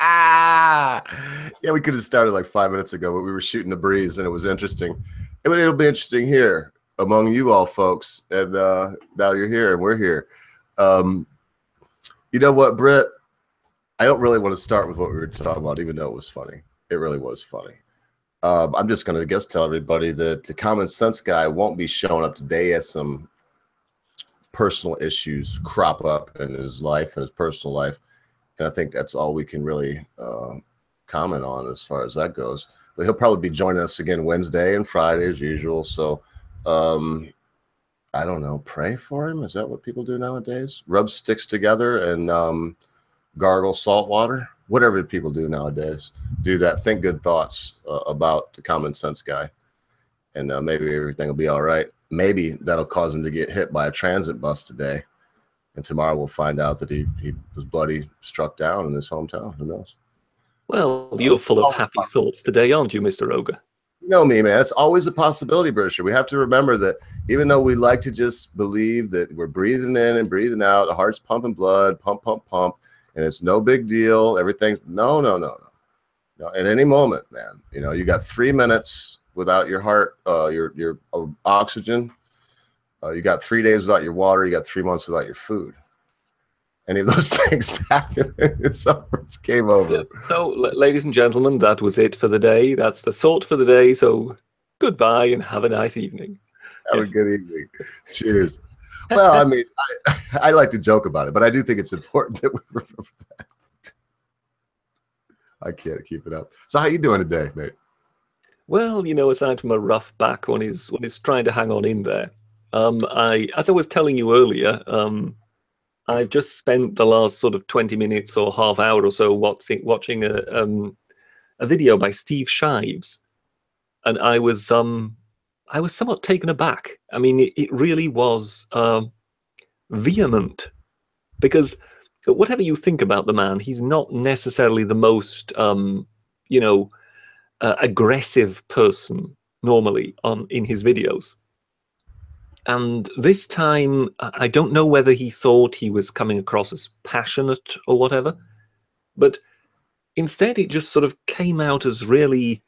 Yeah, we could have started like 5 minutes ago, but we were shooting the breeze and it was interesting. It'll be interesting here among you all folks. And now you're here and we're here. You know what, Britt? I don't really want to start with what we were talking about, even though it was funny. It really was funny. I'm just going to tell everybody that the Common Sense Guy won't be showing up today as some personal issues crop up in his life and his personal life. And I think that's all we can really comment on as far as that goes. But he'll probably be joining us again Wednesday and Friday as usual. So I don't know, pray for him. Is that what people do nowadays? Rub sticks together and gargle salt water, whatever people do nowadays. Do that. Think good thoughts about the Common Sense Guy. And maybe everything will be all right. Maybe that'll cause him to get hit by a transit bus today. And tomorrow we'll find out that he was bloody struck down in his hometown. Who knows? Well, you're full of happy thoughts today, aren't you, Mr. Roger? You know me, man. It's always a possibility, Britisher. We have to remember that even though we like to just believe that we're breathing in and breathing out, the heart's pumping blood, pump, pump, pump, and it's no big deal. Everything's no. At any moment, man, you know, you got 3 minutes without your heart, your oxygen. You got 3 days without your water. You got 3 months without your food. Any of those things happen, it's game over. Yeah. So, ladies and gentlemen, that was it for the day. That's the thought for the day. So, goodbye and have a nice evening. Have a good evening. Cheers. Well, I mean, I like to joke about it, but I do think it's important that we remember that. I can't keep it up. So, how you doing today, mate? Well, you know, aside from a rough back, one is trying to hang on in there. As I was telling you earlier, I've just spent the last sort of 20 minutes or half hour or so watching a video by Steve Shives, and I was somewhat taken aback. I mean, it really was vehement, because whatever you think about the man, he's not necessarily the most aggressive person normally in his videos. And this time, I don't know whether he thought he was coming across as passionate or whatever, but instead it just sort of came out as really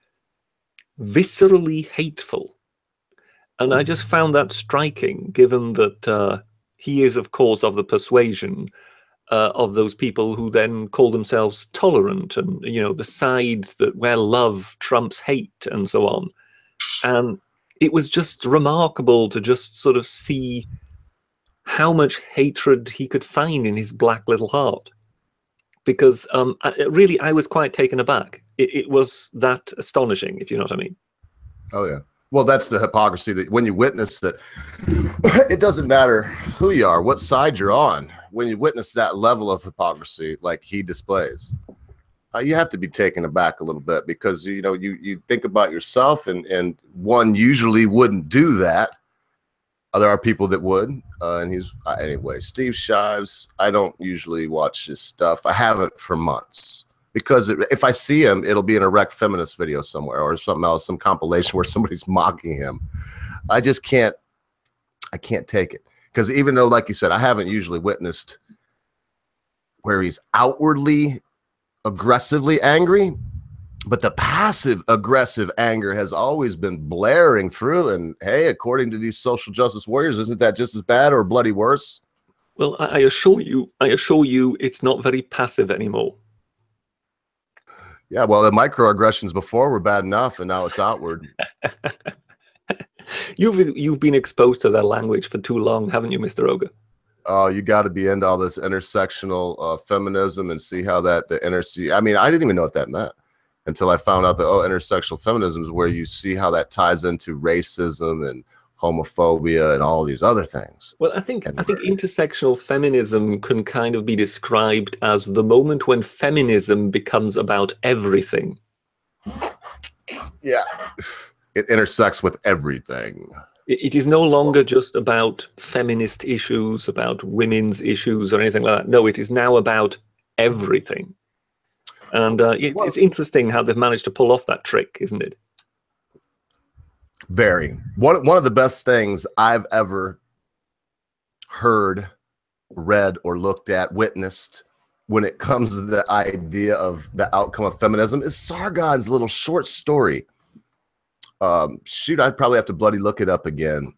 viscerally hateful. And I just found that striking, given that he is, of course, of the persuasion of those people who then call themselves tolerant and, you know, the side where love trumps hate and so on. And it was just remarkable to just sort of see how much hatred he could find in his black little heart. Because really, I was quite taken aback. It was that astonishing, if you know what I mean. Oh, yeah. Well, that's the hypocrisy that when you witness that, it doesn't matter who you are, what side you're on. When you witness that level of hypocrisy like he displays, you have to be taken aback a little bit, because, you know, you think about yourself, and one usually wouldn't do that. There are people that would, and he's anyway. Steve Shives, I don't usually watch his stuff. I haven't for months, because if I see him, it'll be an erect feminist video somewhere or something else, some compilation where somebody's mocking him. I just can't. I can't take it, because even though, like you said, I haven't usually witnessed where he's outwardly aggressively angry, but the passive aggressive anger has always been blaring through. And hey, according to these social justice warriors, isn't that just as bad or bloody worse? Well, I assure you, it's not very passive anymore. Yeah, well, the microaggressions before were bad enough, and now it's outward. You've been exposed to their language for too long, haven't you, Mr. Roger? Oh, you got to be into all this intersectional feminism and see how that I mean, I didn't even know what that meant until I found out that, intersectional feminism is where you see how that ties into racism and homophobia and all these other things. Well, I think intersectional feminism can kind of be described as the moment when feminism becomes about everything. Yeah, it intersects with everything. It is no longer just about feminist issues, about women's issues or anything like that. No, it is now about everything. And it's interesting how they've managed to pull off that trick, isn't it? Very. One of the best things I've ever heard, read, or looked at, witnessed when it comes to the idea of the outcome of feminism is Sargon's little short story. Shoot, I'd probably have to bloody look it up again.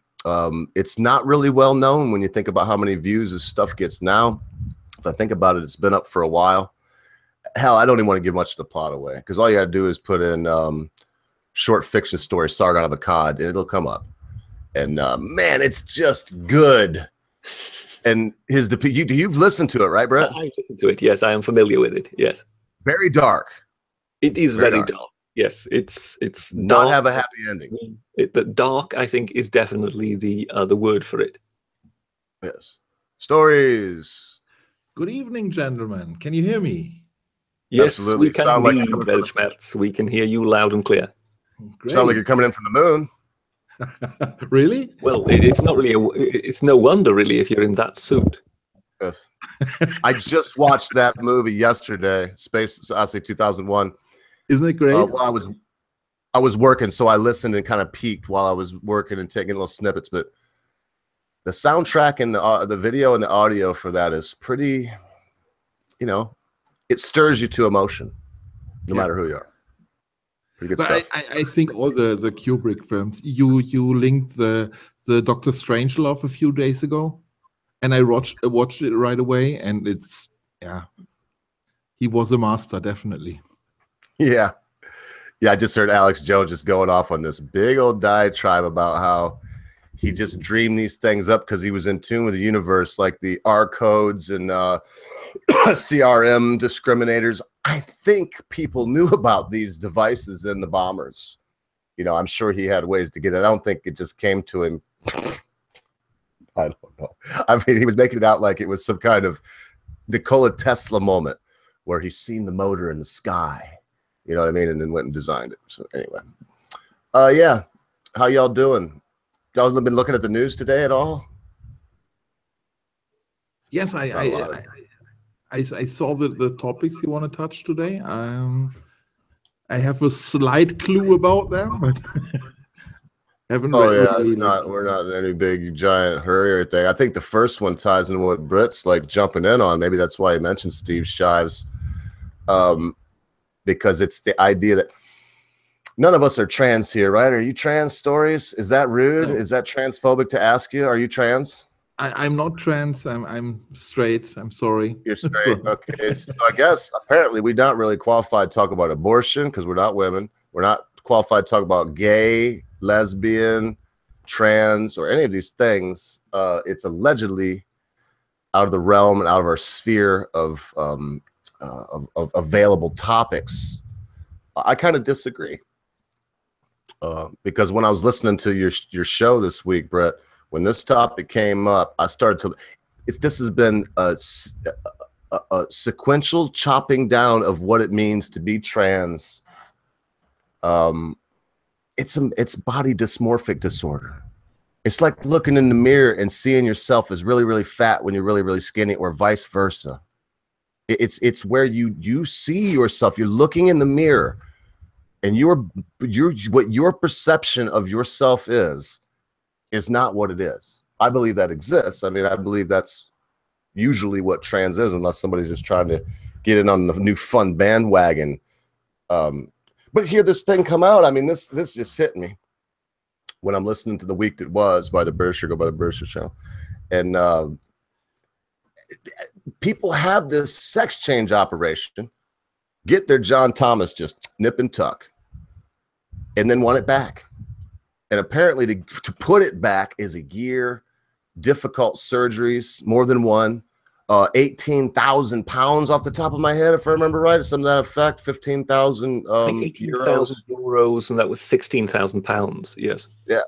It's not really well known when you think about how many views this stuff gets now. If I think about it, it's been up for a while. Hell, I don't even want to give much of the plot away, because all you got to do is put in short fiction story Sargon of Akkad, and it'll come up. And man, it's just good. And you've listened to it, right, Brett? I listened to it. Yes, I am familiar with it. Yes. Very dark. It is very dark. Yes, it's not dark. Have a happy ending. The dark, I think, is definitely the word for it. Yes. Stories. Good evening, gentlemen. Can you hear me? Yes, Absolutely. we can Sound like read, you're coming Weltschmerz. We can hear you loud and clear. Great. Sound like you're coming in from the moon. Really? Well, it's not really. It's no wonder, really, if you're in that suit. Yes. I just watched that movie yesterday, Space Odyssey 2001. Isn't it great? Well, I was working, so I listened and kind of peeked while I was working and taking little snippets. But the soundtrack and the video and the audio for that is pretty, it stirs you to emotion, no matter who you are. Pretty good but stuff. I think all the Kubrick films. You linked the Doctor Strangelove a few days ago, and I watched it right away, and it's he was a master, definitely. Yeah. I just heard Alex Jones just going off on this big old diatribe about how he just dreamed these things up because he was in tune with the universe, like the R codes and CRM discriminators. I think people knew about these devices in the bombers. I'm sure he had ways to get it. I don't think it just came to him. I don't know. I mean, he was making it out like it was some kind of Nikola Tesla moment where he's seen the motor in the sky. You know what I mean? And then went and designed it. So anyway, yeah. How y'all doing? Y'all been looking at the news today at all? Yes, I saw the topics you want to touch today. I have a slight clue about them, but haven't. We're not in any big giant hurry or thing. I think the first one ties in what Britt's like jumping in on. Maybe that's why he mentioned Steve Shives. Because it's the idea that none of us are trans here, right? Are you trans, Stories? Is that rude? No. Is that transphobic to ask you? Are you trans? I'm not trans. I'm straight. I'm sorry. You're straight. Okay. So I guess apparently we're not really qualified to talk about abortion because we're not women. We're not qualified to talk about gay, lesbian, trans, or any of these things. It's allegedly out of the realm and out of our sphere of available topics. I kind of disagree because when I was listening to your show this week, Brett, when this topic came up, I started to. This has been a sequential chopping down of what it means to be trans. It's body dysmorphic disorder. It's like looking in the mirror and seeing yourself as really, really fat when you're really, really skinny, or vice versa. It's where you see yourself. You're looking in the mirror, and what your perception of yourself is not what it is. I believe that exists. I mean, I believe that's usually what trans is, unless somebody's just trying to get in on the new fun bandwagon. But hear this thing come out. I mean, this just hit me when I'm listening to The Week That Was by the Britisher Show, and people have this sex change operation, get their John Thomas just nip and tuck, and then want it back. And apparently to put it back is a year, difficult surgeries, more than one, 18,000 pounds off the top of my head, if I remember right, something to that effect, 15,000 euros, and that was 16,000 pounds. Yes. Yeah.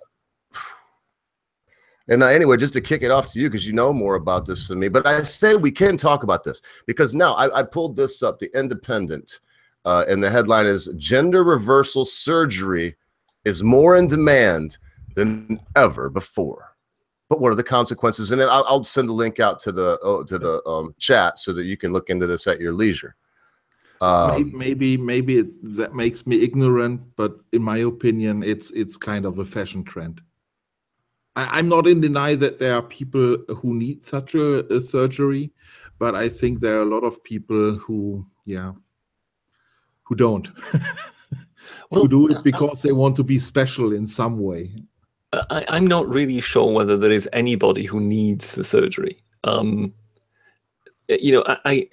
And anyway, just to kick it off to you, because you know more about this than me, but I say we can talk about this because now I pulled this up, The Independent, and the headline is "Gender Reversal Surgery is More in Demand Than Ever Before." But what are the consequences? And then I'll send a link out to the chat so that you can look into this at your leisure. Maybe that makes me ignorant, but in my opinion, it's kind of a fashion trend. I'm not in denial that there are people who need such a surgery, but I think there are a lot of people who don't. Well, who do it because they want to be special in some way. I'm not really sure whether there is anybody who needs the surgery. You know, I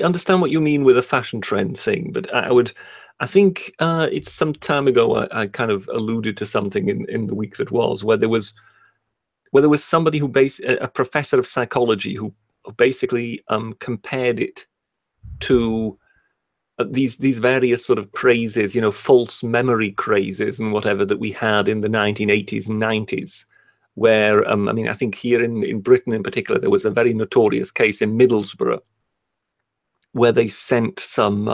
understand what you mean with a fashion trend thing, but I think it's some time ago I kind of alluded to something in the week that was, where there was somebody who a professor of psychology who basically compared it to these various sort of crazes, you know, false memory crazes and whatever that we had in the 1980s and 90s, where, I mean, I think here in Britain in particular, there was a very notorious case in Middlesbrough where they sent some,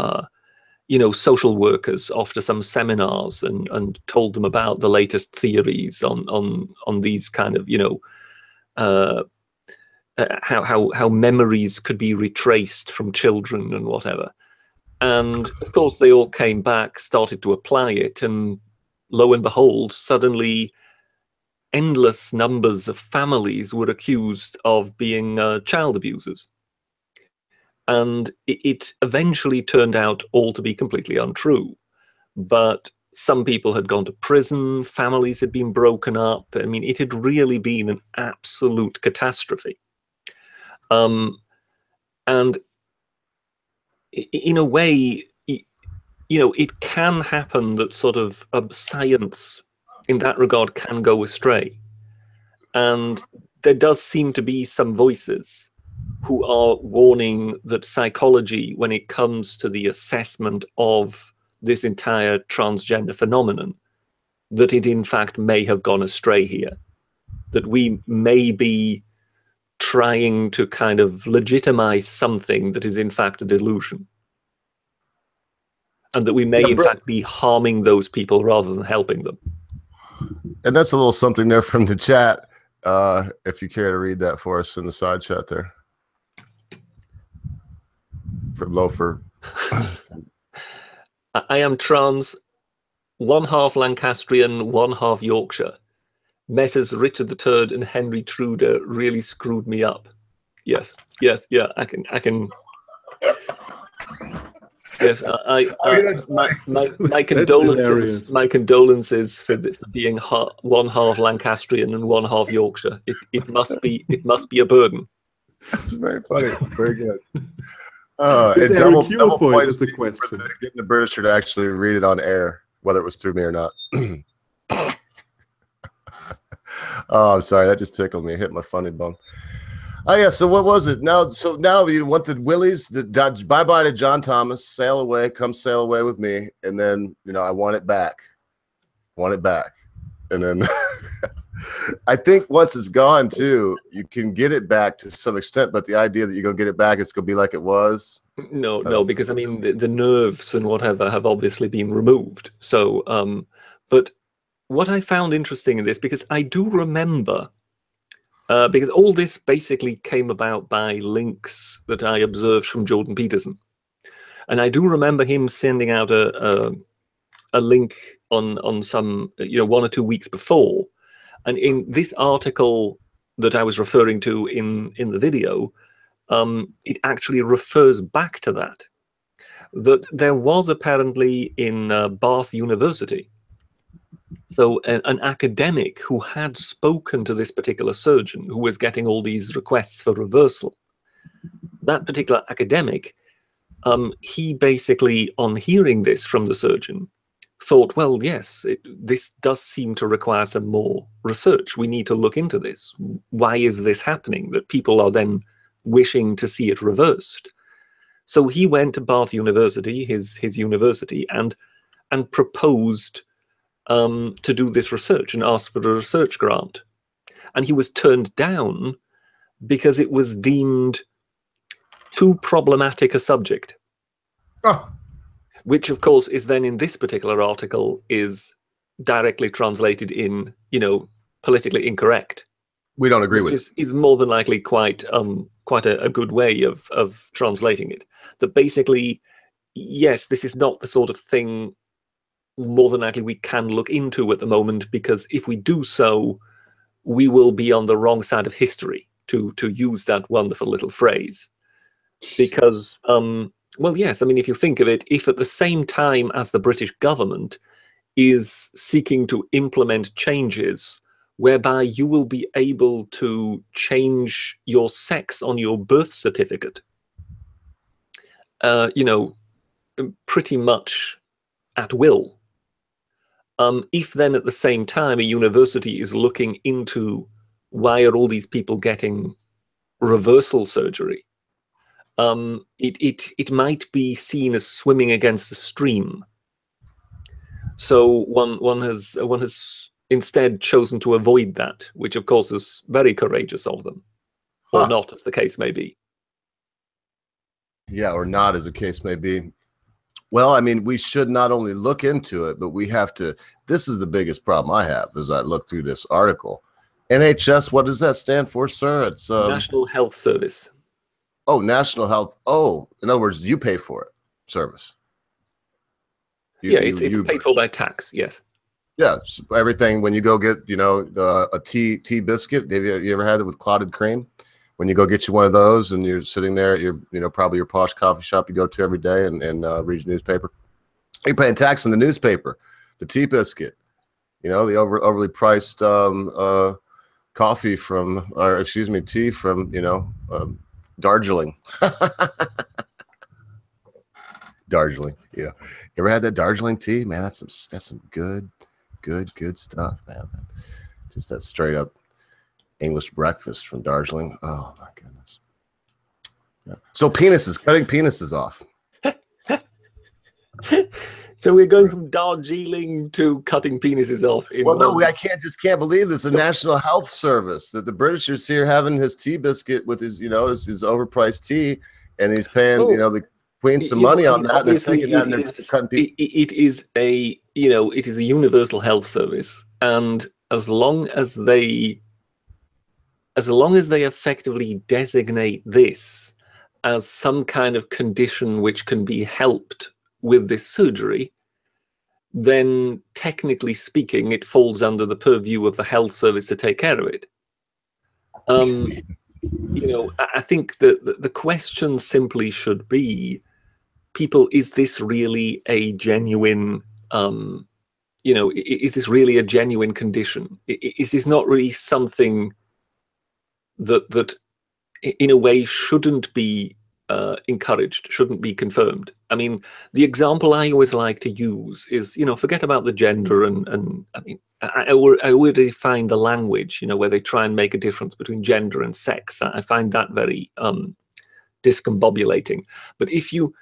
you know, social workers off to some seminars and told them about the latest theories on these kind of, you know, how memories could be retraced from children and whatever. And of course, they all came back, started to apply it, and lo and behold, suddenly endless numbers of families were accused of being child abusers. And it eventually turned out all to be completely untrue. But some people had gone to prison, families had been broken up. I mean, it had really been an absolute catastrophe. And in a way, you know, it can happen that sort of science in that regard can go astray. And there does seem to be some voices who are warning that psychology, when it comes to the assessment of this entire transgender phenomenon, that it in fact may have gone astray here, that we may be trying to kind of legitimize something that is in fact a delusion, and that we may in fact be harming those people rather than helping them. And that's a little something there from the chat. If you care to read that for us in the side chat there. From Loafer. I am trans, 1/2 Lancastrian, 1/2 Yorkshire. Messrs. Richard III and Henry Truder really screwed me up. Yes, yeah, I can. Yes, my condolences. My condolences for being 1/2 Lancastrian and 1/2 Yorkshire. It must be a burden. That's very funny. Very good. It double points the question. For getting the Britisher to actually read it on air, whether it was through me or not. Oh, I'm sorry. That just tickled me. It hit my funny bone. Oh yeah. So what was it? Now you want the Willies? Bye bye to John Thomas. Sail away. Come sail away with me. And then I want it back. Want it back. And then I think once it's gone too, you can get it back to some extent. But the idea that you're gonna get it back, it's gonna be like it was. No, because I mean the nerves and whatever have obviously been removed. So, but what I found interesting in this, because I do remember. Because all this basically came about by links that I observed from Jordan Peterson. And I do remember him sending out a link on some, 1 or 2 weeks before. And in this article that I was referring to in the video, it actually refers back to that. That there was apparently in Bath University, so an academic who had spoken to this particular surgeon who was getting all these requests for reversal. That particular academic, he basically, on hearing this from the surgeon, thought, well, yes, this does seem to require some more research. We need to look into this. Why is this happening, that people are then wishing to see it reversed? So he went to Bath University, his university, and proposed to do this research and asked for a research grant. And he was turned down because it was deemed too problematic a subject. Oh. Which, of course, is then in this particular article is directly translated in, politically incorrect. We don't agree with it. Is more than likely quite a good way of translating it. That basically, yes, this is not the sort of thing more than likely we can look into at the moment, because if we do so, we will be on the wrong side of history, to use that wonderful little phrase. because, well, yes, I mean, if you think of it, if at the same time as the British government is seeking to implement changes whereby you will be able to change your sex on your birth certificate, you know, pretty much at will. If then at the same time a university is looking into why are all these people getting reversal surgery, it might be seen as swimming against the stream. So one has instead chosen to avoid that, which of course is very courageous of them, or not, as the case may be. Yeah, or not, as the case may be. Well, I mean, we should not only look into it, but we have to. This is the biggest problem I have as I look through this article. NHS, what does that stand for, sir? It's National Health Service. Oh, National Health. Oh, in other words, you pay for it, service. It's paid for by tax. Yes. Yeah, so everything. When you go get, you know, a tea biscuit. Have you ever had it with clotted cream? When you go get you one of those and you're sitting there at your, you know, probably your posh coffee shop you go to every day and read your newspaper, you're paying tax on the newspaper, the tea biscuit, you know, the overly priced coffee from, or excuse me, tea from, you know, Darjeeling. Darjeeling, you know, you ever had that Darjeeling tea, man? That's some good stuff, man. Just that straight up English breakfast from Darjeeling. Oh my goodness. Yeah. So penises, cutting penises off. So we're going from Darjeeling to cutting penises off. Well, no, I can't believe this. The National Health Service, that the Britishers here having his tea biscuit with his, you know, his overpriced tea, and he's paying, you know, the Queen some money on that. They're taking that and they're cutting people. It is a, you know, it is a universal health service, and as long as they effectively designate this as some kind of condition which can be helped with this surgery, then technically speaking, it falls under the purview of the health service to take care of it. You know, I think that the question simply should be, people, is this really a genuine, you know, is this really a genuine condition? Is this not really something that in a way shouldn't be encouraged, shouldn't be confirmed? I mean, the example I always like to use is, you know, forget about the gender and I mean, I already find the language, you know, where they try and make a difference between gender and sex. I find that very discombobulating. But if you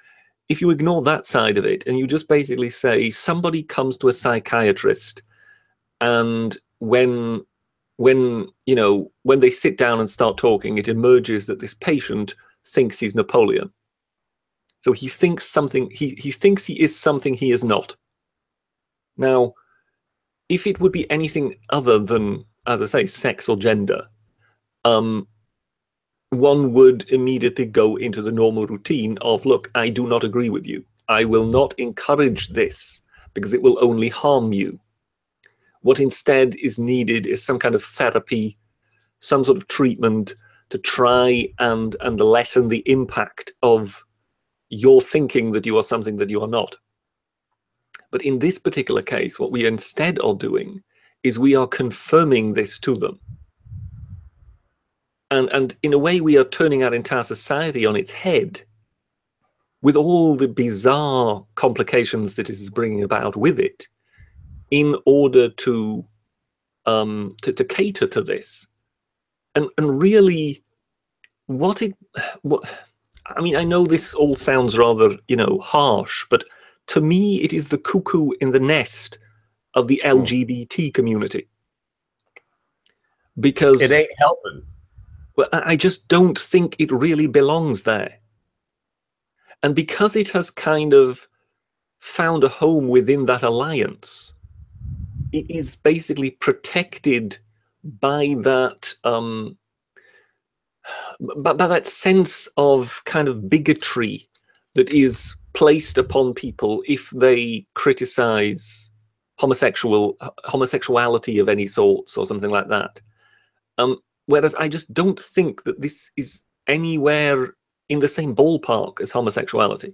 ignore that side of it and you just basically say somebody comes to a psychiatrist, and when you know, when they sit down and start talking, it emerges that this patient thinks he's Napoleon. So he thinks something, he thinks he is something he is not. Now, if it would be anything other than, as I say, sex or gender, one would immediately go into the normal routine of, look, I do not agree with you. I will not encourage this because it will only harm you. What instead is needed is some kind of therapy, some sort of treatment to try and lessen the impact of your thinking that you are something that you are not. But in this particular case, what we instead are doing is we are confirming this to them. And in a way, we are turning our entire society on its head with all the bizarre complications that it is bringing about with it, in order to cater to this. And really, I mean, I know this all sounds rather, you know, harsh, but to me, it is the cuckoo in the nest of the LGBT community. Because it ain't helping. Well, I just don't think it really belongs there. And because it has kind of found a home within that alliance, it is basically protected by that by that sense of kind of bigotry that is placed upon people if they criticize homosexuality of any sorts or something like that. Whereas I just don't think that this is anywhere in the same ballpark as homosexuality.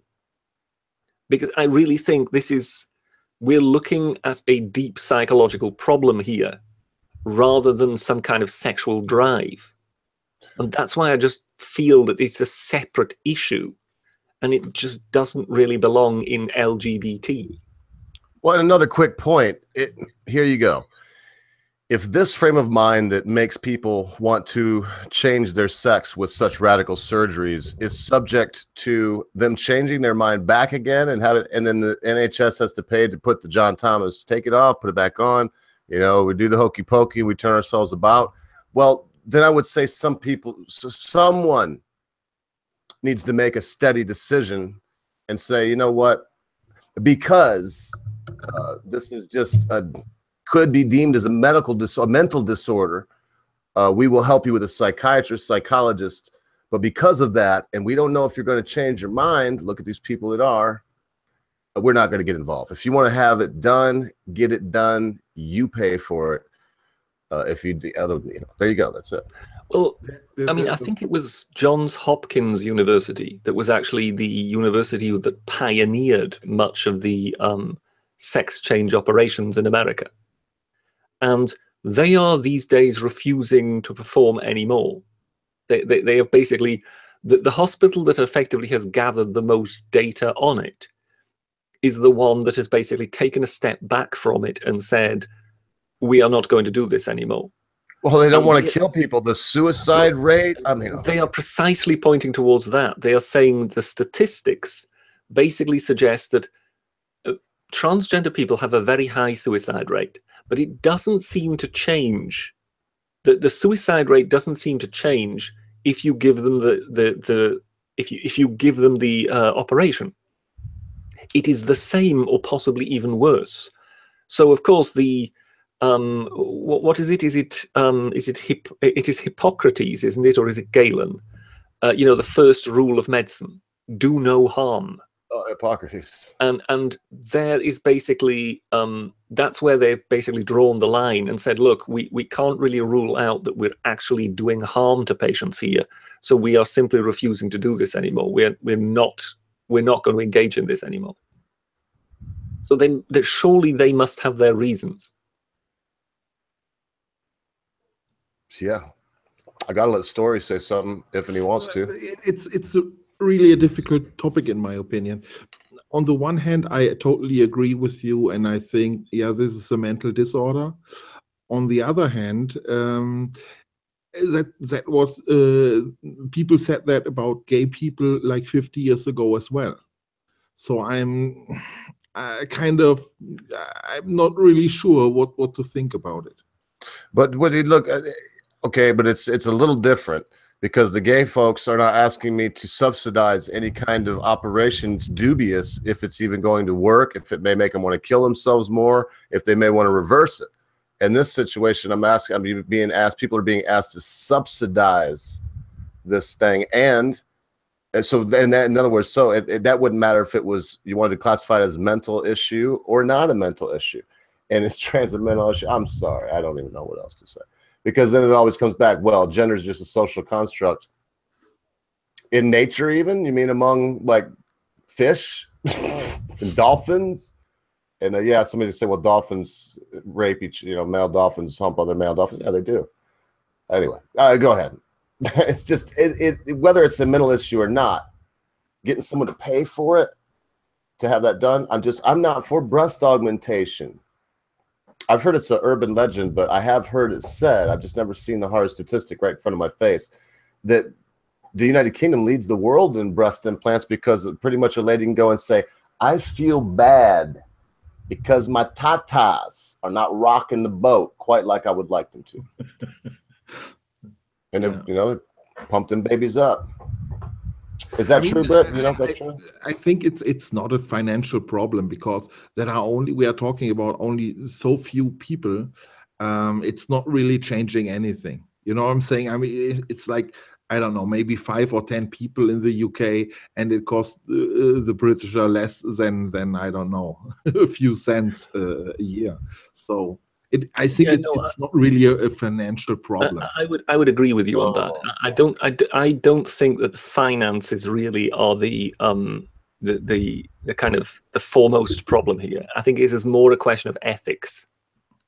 Because I really think we're looking at a deep psychological problem here rather than some kind of sexual drive. And that's why I just feel that it's a separate issue and it just doesn't really belong in LGBT. Well, and another quick point, here you go. If this frame of mind that makes people want to change their sex with such radical surgeries is subject to them changing their mind back again and then the NHS has to pay to put the John Thomas, take it off, put it back on, we do the hokey pokey, we turn ourselves about. Well, then I would say someone needs to make a steady decision and say, you know what, because this is just could be deemed as a mental disorder. We will help you with a psychiatrist, psychologist, but because of that, and we don't know if you're going to change your mind, look at these people that are, we're not going to get involved. If you want to have it done, get it done, you pay for it. If you do there you go, that's it. Well, I mean, I think it was Johns Hopkins University that was actually the university that pioneered much of the sex change operations in America. And they are these days refusing to perform anymore. They have basically, the hospital that effectively has gathered the most data on it is the one that has basically taken a step back from it and said, we are not going to do this anymore. Well, they don't want to kill people. The suicide rate, I mean. They are precisely pointing towards that. They are saying the statistics basically suggest that transgender people have a very high suicide rate, but it doesn't seem to change. The suicide rate doesn't seem to change if you give them if you give them the operation. It is the same or possibly even worse. So of course what is it? It is Hippocrates, isn't it, or is it Galen? The first rule of medicine: do no harm. Oh, Hippocrates. And there is basically that's where they've basically drawn the line and said, look, we can't really rule out that we're actually doing harm to patients here, so we are simply refusing to do this anymore. We're not going to engage in this anymore. So then surely they must have their reasons. Yeah, I gotta let Story say something if he wants to. It's really a difficult topic in my opinion. On the one hand, I totally agree with you, and I think, yeah, this is a mental disorder. On the other hand, that was people said that about gay people like 50 years ago as well. So I'm not really sure what to think about it. But would he look? Okay, but it's a little different because the gay folks are not asking me to subsidize any kind of operations dubious if it's even going to work, if it may make them want to kill themselves more, if they may want to reverse it. In this situation, people are being asked to subsidize this thing, and so in other words, so that wouldn't matter if it was you wanted to classify it as a mental issue or not a mental issue, and it's trans a mental issue. I'm sorry, I don't even know what else to say. Because then it always comes back, well, gender is just a social construct. In nature even? You mean among, like, fish and dolphins? And, yeah, somebody say, well, dolphins rape male dolphins hump other male dolphins. Yeah, they do. Anyway, go ahead. It's just, whether it's a mental issue or not, getting someone to pay for it, to have that done, I'm not for breast augmentation. I've heard it's an urban legend, but I have heard it said, I've just never seen the hard statistic right in front of my face, that the United Kingdom leads the world in breast implants because pretty much a lady can go and say, I feel bad because my tatas are not rocking the boat quite like I would like them to. And, they pump them babies up. Is that true, Brett? You know if that's true? I think it's not a financial problem because we are talking about only so few people. It's not really changing anything. You know what I'm saying? I mean, it's like, I don't know, maybe 5 or 10 people in the UK, and it costs the British less than I don't know, a few cents a year. So I think Yeah, no, it's not really a financial problem. I would agree with you on that. Oh. I don't think that the finances really are the kind of the foremost problem here. I think it is more a question of ethics.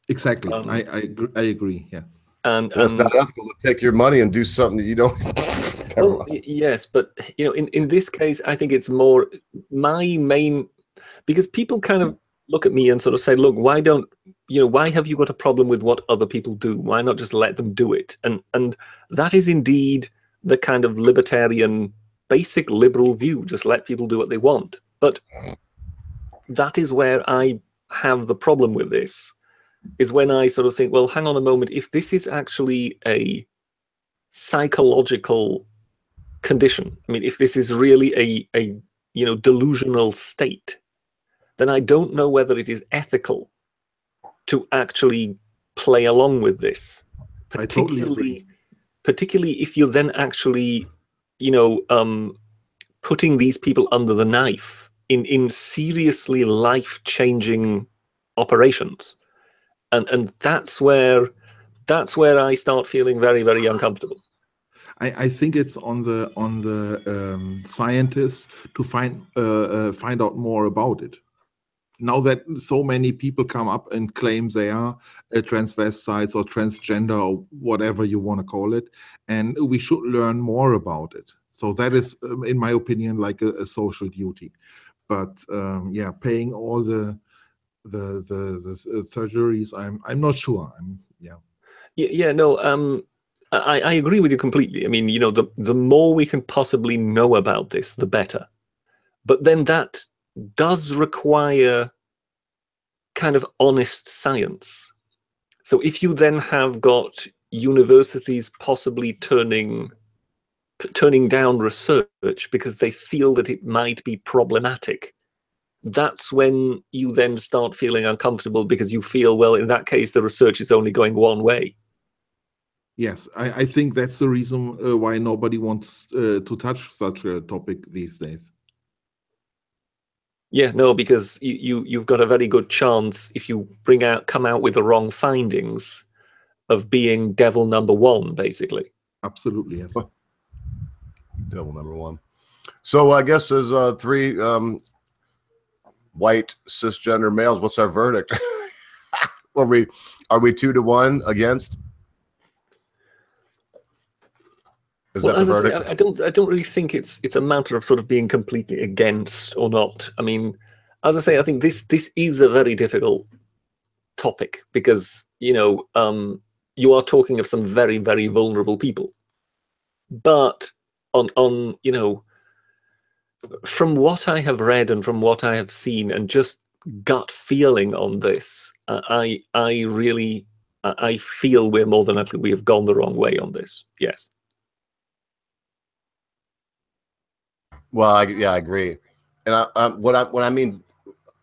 Exactly. I agree. Yeah. And Well, it's not ethical to take your money and do something that you don't. well, yes, but you know, in this case, I think it's more my main, because people kind of look at me and sort of say, look, why have you got a problem with what other people do? Why not just let them do it? And that is indeed the kind of libertarian, basic liberal view. Just let people do what they want. But that is where I have the problem with this, is when I sort of think, well, hang on a moment, if this is actually a psychological condition, I mean, if this is really a delusional state, then I don't know whether it is ethical to actually play along with this, particularly if you're then actually, putting these people under the knife in seriously life-changing operations, and that's where I start feeling very, very uncomfortable. I think it's on the scientists to find out more about it. Now that so many people come up and claim they are transvestites or transgender or whatever you want to call it, and we should learn more about it. So that is, in my opinion, like a social duty. But yeah, paying all the surgeries, I'm not sure. I agree with you completely. I mean, the more we can possibly know about this, the better. But then that does require kind of honest science. So if you then have got universities possibly turning down research because they feel that it might be problematic, that's when you then start feeling uncomfortable, because you feel, well, in that case, the research is only going one way. Yes, I think that's the reason why nobody wants to touch such a topic these days. Yeah, no, because you've got a very good chance, if you come out with the wrong findings, of being devil number one, basically. Absolutely, yes. Devil number one. So I guess as three white cisgender males, what's our verdict? Are we 2-1 against? Is that the verdict? I don't really think it's a matter of sort of being completely against or not. I mean, as I say, I think this is a very difficult topic, because you are talking of some very, very vulnerable people. But on from what I have read and from what I have seen, and just gut feeling on this, I feel we're more than likely we have gone the wrong way on this. Yes. Well, I agree. And what I mean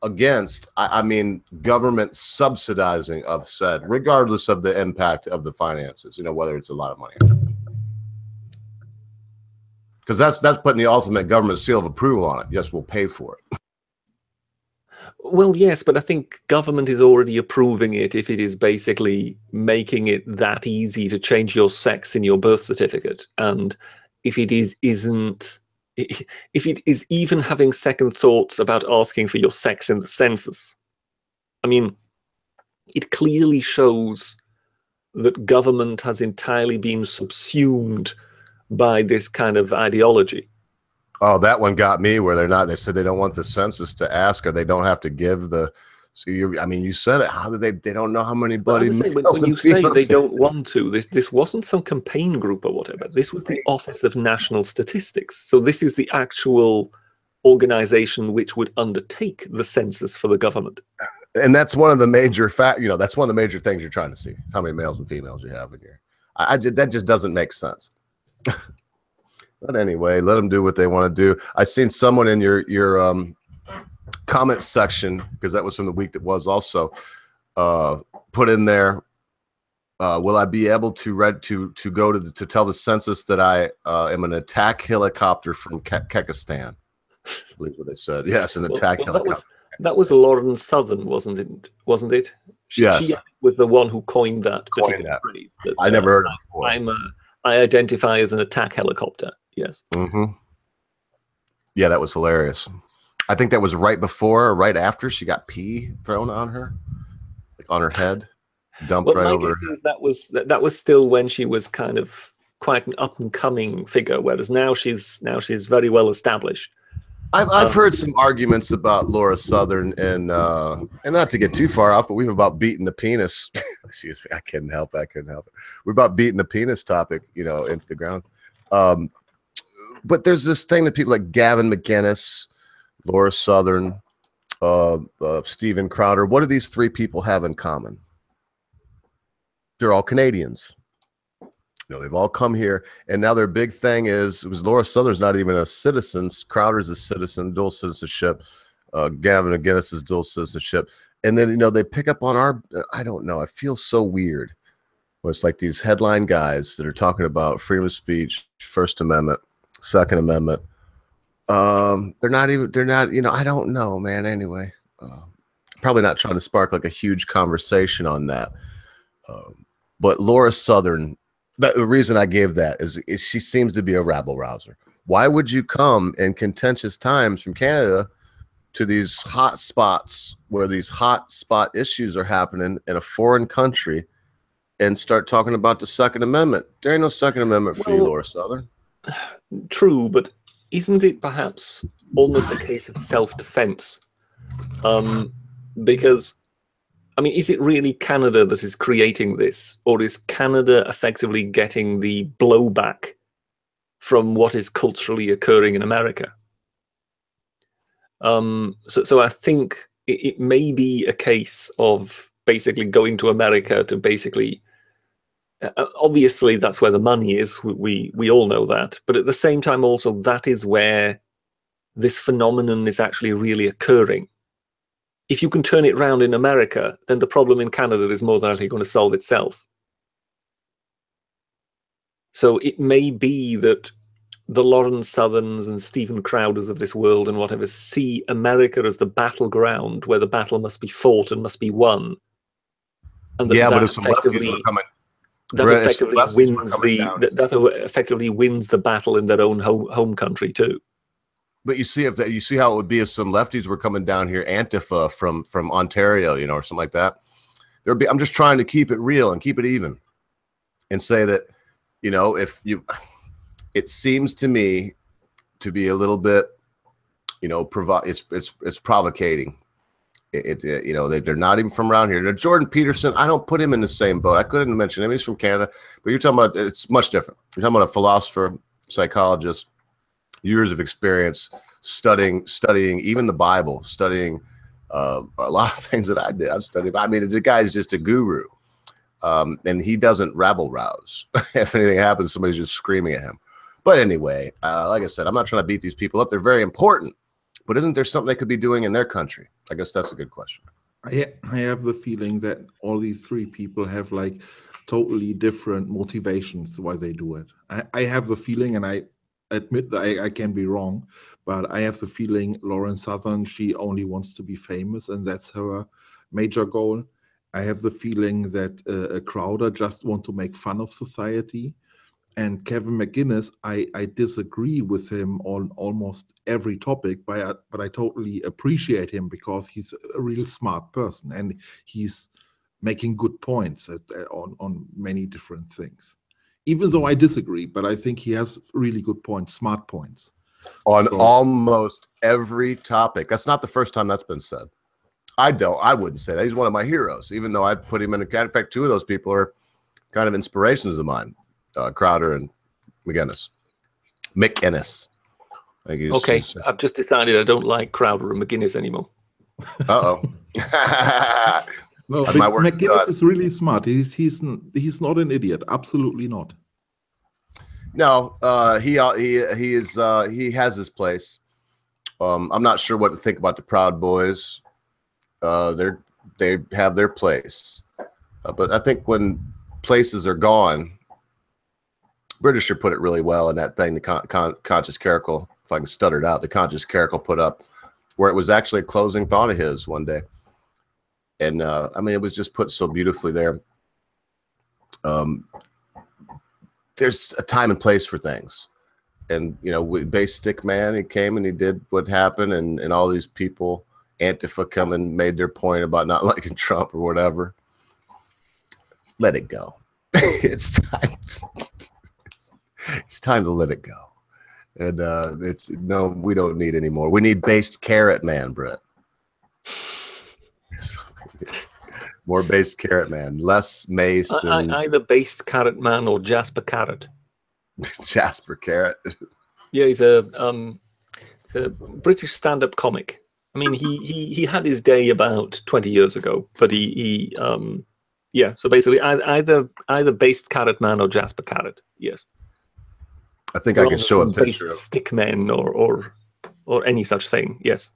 against, I mean government subsidizing of said, regardless of the impact of the finances, whether it's a lot of money. Because that's putting the ultimate government seal of approval on it. Yes, we'll pay for it. Well, yes, but I think government is already approving it if it is basically making it that easy to change your sex in your birth certificate. And if it is even having second thoughts about asking for your sex in the census, I mean, it clearly shows that government has entirely been subsumed by this kind of ideology. Oh, that one got me, where they said they don't want the census to ask, or they don't have to give the. So you said it. How do they don't know how many bloody males? When you say they don't want to, this wasn't some campaign group or whatever. This was the Office of National Statistics. So this is the actual organization which would undertake the census for the government. And that's one of the major that's one of the major things you're trying to see: how many males and females you have in here. That just doesn't make sense. But anyway, let them do what they want to do. I seen someone in your comment section, because that was from the week that was also put in there. Will I be able to go to tell the census that I am an attack helicopter from Kekistan? I believe what they said. Yes, an attack helicopter. That was Lauren Southern, wasn't it? She was the one who coined that Coined phrase. That, I never heard it before. I identify as an attack helicopter. Yes. Mm-hmm. Yeah, that was hilarious. I think that was right before or right after she got pee thrown on her, like on her head, dumped right over her head. That was still when she was kind of quite an up and coming figure, whereas now she's very well established. I've heard some arguments about Laura Southern and not to get too far off, but we've about beaten the penis. Excuse me, I couldn't help it. We're about beating the penis topic, into the ground. But there's this thing that people like Gavin McInnes, Laura Southern, Steven Crowder. What do these three people have in common? They're all Canadians. They've all come here, and now their big thing is Laura Southern's not even a citizen. Crowder's a citizen, dual citizenship. Gavin McInnes is dual citizenship. And then, they pick up on I don't know. It feels so weird. It's like these headline guys that are talking about freedom of speech, First Amendment, Second Amendment. They're not, I don't know, man. Anyway, probably not trying to spark like a huge conversation on that. But Laura Southern, the reason I gave that is she seems to be a rabble rouser. Why would you come in contentious times from Canada to these hot spots where these hot spot issues are happening in a foreign country and start talking about the Second Amendment? There ain't no Second Amendment for you, Laura Southern. True, but isn't it perhaps almost a case of self-defense? Because, is it really Canada that is creating this, or is Canada effectively getting the blowback from what is culturally occurring in America? So I think it may be a case of basically going to America to basically, obviously that's where the money is. We all know that, but at the same time also that is where this phenomenon is actually really occurring. If you can turn it around in America, then the problem in Canada is more than likely going to solve itself. So it may be that the Lawrence Southerns and Steven Crowders of this world and whatever see America as the battleground where the battle must be fought and must be won. And that but if some lefties were coming, that effectively wins the battle in their own home country too. But you see how it would be if some lefties were coming down here, Antifa from Ontario, or something like that. I'm just trying to keep it real and keep it even, and say that, it seems to me to be a little bit, it's provocating. They're not even from around here. Now, Jordan Peterson, I don't put him in the same boat. I couldn't mention him. He's from Canada, but you're talking about, it's much different. You're talking about a philosopher, psychologist, years of experience studying even the Bible, studying a lot of things that I did. I've studied. The guy's just a guru, and he doesn't rabble rouse. If anything happens, somebody's just screaming at him. But anyway, like I said, I'm not trying to beat these people up. They're very important, but isn't there something they could be doing in their country? I guess that's a good question. I have the feeling that all these three people have like totally different motivations why they do it. I have the feeling, and I admit that I can be wrong, but I have the feeling Lauren Southern, she only wants to be famous, and that's her major goal. I have the feeling that a Crowder just want to make fun of society. And Kevin McInnes, I disagree with him on almost every topic, but I totally appreciate him because he's a real smart person and he's making good points on many different things. Even though I disagree, but I think he has really good points, smart points. On almost every topic. That's not the first time that's been said. I wouldn't say that. He's one of my heroes, even though I put him in a category. In fact, two of those people are kind of inspirations of mine. Crowder and McInnes. Okay, I've just decided I don't like Crowder and McInnes anymore. Uh-oh. No, McInnes is really smart. He's not an idiot. Absolutely not. No, he has his place. I'm not sure what to think about the Proud Boys. They have their place, but I think when places are gone, Britisher put it really well in that thing, the Conscious Caracal, if I can stutter it out, the Conscious Caracal put up, where it was actually a closing thought of his one day. And I mean, it was just put so beautifully there. There's a time and place for things. And, you know, with Base Stick Man, he came and he did what happened. And all these people, Antifa, come and made their point about not liking Trump or whatever. Let it go. It's time. It's time to let it go. And no, we don't need any more. We need Based Carrot Man, Brett. More Based Carrot Man, less Mace. And Either Based Carrot Man or Jasper Carrot. Jasper Carrot. Yeah, he's a British stand-up comic. I mean, he had his day about 20 years ago, but yeah. So basically, either Based Carrot Man or Jasper Carrot. Yes. I think I can show a picture of Stick Men or any such thing. Yes.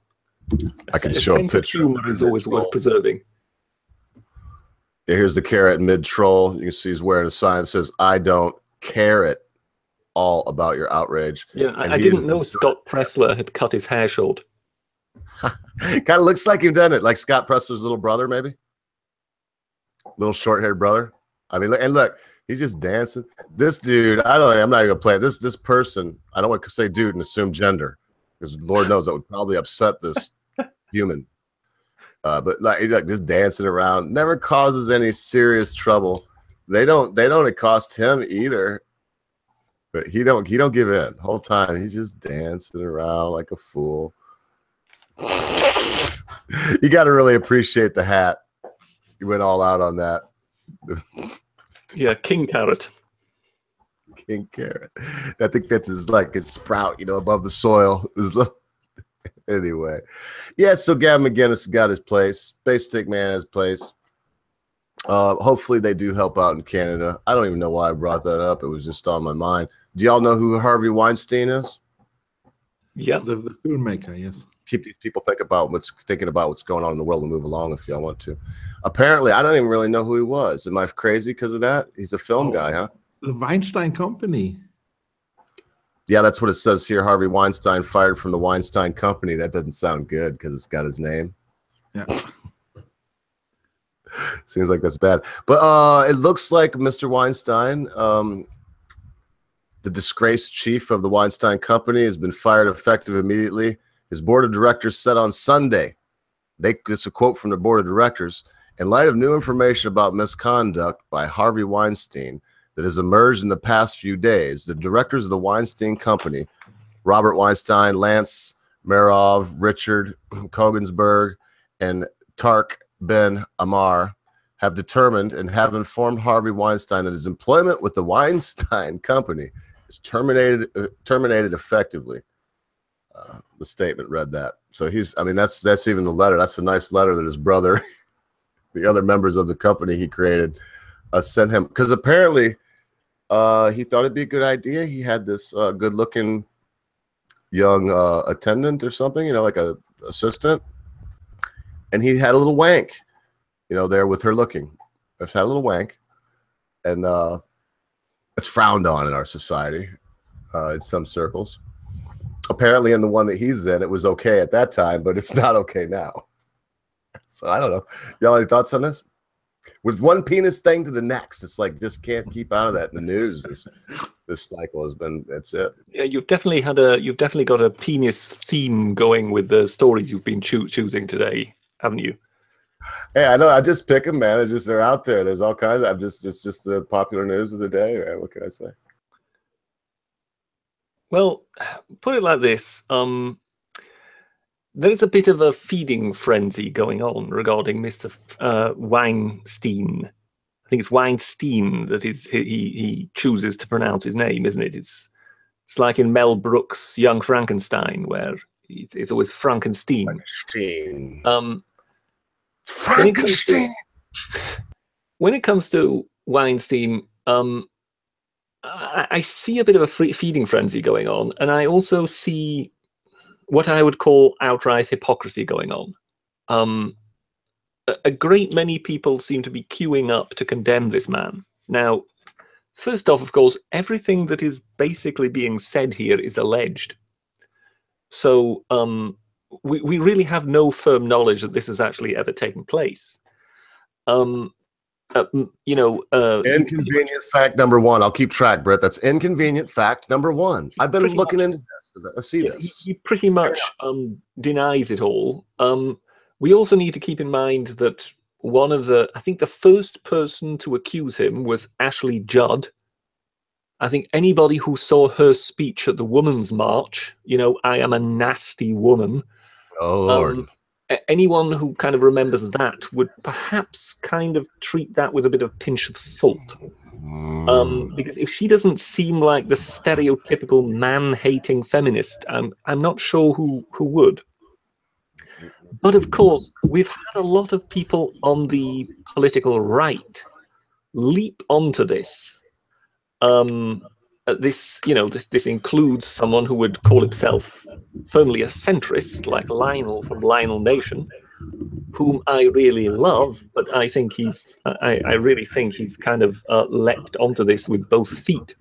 I can show a picture. Humor is always worth preserving. Yeah, here's the Carrot mid troll. You can see he's wearing a sign that says, "I don't care it all about your outrage." Yeah, I didn't know Scott Pressler had cut his hair short. Kind of looks like he's done it, like Scott Pressler's little brother, maybe. Little short-haired brother. I mean, and look, he's just dancing. This dude, I'm not even gonna play it. This person, I don't want to say dude and assume gender, because Lord knows that would probably upset this human. But like just dancing around, never causes any serious trouble. They don't accost him either. But he don't give in. The whole time he's just dancing around like a fool. You got to really appreciate the hat. He went all out on that. Yeah, King Carrot. King Carrot. I think that's his sprout, above the soil. Anyway, yeah. So Gavin McInnes got his place. Base Stick Man has place. Hopefully they do help out in Canada. I don't even know why I brought that up. It was just on my mind. Do y'all know who Harvey Weinstein is? Yeah, the filmmaker. Yes. Keep these people thinking about what's going on in the world and move along if y'all want to. Apparently, I don't even really know who he was. Am I crazy because of that? He's a film guy, huh? The Weinstein Company. Yeah, that's what it says here. Harvey Weinstein fired from the Weinstein Company. That doesn't sound good because it's got his name. Yeah. Seems like that's bad. But it looks like Mr. Weinstein, the disgraced chief of the Weinstein Company, has been fired effective immediately. His board of directors said on Sunday, it's a quote from the board of directors, in light of new information about misconduct by Harvey Weinstein that has emerged in the past few days, the directors of the Weinstein Company, Robert Weinstein, Lance Marov, Richard Kogensberg, and Tarek Ben Ammar, have determined and have informed Harvey Weinstein that his employment with the Weinstein Company is terminated effectively. The statement read that. So that's even the letter. That's a nice letter that his brother, the other members of the company he created, sent him. Because apparently he thought it'd be a good idea. He had this good-looking young attendant or something, like a assistant. And he had a little wank, there with her looking. Just had a little wank. And it's frowned on in our society in some circles. Apparently in the one that he's in, it was okay at that time, but it's not okay now. So I don't know. Y'all any thoughts on this? With one penis thing to the next, it's like just can't keep out of that in the news. This cycle has been. That's it. Yeah, you've definitely got a penis theme going with the stories you've been choosing today, haven't you? Hey, I know. I just pick them, man. They're out there. There's all kinds. It's just the popular news of the day, man. What can I say? Well, put it like this. There is a bit of a feeding frenzy going on regarding Mr. Weinstein. I think it's Weinstein that he chooses to pronounce his name, isn't it? It's like in Mel Brooks' Young Frankenstein, where it's always Frankenstein. Frankenstein. When it comes to Weinstein, I see a bit of a feeding frenzy going on, and I also see what I would call outright hypocrisy going on. A great many people seem to be queuing up to condemn this man. Now, first off, of course, everything that is basically being said here is alleged. So we really have no firm knowledge that this has actually ever taken place. Inconvenient fact number one. I'll keep track, Brett. That's inconvenient fact number one. I've been looking into this. I see this. He pretty much denies it all. We also need to keep in mind that I think the first person to accuse him was Ashley Judd. I think anybody who saw her speech at the Women's March, I am a nasty woman. Oh, Lord. Anyone who kind of remembers that would perhaps kind of treat that with a bit of pinch of salt. Because if she doesn't seem like the stereotypical man-hating feminist, I'm not sure who would. But of course, we've had a lot of people on the political right leap onto this. This includes someone who would call himself firmly a centrist, like Lionel from Lionel Nation, whom I really love, but I think I really think he's kind of leapt onto this with both feet.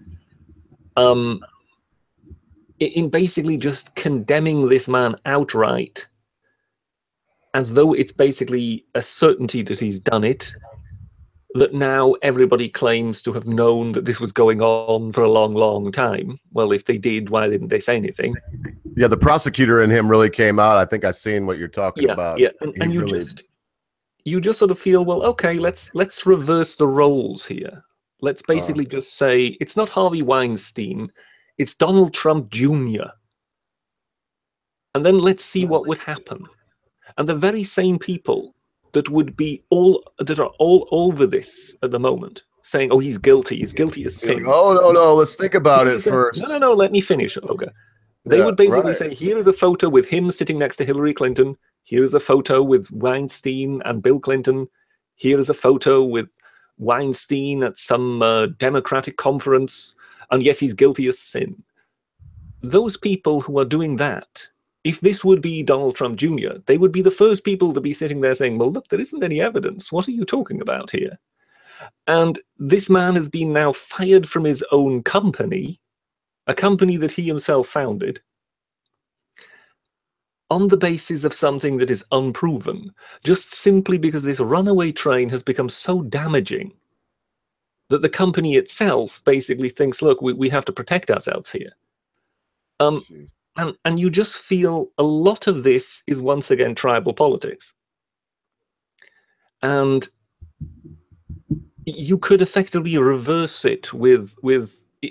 In basically just condemning this man outright, as though it's basically a certainty that he's done it, that now everybody claims to have known that this was going on for a long, long time. Well, if they did, why didn't they say anything? Yeah, the prosecutor in him really came out. I think I've seen what you're talking about. Yeah, and you just sort of feel, well, okay, let's reverse the roles here. Let's basically just say it's not Harvey Weinstein, it's Donald Trump Jr. And then let's see what would happen. And the very same people that are all over this at the moment, saying, "Oh, he's guilty as sin." Like, oh no, let's think about it first. No, let me finish. Okay, they would basically say, "Here is a photo with him sitting next to Hillary Clinton. Here is a photo with Weinstein and Bill Clinton. Here is a photo with Weinstein at some Democratic conference, and yes, he's guilty as sin." Those people who are doing that, if this would be Donald Trump Jr., they would be the first people to be sitting there saying, well, look, there isn't any evidence. What are you talking about here? And this man has been now fired from his own company, a company that he himself founded, on the basis of something that is unproven, just simply because this runaway train has become so damaging that the company itself basically thinks, look, we have to protect ourselves here. And you just feel a lot of this is once again tribal politics. And you could effectively reverse it with,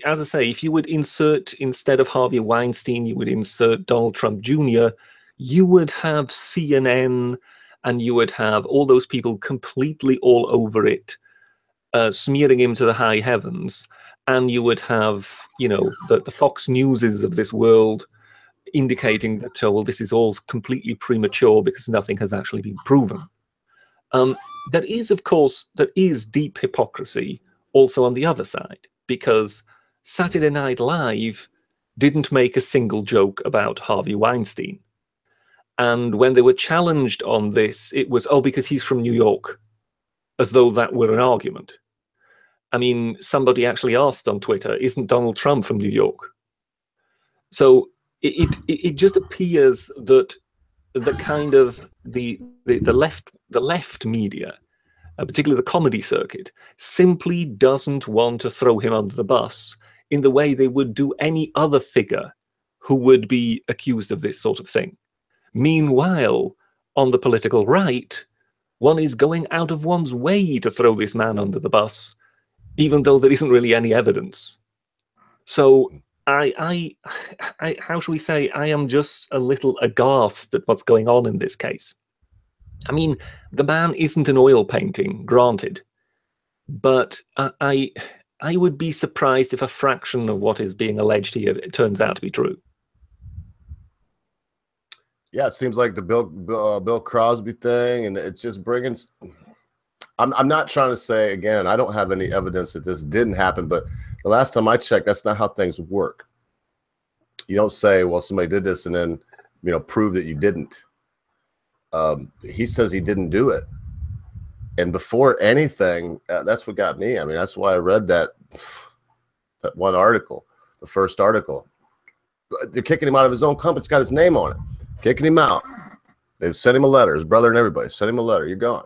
as I say, if you would insert, instead of Harvey Weinstein, you would insert Donald Trump Jr., you would have CNN and you would have all those people completely all over it, smearing him to the high heavens. And you would have, the Fox Newses of this world indicating that, well, this is all completely premature because nothing has actually been proven. There is deep hypocrisy also on the other side, because Saturday Night Live didn't make a single joke about Harvey Weinstein. And when they were challenged on this, it was, oh, because he's from New York, as though that were an argument. I mean, somebody actually asked on Twitter, isn't Donald Trump from New York? So it just appears that the kind of the left media, particularly the comedy circuit, simply doesn't want to throw him under the bus in the way they would do any other figure who would be accused of this sort of thing. Meanwhile, on the political right, one is going out of one's way to throw this man under the bus, even though there isn't really any evidence. So how shall we say, I am just a little aghast at what's going on in this case. I mean, the man isn't an oil painting, granted, but I would be surprised if a fraction of what is being alleged here turns out to be true. Yeah, it seems like the Bill Crosby thing, and it's just bringing. I'm not trying to say, again, I don't have any evidence that this didn't happen, but the last time I checked, that's not how things work. You don't say, well, somebody did this and then, prove that you didn't. He says he didn't do it. And before anything, that's what got me. I mean, that's why I read that one article, the first article. They're kicking him out of his own company. It's got his name on it. Kicking him out. They sent him a letter, his brother and everybody sent him a letter. You're gone.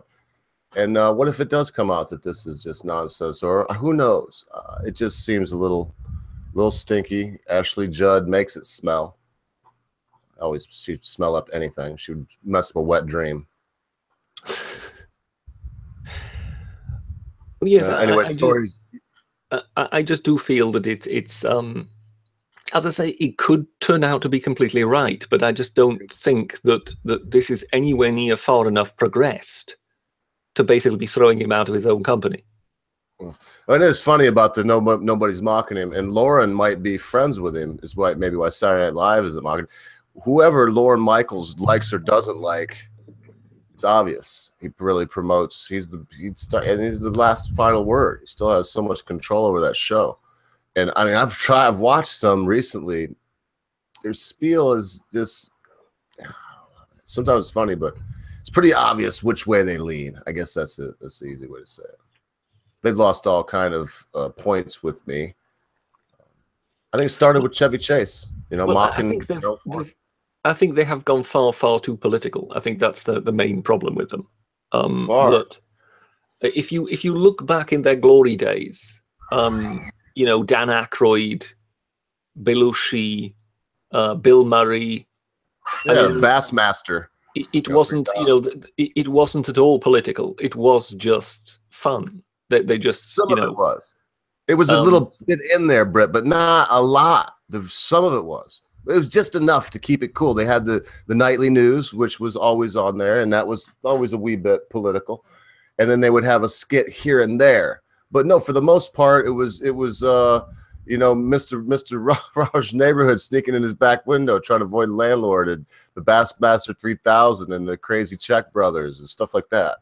And what if it does come out that this is just nonsense, or who knows? It just seems a little stinky. Ashley Judd makes it smell. Always, she'd smell up anything. She would mess up a wet dream. Yes. Anyway, stories. I just do feel that it's as I say, it could turn out to be completely right, but I just don't think that this is anywhere near far enough progressed to basically be throwing him out of his own company. And it's funny about the nobody's mocking him, and Lauren might be friends with him. Is maybe why Saturday Night Live isn't mocking. Whoever Lauren Michaels likes or doesn't like, it's obvious. He really promotes. He's the last final word. He still has so much control over that show. And I mean, I've watched some recently. Their spiel is just sometimes funny, but it's pretty obvious which way they lean. I guess that's the easy way to say it. They've lost all kind of points with me. I think it started with Chevy Chase, mocking. I think they have gone far too political. I think that's the main problem with them. That if you look back in their glory days, Dan Aykroyd, Belushi, Bill Murray, Bassmaster. It wasn't, it wasn't at all political. It was just fun. They just some of it was. It was a little bit in there, Brett, but not a lot. Some of it was. It was just enough to keep it cool. They had the nightly news, which was always on there, and that was always a wee bit political. And then they would have a skit here and there. But no, for the most part, it was Mr. Raj Neighborhood sneaking in his back window trying to avoid landlord, and the Bassmaster 3000 and the Crazy Czech Brothers and stuff like that.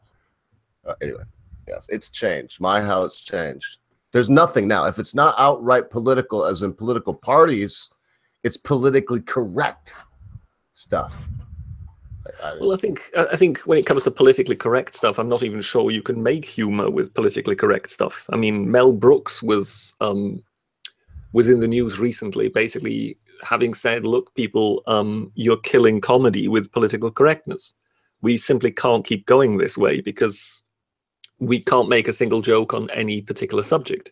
Anyway, yes, it's changed. My how it's changed. There's nothing now. If it's not outright political, as in political parties, it's politically correct stuff. Well, I think when it comes to politically correct stuff, I'm not even sure you can make humor with politically correct stuff. I mean, Mel Brooks was in the news recently, basically having said, "Look, people, you're killing comedy with political correctness. We simply can't keep going this way because we can't make a single joke on any particular subject."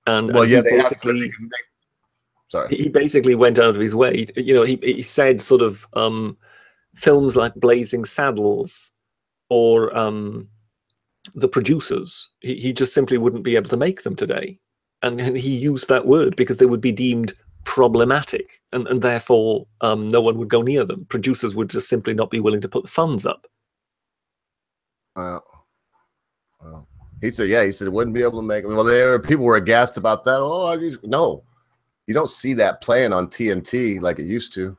And they basically. Sorry. He basically went out of his way. He said sort of films like Blazing Saddles or The Producers, he just simply wouldn't be able to make them today. And he used that word because they would be deemed problematic, and therefore no one would go near them. Producers would just simply not be willing to put the funds up. He said wouldn't be able to make them. Well, people were aghast about that. No. You don't see that playing on TNT like it used to.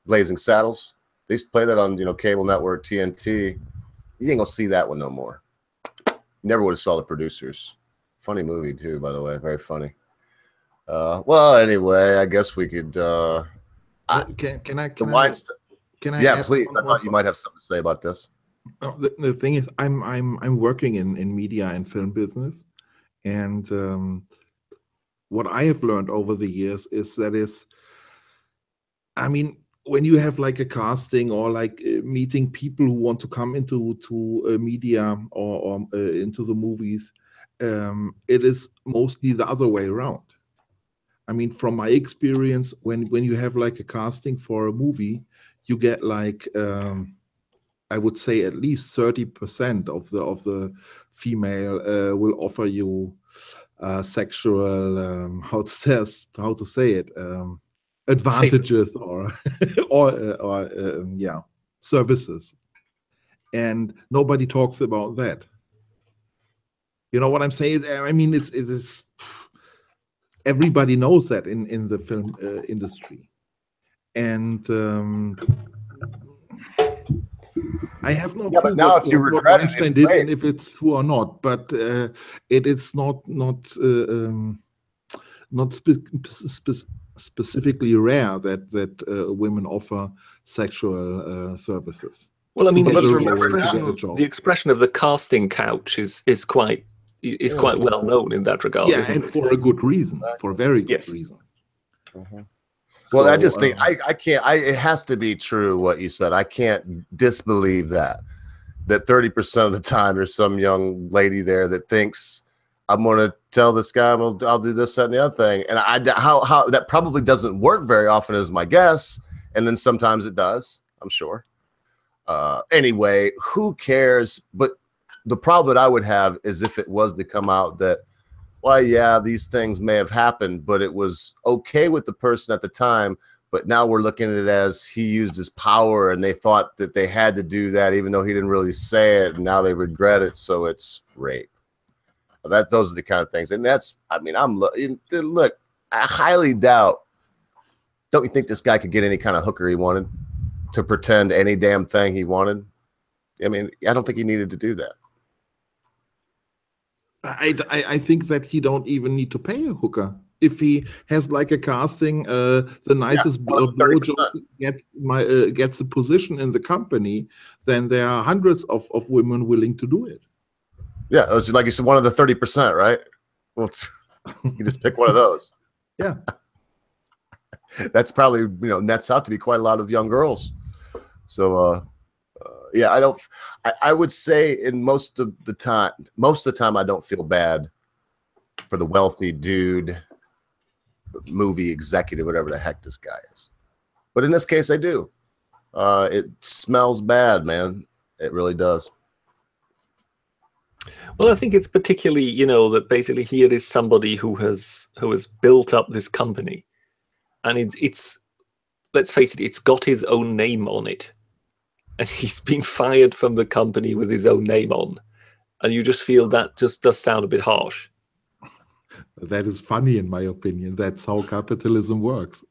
Blazing Saddles. They used to play that on cable network TNT. You ain't gonna see that one no more. Never would have saw The Producers. Funny movie too, by the way. Very funny. Well, anyway, I guess we could. Can I? Yeah, please. I thought you might have something to say about this. The thing is, I'm working in media and film business, and what I have learned over the years is when you have like a casting or like meeting people who want to come into media or into the movies, it is mostly the other way around. I mean, from my experience, when you have like a casting for a movie, you get like I would say at least 30% of the female will offer you sexual how to say it advantages or services, and nobody talks about that. You know what I'm saying? I mean, it is everybody knows that in the film industry, and I have no clue but now if you regret Weinstein did and if it's true or not, but it is not specifically rare that women offer sexual services. Well, I mean, the expression of the casting couch is quite well known in that regard. Yeah, and for a good reason, for a very good reason. Mm-hmm. Well, I just think I can't. It has to be true what you said. I can't disbelieve that. that 30% of the time there's some young lady there that thinks I'm going to tell this guy I'll do this, that, and the other thing. And how that probably doesn't work very often is my guess. And then sometimes it does, I'm sure. Anyway, who cares? But the problem that I would have is if it was to come out that, well, yeah, these things may have happened, but it was okay with the person at the time. But now we're looking at it as he used his power and they thought that they had to do that, even though he didn't really say it. And now they regret it. So it's rape. Those are the kind of things. And that's, I mean, look, I highly doubt. Don't you think this guy could get any kind of hooker he wanted to pretend any damn thing he wanted? I mean, I don't think he needed to do that. I think that he don't even need to pay a hooker. If he has like a casting, the nicest blowjob gets a position in the company, then there are hundreds of women willing to do it. Yeah, it was like you said, one of the 30%, right? Well, you just pick one of those. Yeah. That's probably, nets out to be quite a lot of young girls. So, yeah, I would say in most of the time, I don't feel bad for the wealthy dude, movie executive, whatever the heck this guy is. But in this case, I do. It smells bad, man. It really does. Well, I think it's particularly, that basically here is somebody who has built up this company, and it's let's face it, it's got his own name on it, and he's been fired from the company with his own name on, and you just feel that just does sound a bit harsh. That is funny, in my opinion. That's how capitalism works.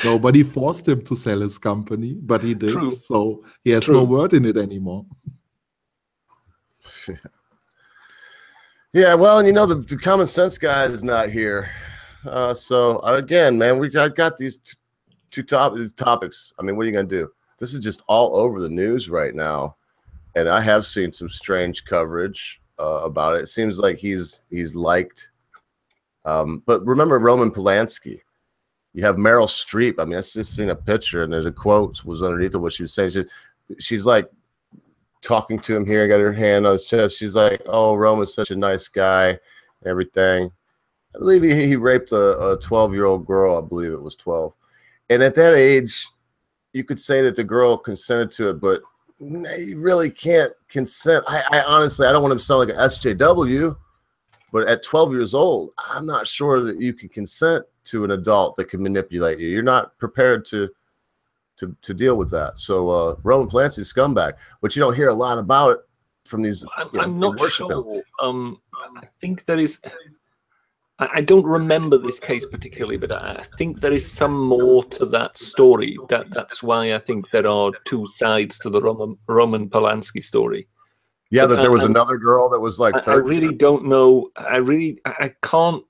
Nobody forced him to sell his company, but he did. True. So he has no word in it anymore. Yeah, well, and the common sense guy is not here. So again, man, I got these two topics. I mean, what are you gonna do? This is just all over the news right now, and I have seen some strange coverage about it. It seems like he's liked. But remember Roman Polanski. You have Meryl Streep. I mean, I just seen a picture, and there's a quote was underneath of what she was saying. She's like talking to him here, got her hand on his chest. She's like, "Oh, Roman's such a nice guy, everything." I believe he raped a 12-year-old girl. I believe it was 12. And at that age, you could say that the girl consented to it, but you really can't consent. I honestly, I don't want him to sound like an SJW, but at 12 years old, I'm not sure that you can consent to an adult that can manipulate you. You're not prepared to deal with that. So Roman Polanski's scumbag, but you don't hear a lot about it from these. I'm not sure. I think there is. I don't remember this case particularly, but I think there is some more to that story. That's why I think there are two sides to the Roman Polanski story. Yeah, that there was another girl that was like 13. I really don't know. I can't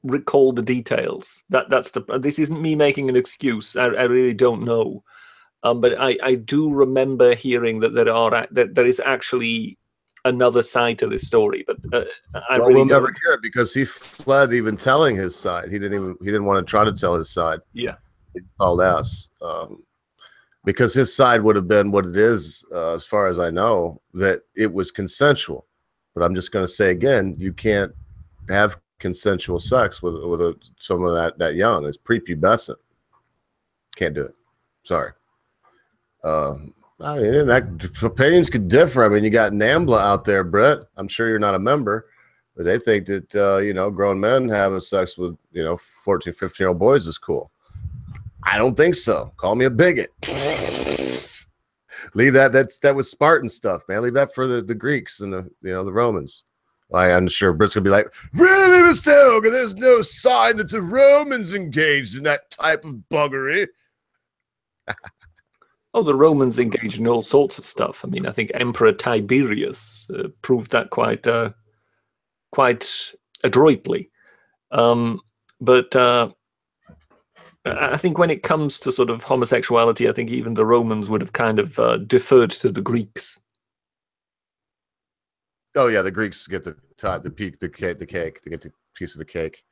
recall the details. This isn't me making an excuse. I really don't know. But I do remember hearing that there is actually another side to this story, but we'll never hear it because he fled even telling his side. He didn't want to try to tell his side. Yeah, he called us because his side would have been what it is, as far as I know, that it was consensual. But I'm just going to say again, you can't have consensual sex with someone that young. It's prepubescent. Can't do it. Sorry. I mean, opinions could differ. I mean, you got NAMBLA out there, Brett. I'm sure you're not a member, but they think that, grown men having sex with, 14, 15-year-old boys is cool. I don't think so. Call me a bigot. Leave that. That was Spartan stuff, man. Leave that for the Greeks and the Romans. I'm sure Brett's going to be like, really, Mr. Hogan, there's no sign that the Romans engaged in that type of buggery. Oh, the Romans engaged in all sorts of stuff. I mean, I think Emperor Tiberius proved that quite adroitly. But I think when it comes to sort of homosexuality, I think even the Romans would have kind of deferred to the Greeks. Oh yeah, the Greeks get the cake. They get the piece of the cake.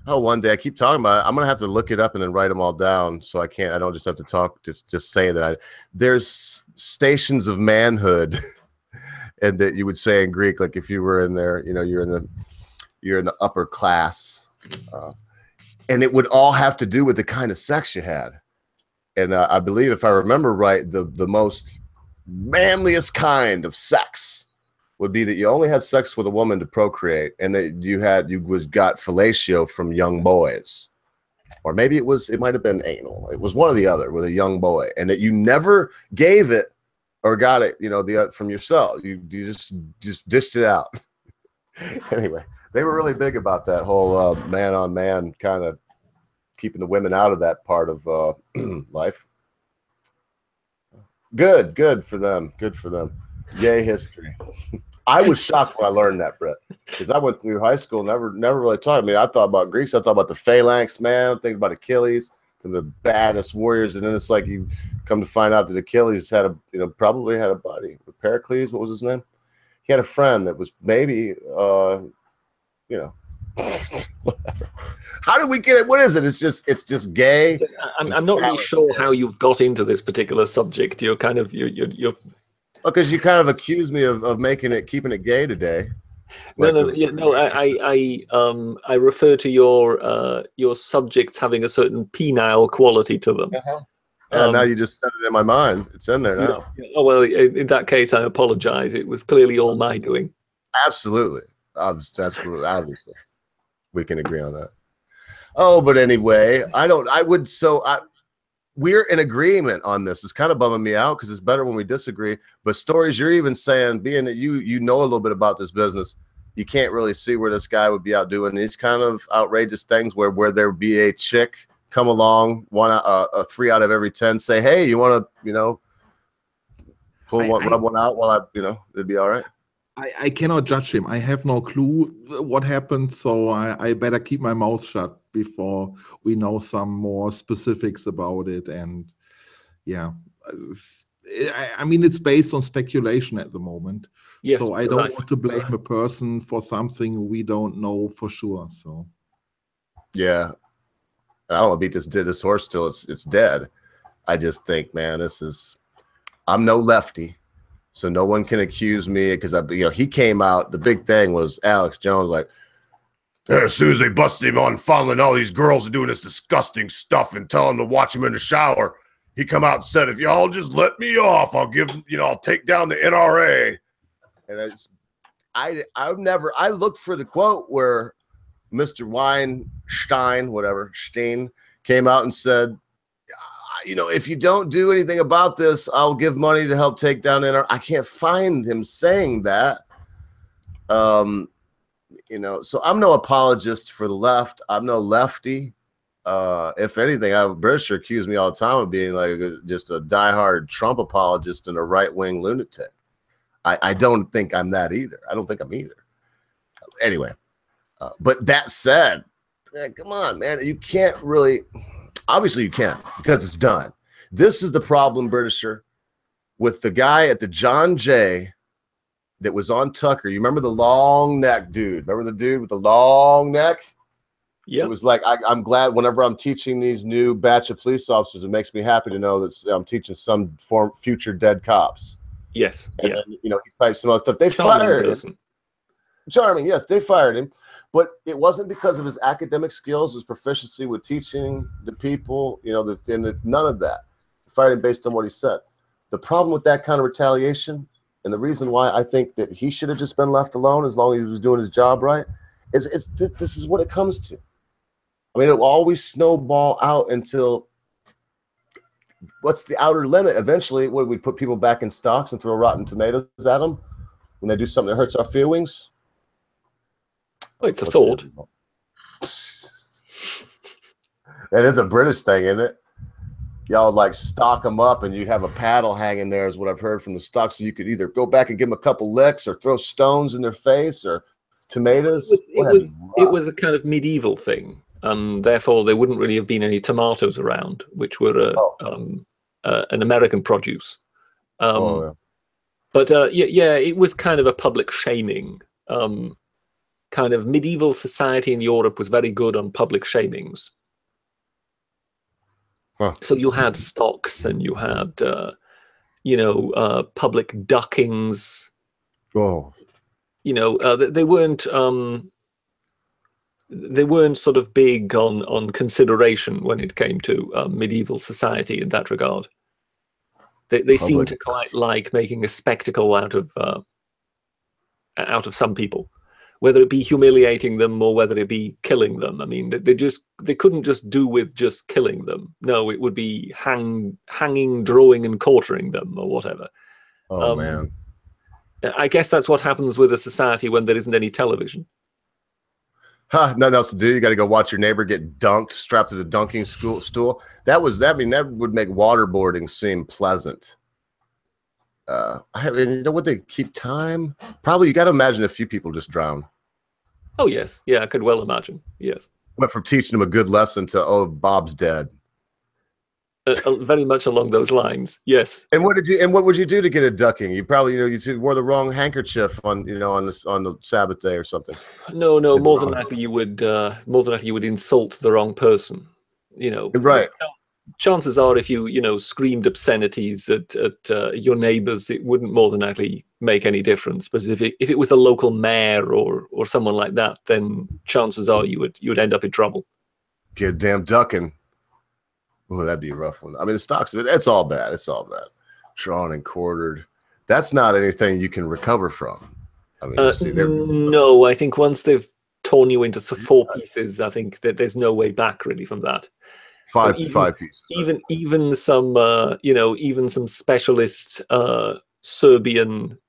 Oh, one day I keep talking about it. I'm gonna have to look it up and then write them all down, so I don't just have to talk. Just say that there's stations of manhood, and that you would say in Greek, like if you were in there, you're in the upper class, and it would all have to do with the kind of sex you had. And I believe, if I remember right, the most manliest kind of sex would be that you only had sex with a woman to procreate, and that you got fellatio from young boys, or maybe it might have been anal. It was one or the other with a young boy, and that you never gave it or got it, from yourself. You just dished it out. Anyway, they were really big about that whole man on man kind of keeping the women out of that part of life. Good for them. Good for them. Yay, history. I was shocked when I learned that, Brett, because I went through high school, never really taught me. I thought about Greeks. I thought about the phalanx, man. I'm thinking about Achilles, the baddest warriors, and then it's like you come to find out that Achilles had probably had a buddy. Pericles, what was his name? He had a friend that was maybe, whatever. How did we get it? What is it? It's just gay. I'm not really sure how you've got into this particular subject. You're kind of you're. Because you kind of accused me of keeping it gay today. I refer to your subjects having a certain penile quality to them. Yeah, now you just said it in my mind. It's in there now. Oh well, in that case, I apologize. It was clearly all my doing. Absolutely, obviously, we can agree on that. Oh, but anyway, we're in agreement on this. It's kind of bumming me out because it's better when we disagree. But stories you're even saying, being that you know a little bit about this business, you can't really see where this guy would be out doing these kind of outrageous things where there would be a chick come along, 3 out of every 10 say, hey, you want to, rub one out while it'd be all right. I cannot judge him. I have no clue what happened, so I better keep my mouth shut before we know some more specifics about it. And yeah, I mean, it's based on speculation at the moment. Yes, so I don't want to blame a person for something we don't know for sure. So yeah, I don't want to beat this horse till it's dead. I just think, man, I'm no lefty. So no one can accuse me because he came out. The big thing was Alex Jones, like, as soon as they busted him on fondling all these girls and doing this disgusting stuff and telling them to watch him in the shower, he come out and said, if y'all just let me off, I'll I'll take down the NRA. And I looked for the quote where Mr. Stein came out and said, if you don't do anything about this, I'll give money to help take down NRA. I can't find him saying that. So I'm no apologist for the left. I'm no lefty. If anything, British accuse me all the time of being like just a diehard Trump apologist and a right-wing lunatic. I don't think I'm that either. I don't think I'm either. Anyway, but that said, come on, man. You can't really... Obviously, you can't because it's done. This is the problem, Britisher, with the guy at the John Jay that was on Tucker. You remember the long neck dude? Remember the dude with the long neck? Yeah. It was like, I'm glad whenever I'm teaching these new batch of police officers, it makes me happy to know that I'm teaching some future dead cops. Yes. And then, he types some other stuff. They fired him. Charming, yes, they fired him, but it wasn't because of his academic skills, his proficiency with teaching the people, none of that. They fired him based on what he said. The problem with that kind of retaliation, and the reason why I think that he should have just been left alone as long as he was doing his job right, is this is what it comes to. I mean, it will always snowball out until what's the outer limit? Eventually, we put people back in stocks and throw rotten tomatoes at them when they do something that hurts our feelings? Well, it's a thought. That is a British thing, isn't it? Y'all like stock them up and you have a paddle hanging there is what I've heard from the stock. So you could either go back and give them a couple licks or throw stones in their face or tomatoes. It was a kind of medieval thing. Therefore, there wouldn't really have been any tomatoes around, which were an American produce. But it was kind of a public shaming kind of medieval society in Europe was very good on public shamings. Huh. So you had stocks and you had, public duckings. Oh, They weren't sort of big on consideration when it came to medieval society in that regard. They seemed to quite like making a spectacle out of some people, whether it be humiliating them or whether it be killing them. I mean, they couldn't just do with just killing them. No, it would be hanging, drawing, and quartering them or whatever. Oh man. I guess that's what happens with a society when there isn't any television. Nothing else to do. You got to go watch your neighbor get dunked, strapped to the dunking stool. That would make waterboarding seem pleasant. Would they keep time? Probably. You got to imagine a few people just drown. Oh yes, yeah, I could well imagine. Yes. Went from teaching them a good lesson to Bob's dead. Very much along those lines. Yes. And what would you do to get a ducking? You probably you wore the wrong handkerchief on the Sabbath day or something. No, more than likely you would insult the wrong person. Right. Chances are, if you screamed obscenities at your neighbors, it wouldn't more than likely make any difference. But if it was the local mayor or someone like that, then chances are you'd end up in trouble. Get a damn ducking. Oh, that'd be a rough one. I mean, the stocks, it's all bad. It's all bad. Drawn and quartered. That's not anything you can recover from. I mean, no, I think once they've torn you into 4 pieces, I think that there's no way back really from that. Five pieces. Even some even some specialist Serbian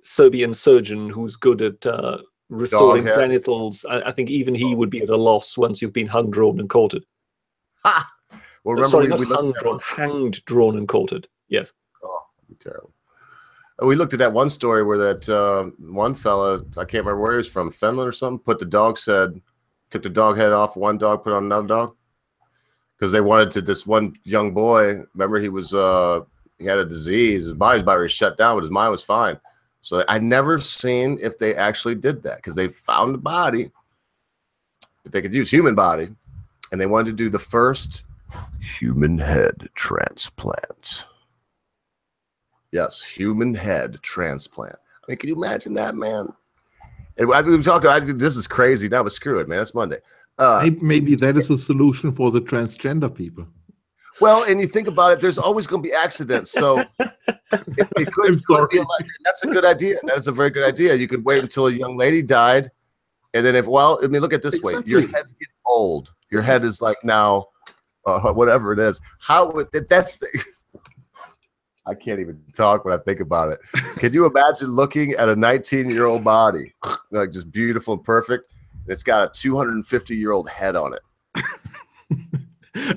surgeon who's good at restoring genitals. I think even he would be at a loss once you've been hung, drawn, and quartered. Ha! Well, remember sorry, not hung, drawn, hanged, drawn, and quartered. Yes. Oh, that'd be terrible. We looked at that one story where that one fella, I can't remember where he was from, Finland or something, took the dog head off one dog, put on another dog, because they wanted to. This one young boy, remember, he had a disease. His body's about to shut down, but his mind was fine. So I never seen if they actually did that, because they found a body that they could use, human body, and they wanted to do the first human head transplant. Yes, human head transplant. I mean, can you imagine that, man? And we talked about this is crazy now, but screw it, man. It's Monday. Maybe that is a solution for the transgender people. Well, and you think about it, there's always going to be accidents. So it could be that's a good idea. That is a very good idea. You could wait until a young lady died, and then look at it this way: your head's getting old. Your head is like now, whatever it is. I can't even talk when I think about it. Can you imagine looking at a 19-year-old body, like just beautiful and perfect, and it's got a 250-year-old head on it?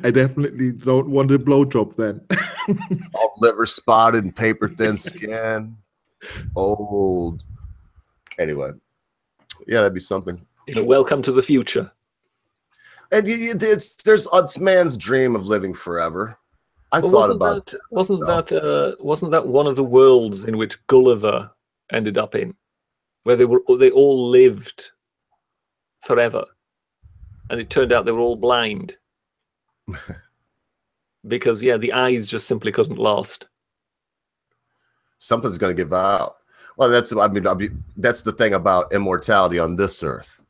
I definitely don't want a blowjob then. All liver spotted and paper thin skin, old. Anyway, yeah, that'd be something. Welcome to the future. And it's man's dream of living forever. Wasn't that one of the worlds in which Gulliver ended up in, where they all lived forever, and it turned out they were all blind because the eyes just simply couldn't last. Something's going to give out. Well, that's the thing about immortality on this earth.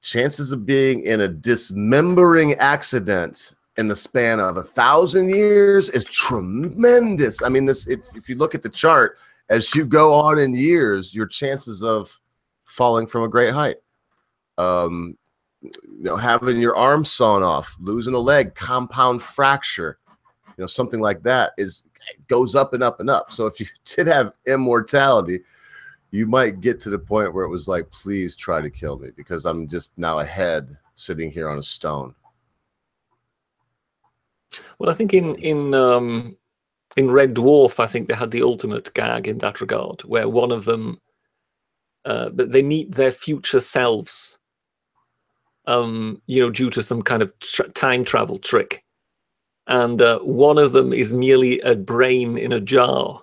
Chances of being in a dismembering accident in the span of 1,000 years is tremendous. I mean, if you look at the chart, as you go on in years, your chances of falling from a great height, having your arm sawn off, losing a leg, compound fracture, something like that goes up and up and up. So if you did have immortality, you might get to the point where it was like, please try to kill me because I'm just now a head sitting here on a stone. Well, I think in Red Dwarf, I think they had the ultimate gag in that regard, where one of them, they meet their future selves, due to some kind of time travel trick, and one of them is merely a brain in a jar.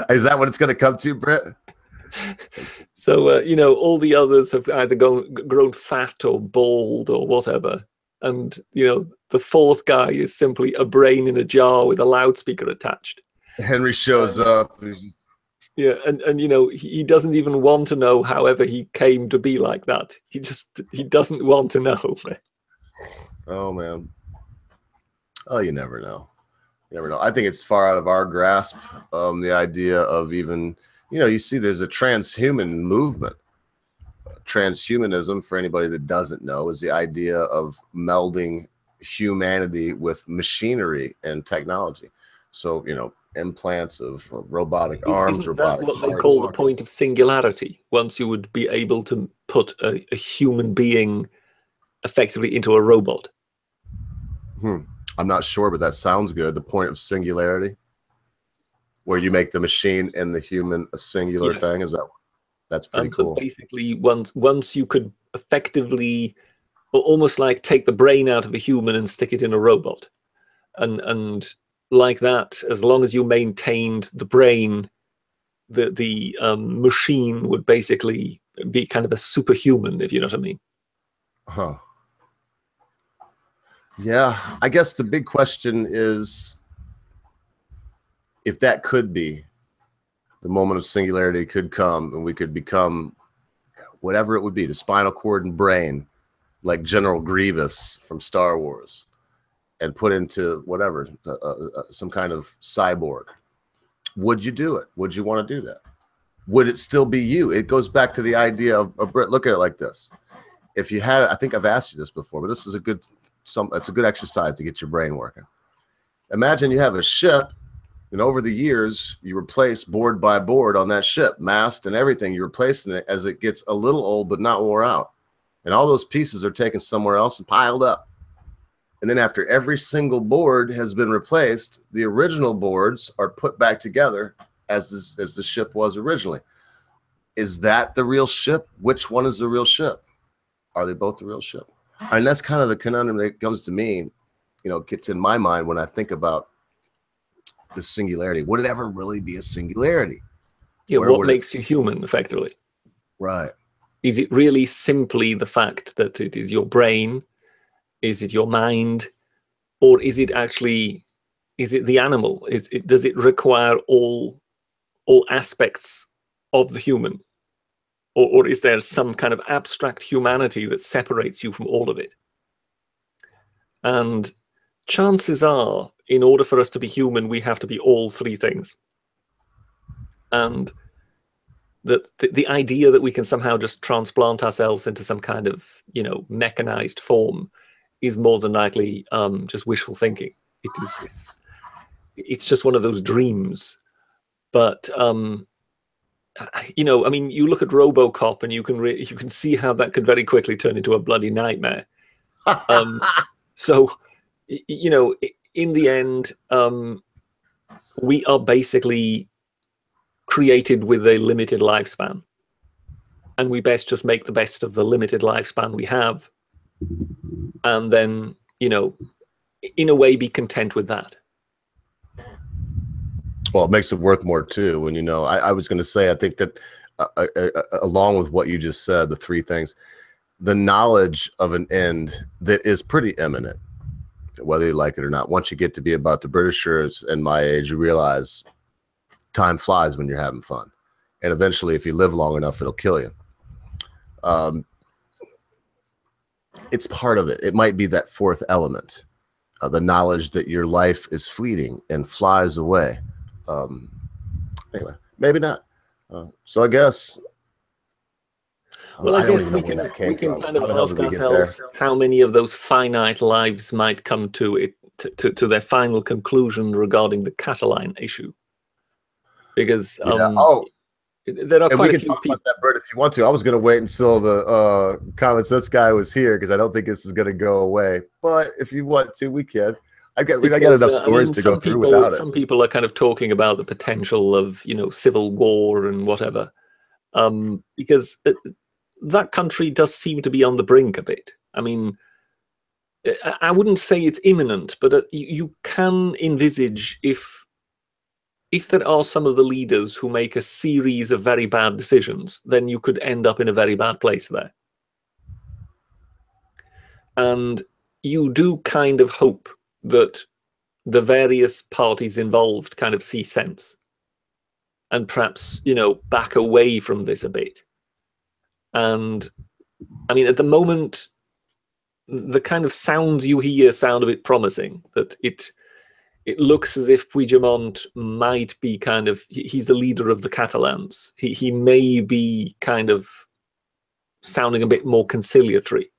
Is that what it's going to come to, Britt? So, all the others have either grown fat or bald or whatever. And, the fourth guy is simply a brain in a jar with a loudspeaker attached. Henry shows up. Yeah, and he doesn't even want to know however he came to be like that. He doesn't want to know. Oh, man. Oh, you never know. You never know. I think it's far out of our grasp, the idea of even, you see there's a transhuman movement. Transhumanism, for anybody that doesn't know, is the idea of melding humanity with machinery and technology. So, implants of robotic arms, Isn't robotic that what they hearts. call the point of singularity? Once you would be able to put a human being effectively into a robot. I'm not sure, but that sounds good. The point of singularity, where you make the machine and the human a singular thing. Is that's pretty cool. So basically, once you could effectively, almost like take the brain out of a human and stick it in a robot, and like that, as long as you maintained the brain, the machine would basically be kind of a superhuman, if you know what I mean. Huh. Yeah, I guess the big question is if that could be the moment of singularity could come and we could become whatever it would be, the spinal cord and brain, like General Grievous from Star Wars, and put into whatever, some kind of cyborg. Would you do it? Would you want to do that? Would it still be you? It goes back to the idea of Britt, look at it like this. If you had, I think I've asked you this before, but this is it's a good exercise to get your brain working. Imagine you have a ship, and over the years, you replace board by board on that ship, mast and everything. You're replacing it as it gets a little old, but not wore out. And all those pieces are taken somewhere else and piled up. And then after every single board has been replaced, the original boards are put back together as the ship was originally. Is that the real ship? Which one is the real ship? Are they both the real ship? And that's kind of the conundrum that comes to me, gets in my mind when I think about the singularity. Would it ever really be a singularity? Yeah, what makes you human, effectively? Right. Is it really simply the fact that it is your brain? Is it your mind? Or is it the animal? Does it require all aspects of the human? Or is there some kind of abstract humanity that separates you from all of it? And chances are, in order for us to be human, we have to be all three things. And the idea that we can somehow just transplant ourselves into some kind of, mechanized form is more than likely just wishful thinking. It's just one of those dreams. But you look at RoboCop and you can see how that could very quickly turn into a bloody nightmare. So, in the end, we are basically created with a limited lifespan, and we best just make the best of the limited lifespan we have, and then, in a way, be content with that. Well, it makes it worth more too. When I was going to say, I think that along with what you just said, the three things, the knowledge of an end that is pretty imminent, whether you like it or not. Once you get to be about the Britishers and my age, you realize time flies when you're having fun, and eventually, if you live long enough, it'll kill you. It's part of it. It might be that fourth element, the knowledge that your life is fleeting and flies away. Anyway, maybe not. So I guess. Well, I guess we can kind of ask ourselves how many of those finite lives might come to their final conclusion regarding the Catalan issue, because there are quite a few people. About that, Bert, if you want to. I was going to wait until the Common Sense guy was here because I don't think this is going to go away. But if you want to, we can. I got enough stories to go through without it. Some people are kind of talking about the potential of, civil war and whatever, because that country does seem to be on the brink a bit. I mean, I wouldn't say it's imminent, but you can envisage if if there are some of the leaders who make a series of very bad decisions, then you could end up in a very bad place there. And you do kind of hope that the various parties involved kind of see sense and perhaps, you know, back away from this a bit. And I mean, at the moment, the kind of sounds you hear sound a bit promising, that it looks as if Puigdemont might be kind of, he's the leader of the Catalans. He may be kind of sounding a bit more conciliatory.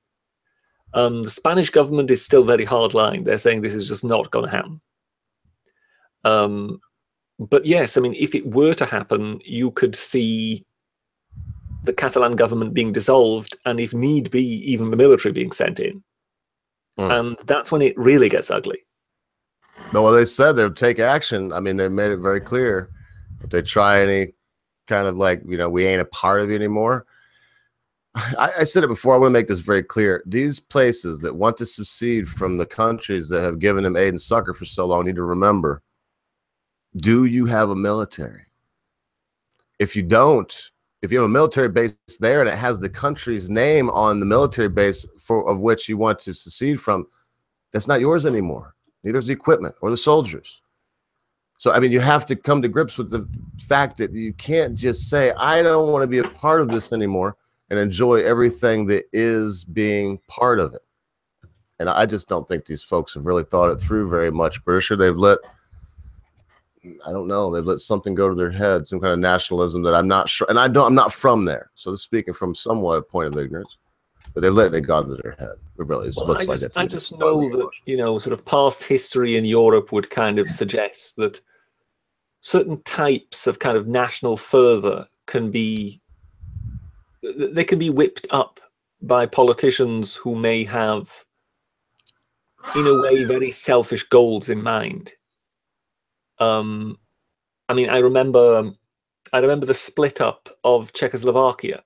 The Spanish government is still very hardline. They're saying this is just not going to happen. But yes, I mean, if it were to happen, you could see the Catalan government being dissolved, and if need be, even the military being sent in. And that's when it really gets ugly. No, well, they said they'll take action. I mean, they made it very clear. If they try any kind of like, you know, we ain't a part of it anymore. I said it before. I want to make this very clear. These places that want to secede from the countries that have given them aid and succor for so long need to remember, do you have a military? If you don't, if you have a military base there and it has the country's name on the military base of which you want to secede from, that's not yours anymore. Neither is the equipment or the soldiers. So, I mean, you have to come to grips with the fact that you can't just say, I don't want to be a part of this anymore, and enjoy everything that is being part of it. And I just don't think these folks have really thought it through very much. Pretty sure they've let, I don't know, they've let something go to their head, some kind of nationalism that I'm not sure, and I'm not from there. So this is speaking from somewhat a point of ignorance, but they've let it go to their head. It really looks like that. I just know that, you know, sort of past history in Europe would kind of suggest that certain types of kind of national fervor can be, they can be whipped up by politicians who may have, in a way, very selfish goals in mind. I mean, I remember the split up of Czechoslovakia,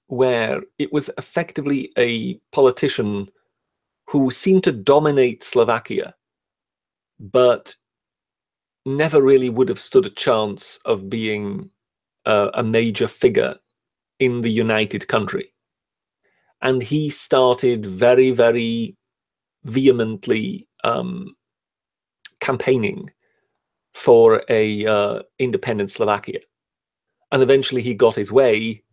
where it was effectively a politician who seemed to dominate Slovakia, but never really would have stood a chance of being a major figure in the united country. And he started very, very vehemently campaigning for a independent Slovakia. And eventually he got his way,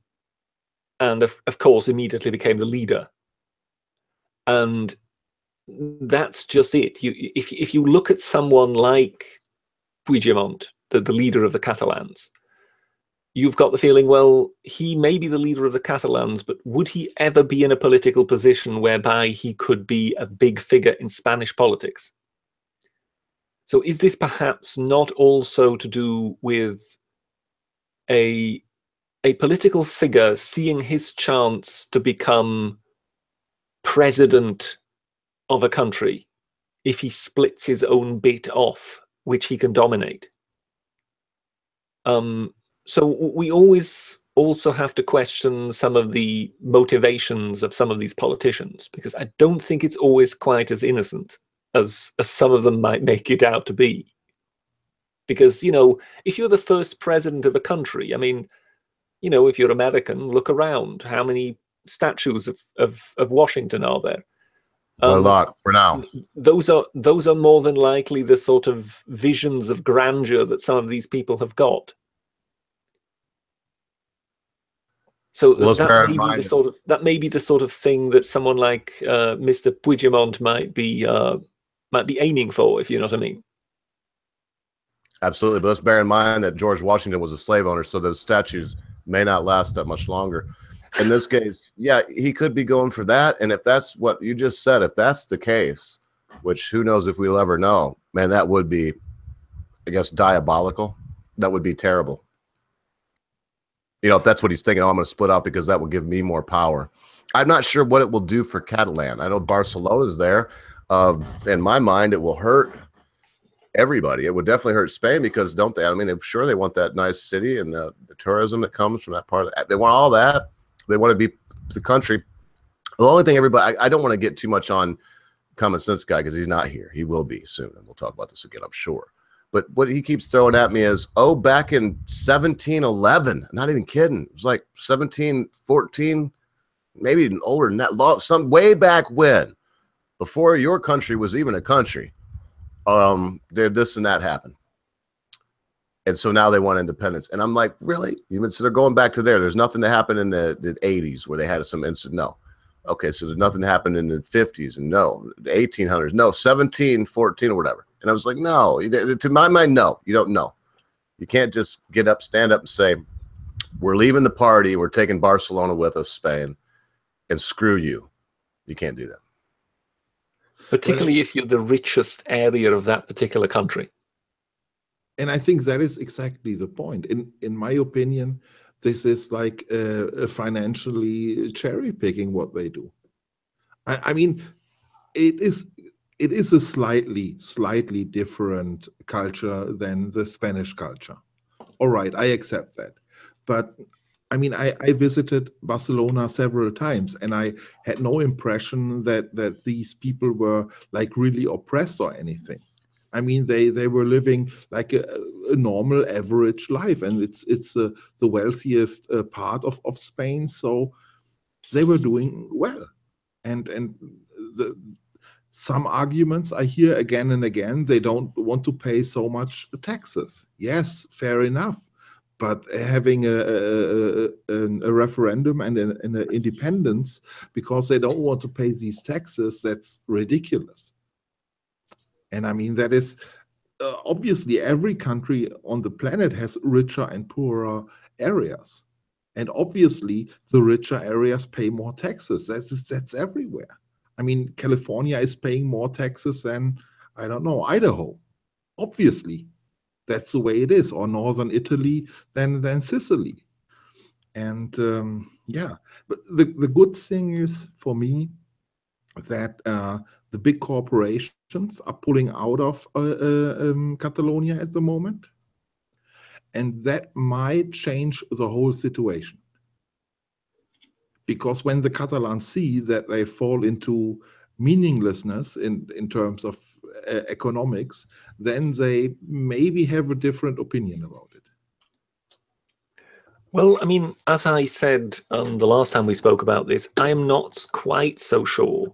and of course immediately became the leader. And that's just it. If you look at someone like Puigdemont, the leader of the Catalans, you've got the feeling, well, he may be the leader of the Catalans, but would he ever be in a political position whereby he could be a big figure in Spanish politics? So is this perhaps not also to do with a political figure seeing his chance to become president of a country if he splits his own bit off, which he can dominate? So we always also have to question some of the motivations of some of these politicians, because I don't think it's always quite as innocent as some of them might make it out to be. Because, you know, if you're the first president of a country, I mean, you know, if you're American, look around. How many statues of Washington are there? A lot for now. Those are more than likely the sort of visions of grandeur that some of these people have got. So that may be the sort of thing that someone like Mr. Puigdemont might be aiming for, if you know what I mean. Absolutely, but let's bear in mind that George Washington was a slave owner, so those statues may not last that much longer. In this case, yeah, he could be going for that, and if that's what you just said, if that's the case, which who knows if we'll ever know, man, that would be, I guess, diabolical. That would be terrible. You know, if that's what he's thinking, oh, I'm going to split out because that will give me more power. I'm not sure what it will do for Catalan. I know Barcelona's there. In my mind, it will hurt everybody. It would definitely hurt Spain because, don't they? I mean, I'm sure they want that nice city and the tourism that comes from that part of that. They want all that. They want to be the country. The only thing I don't want to get too much on Common Sense Guy because he's not here. He will be soon, and we'll talk about this again, I'm sure. But what he keeps throwing at me is, oh, back in 1711, not even kidding. It was like 1714, maybe even older than that, some way back when, before your country was even a country, did this and that happen. And so now they want independence. And I'm like, really? Even so they're going back to there. There's nothing that happened in the 80s where they had some incident. No. Okay, so there's nothing happened in the 50s, and no, the 1800s, no, 1714 or whatever. And I was like, no, to my mind, no, you don't know. You can't just get up, stand up and say, we're leaving the party, we're taking Barcelona with us, Spain, and screw you. You can't do that. Particularly if you're the richest area of that particular country. And I think that is exactly the point. In my opinion, this is like financially cherry picking what they do. I mean, it is a slightly different culture than the Spanish culture. All right, I accept that. But I mean, I visited Barcelona several times, and I had no impression that these people were like really oppressed or anything. I mean, they were living like a normal, average life, and it's the wealthiest part of Spain, so they were doing well. And some arguments I hear again and again, they don't want to pay so much taxes. Yes, fair enough, but having a referendum and an independence because they don't want to pay these taxes, that's ridiculous. And I mean, that is obviously every country on the planet has richer and poorer areas. And obviously the richer areas pay more taxes. That's everywhere. I mean, California is paying more taxes than, I don't know, Idaho. Obviously, that's the way it is. Or northern Italy than Sicily. And yeah, but the good thing is for me that the big corporations are pulling out of Catalonia at the moment. And that might change the whole situation. Because when the Catalans see that they fall into meaninglessness in terms of economics, then they maybe have a different opinion about it. Well, I mean, as I said the last time we spoke about this, I am not quite so sure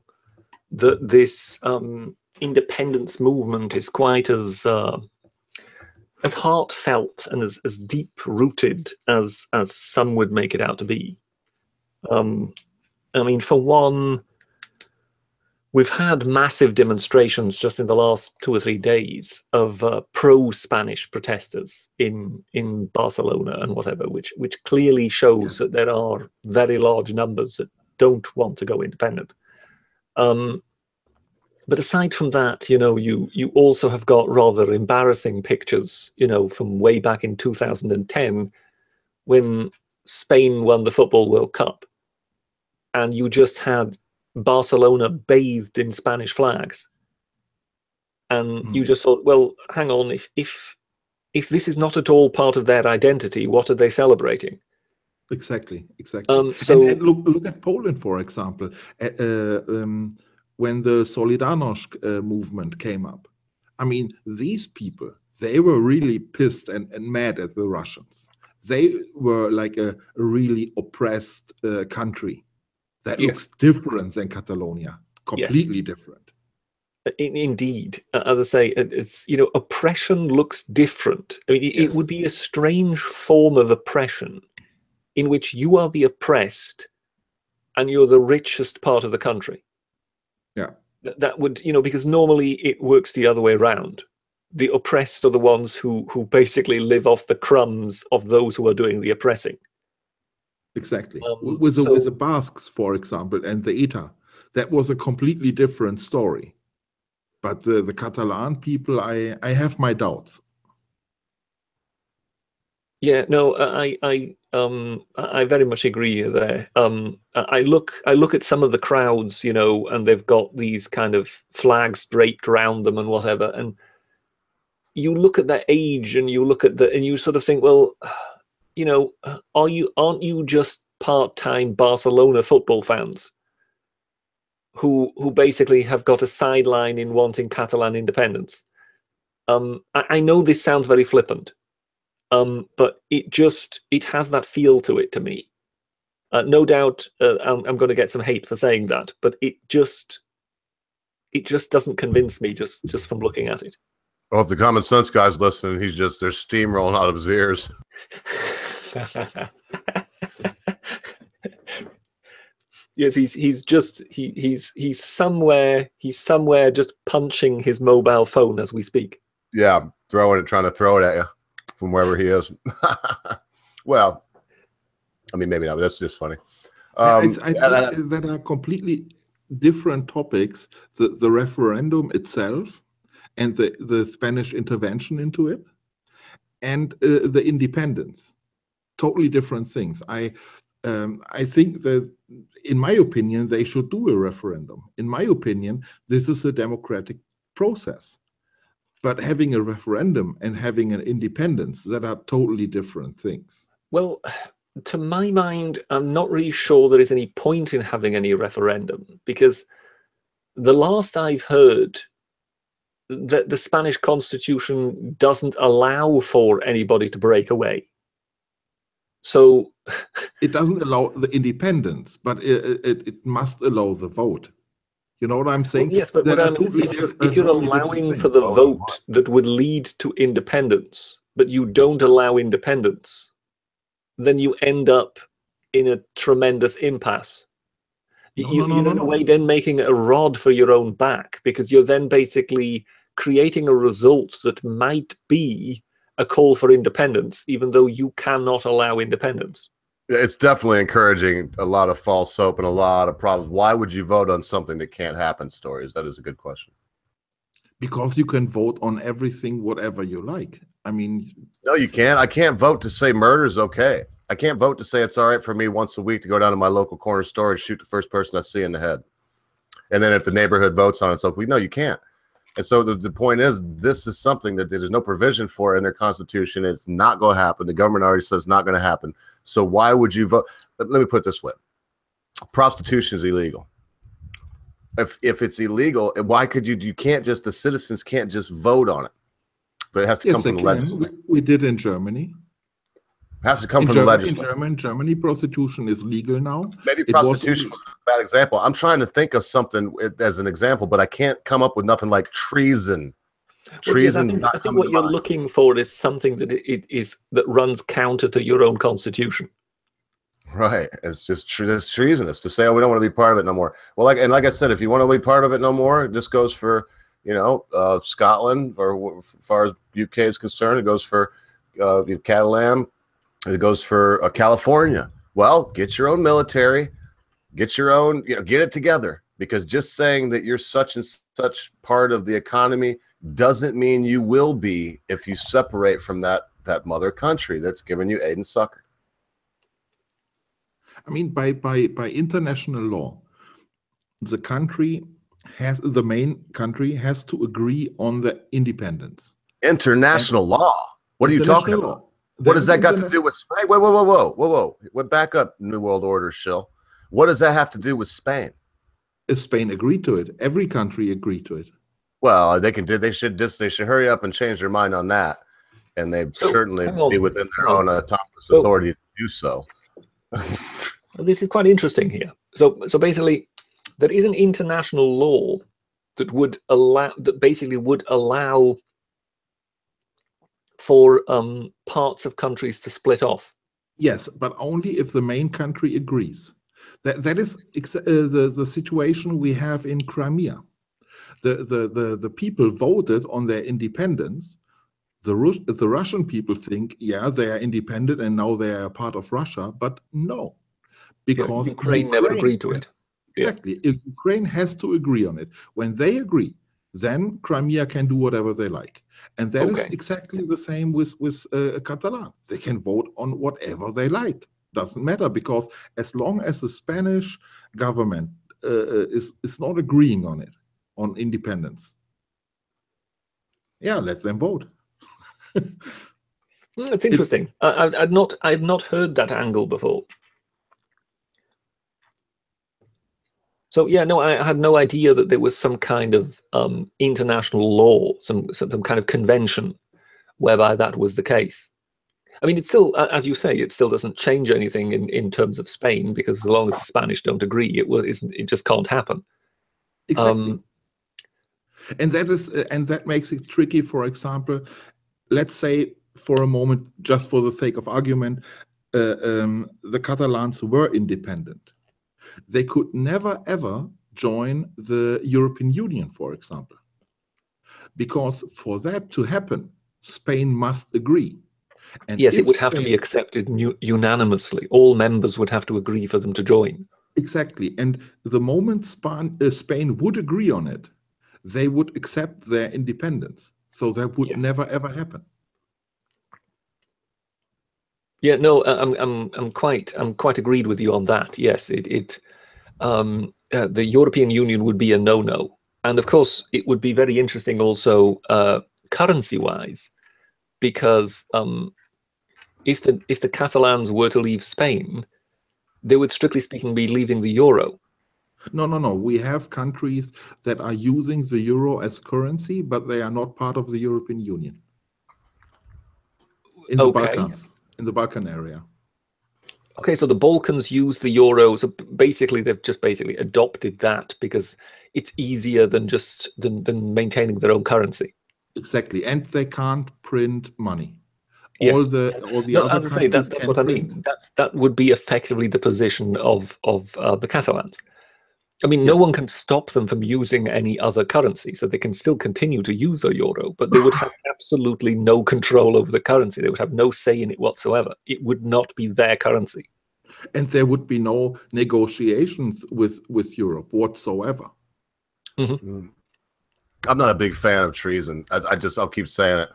that this independence movement is quite as heartfelt and as deep-rooted as some would make it out to be. I mean, for one, we've had massive demonstrations just in the last 2 or 3 days of pro-Spanish protesters in Barcelona and whatever, which clearly shows that there are very large numbers that don't want to go independent. But aside from that, you know, you also have got rather embarrassing pictures, you know, from way back in 2010 when Spain won the Football World Cup, and you just had Barcelona bathed in Spanish flags, and you just thought, well, hang on, if this is not at all part of their identity, what are they celebrating? Exactly. So and look at Poland, for example. When the Solidarność movement came up, I mean, these people, they were really pissed and mad at the Russians. They were like a really oppressed country that looks different than Catalonia, completely different. Indeed, as I say, it's, you know, oppression looks different. I mean, it would be a strange form of oppression in which you are the oppressed and you're the richest part of the country. Yeah, that would, you know, because normally it works the other way around. The oppressed are the ones who basically live off the crumbs of those who are doing the oppressing. Exactly. With the Basques, for example, and the ETA, that was a completely different story. But the Catalan people, I have my doubts. Yeah, no, I very much agree there. I look at some of the crowds, you know, and they've got these kind of flags draped around them and whatever, and you look at their age and you look at and you sort of think, well, you know, aren't you just part-time Barcelona football fans who basically have got a sideline in wanting Catalan independence? I know this sounds very flippant, but it has that feel to it to me. No doubt, I'm going to get some hate for saying that, but it just doesn't convince me just from looking at it. Well, if the common sense guy's listening, there's steam rolling out of his ears. Yes, he's somewhere just punching his mobile phone as we speak. Yeah, trying to throw it at you from wherever he is. Well, I mean, maybe not, but that's just funny. I think that are completely different topics. The referendum itself and the Spanish intervention into it and the independence. Totally different things. I think that, in my opinion, they should do a referendum. In my opinion, this is a democratic process. But having a referendum and having an independence, that are totally different things. Well, to my mind, I'm not really sure there is any point in having any referendum, because the last I've heard, that the Spanish Constitution doesn't allow for anybody to break away. So it doesn't allow the independence, but it must allow the vote. You know what I'm saying? Well, yes, but what I mean is if you're allowing for the vote that would lead to independence, but you don't allow independence, then you end up in a tremendous impasse. You're in a way then making a rod for your own back, because you're then basically creating a result that might be a call for independence, even though you cannot allow independence. It's definitely encouraging a lot of false hope and a lot of problems. Why would you vote on something that can't happen? Stories. That is a good question. Because you can vote on everything, whatever you like. I mean, no, you can't. I can't vote to say murder is okay. I can't vote to say it's all right for me once a week to go down to my local corner store and shoot the first person I see in the head. And then if the neighborhood votes on it, so no, you can't. And so the point is, this is something that there's no provision for in their constitution. It's not going to happen. The government already says it's not going to happen. So why would you vote? Let me put it this way. Prostitution is illegal. If it's illegal, why could you can't just, the citizens can't just vote on it. But it has to come from the legislature. We did in Germany. It has to come from the legislature. In Germany, prostitution is legal now. Maybe prostitution was a bad example. I'm trying to think of something as an example, but I can't come up with nothing like treason. Treason's not. I think what you're looking for is something that runs counter to your own constitution. Right. It's just it's treasonous to say, oh, we don't want to be part of it no more. Well, like I said, if you want to be part of it no more, this goes for, Scotland, or as far as UK is concerned, it goes for Catalan. It goes for California. Well, get your own military, get your own, get it together, because just saying that you're such and such part of the economy doesn't mean you will be if you separate from that mother country that's giving you aid and succor. I mean, by international law, the main country has to agree on the independence. International law? What are you talking about? What does that got to do with Spain? Whoa. Back up, New World Order shill. What does that have to do with Spain? If Spain agreed to it, every country agreed to it. Well, they should hurry up and change their mind on that, and they certainly be within their own autonomous authority to do so. Well, this is quite interesting here. So basically, there is an international law that would allow for parts of countries to split off. Yes, but only if the main country agrees. That is the situation we have in Crimea. The people voted on their independence. The Russian people think, yeah, they are independent and now they are a part of Russia, but no, because Ukraine never agreed to it. Exactly. Yeah. Ukraine has to agree on it. When they agree, then Crimea can do whatever they like. And that is exactly the same with Catalan. They can vote on whatever they like. Doesn't matter, because as long as the Spanish government is not agreeing on it, on independence, yeah, let them vote. It's interesting. I've not heard that angle before. So yeah, no, I had no idea that there was some kind of international law, some kind of convention whereby that was the case. I mean, it's still, as you say, it still doesn't change anything in terms of Spain, because as long as the Spanish don't agree, it just can't happen. Exactly. And that makes it tricky. For example, let's say for a moment, just for the sake of argument, the Catalans were independent. They could never ever join the European Union, for example, because for that to happen, Spain must agree. And yes, it would have to be accepted unanimously. All members would have to agree for them to join. Exactly. And the moment Spain would agree on it, they would accept their independence. So that would never ever happen. Yeah, no, I'm quite agreed with you on that. Yes, the European Union would be a no-no, and of course it would be very interesting also currency-wise, because if the Catalans were to leave Spain, they would, strictly speaking, be leaving the euro. No. We have countries that are using the euro as currency, but they are not part of the European Union. In the Balkans, in the Balkan area. Okay, so the Balkans use the euro. So basically, they've just adopted that because it's easier than maintaining their own currency. Exactly, and they can't print money. Yes. All the other as I say, that's what I mean. That would be effectively the position of the Catalans. I mean, no one can stop them from using any other currency, so they can still continue to use the euro, but they would have absolutely no control over the currency. They would have no say in it whatsoever. It would not be their currency. And there would be no negotiations with Europe whatsoever. Mm-hmm. I'm not a big fan of treason. I'll keep saying it.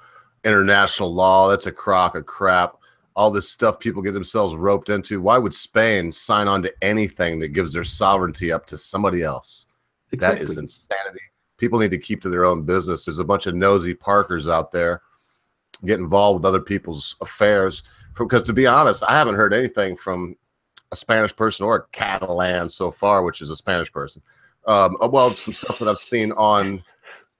International law, that's a crock of crap. All this stuff people get themselves roped into. Why would Spain sign on to anything that gives their sovereignty up to somebody else? Exactly. That is insanity. People need to keep to their own business. There's a bunch of nosy Parkers out there get involved with other people's affairs. Because to be honest, I haven't heard anything from a Spanish person or a Catalan so far, which is a Spanish person. Well, some stuff that I've seen on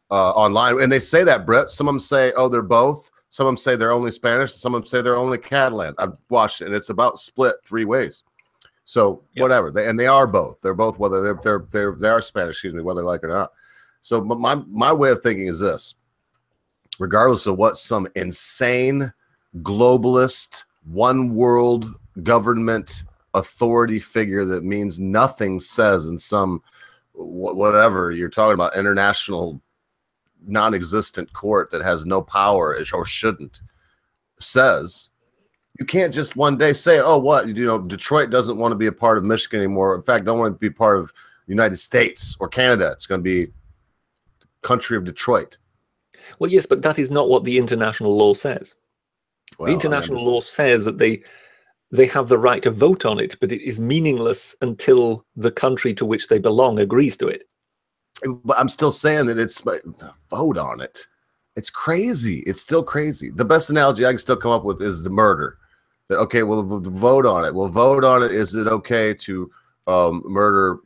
online, and they say that, Brett. Some of them say, oh, they're both. Some of them say they're only Spanish. Some of them say they're only Catalan. I've watched it, and it's about split 3 ways. So whatever, they are both. They're both, whether they are Spanish, excuse me, whether they like it or not. So my way of thinking is this: regardless of what some insane globalist one world government authority figure that means nothing says in some whatever you're talking about, international non-existent court that has no power or shouldn't, says, you can't just one day say, oh, what, Detroit doesn't want to be a part of Michigan anymore. In fact, don't want to be part of the United States or Canada. It's going to be the country of Detroit. Well, yes, but that is not what the international law says. Well, the international law says that they have the right to vote on it, but it is meaningless until the country to which they belong agrees to it. But I'm still saying that it's vote on it. It's crazy. It's still crazy. The best analogy I can still come up with is the murder. That, okay, we'll vote on it. We'll vote on it. Is it okay to murder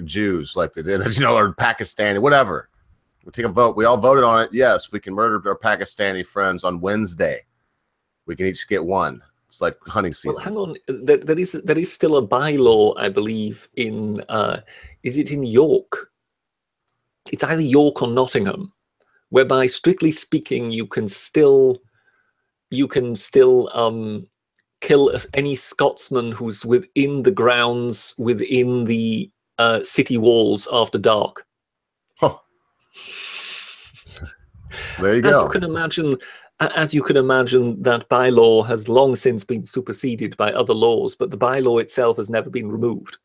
Jews like they did, or Pakistani, whatever? We'll take a vote. We all voted on it. Yes, we can murder our Pakistani friends on Wednesday. We can each get one. It's like hunting season. Well, hang on. There is still a bylaw, I believe, in is it in York? It's either York or Nottingham, whereby, strictly speaking, you can still kill any Scotsman who's within the grounds, within the city walls after dark. Huh. There you go. As you can imagine, that bylaw has long since been superseded by other laws, but the bylaw itself has never been removed.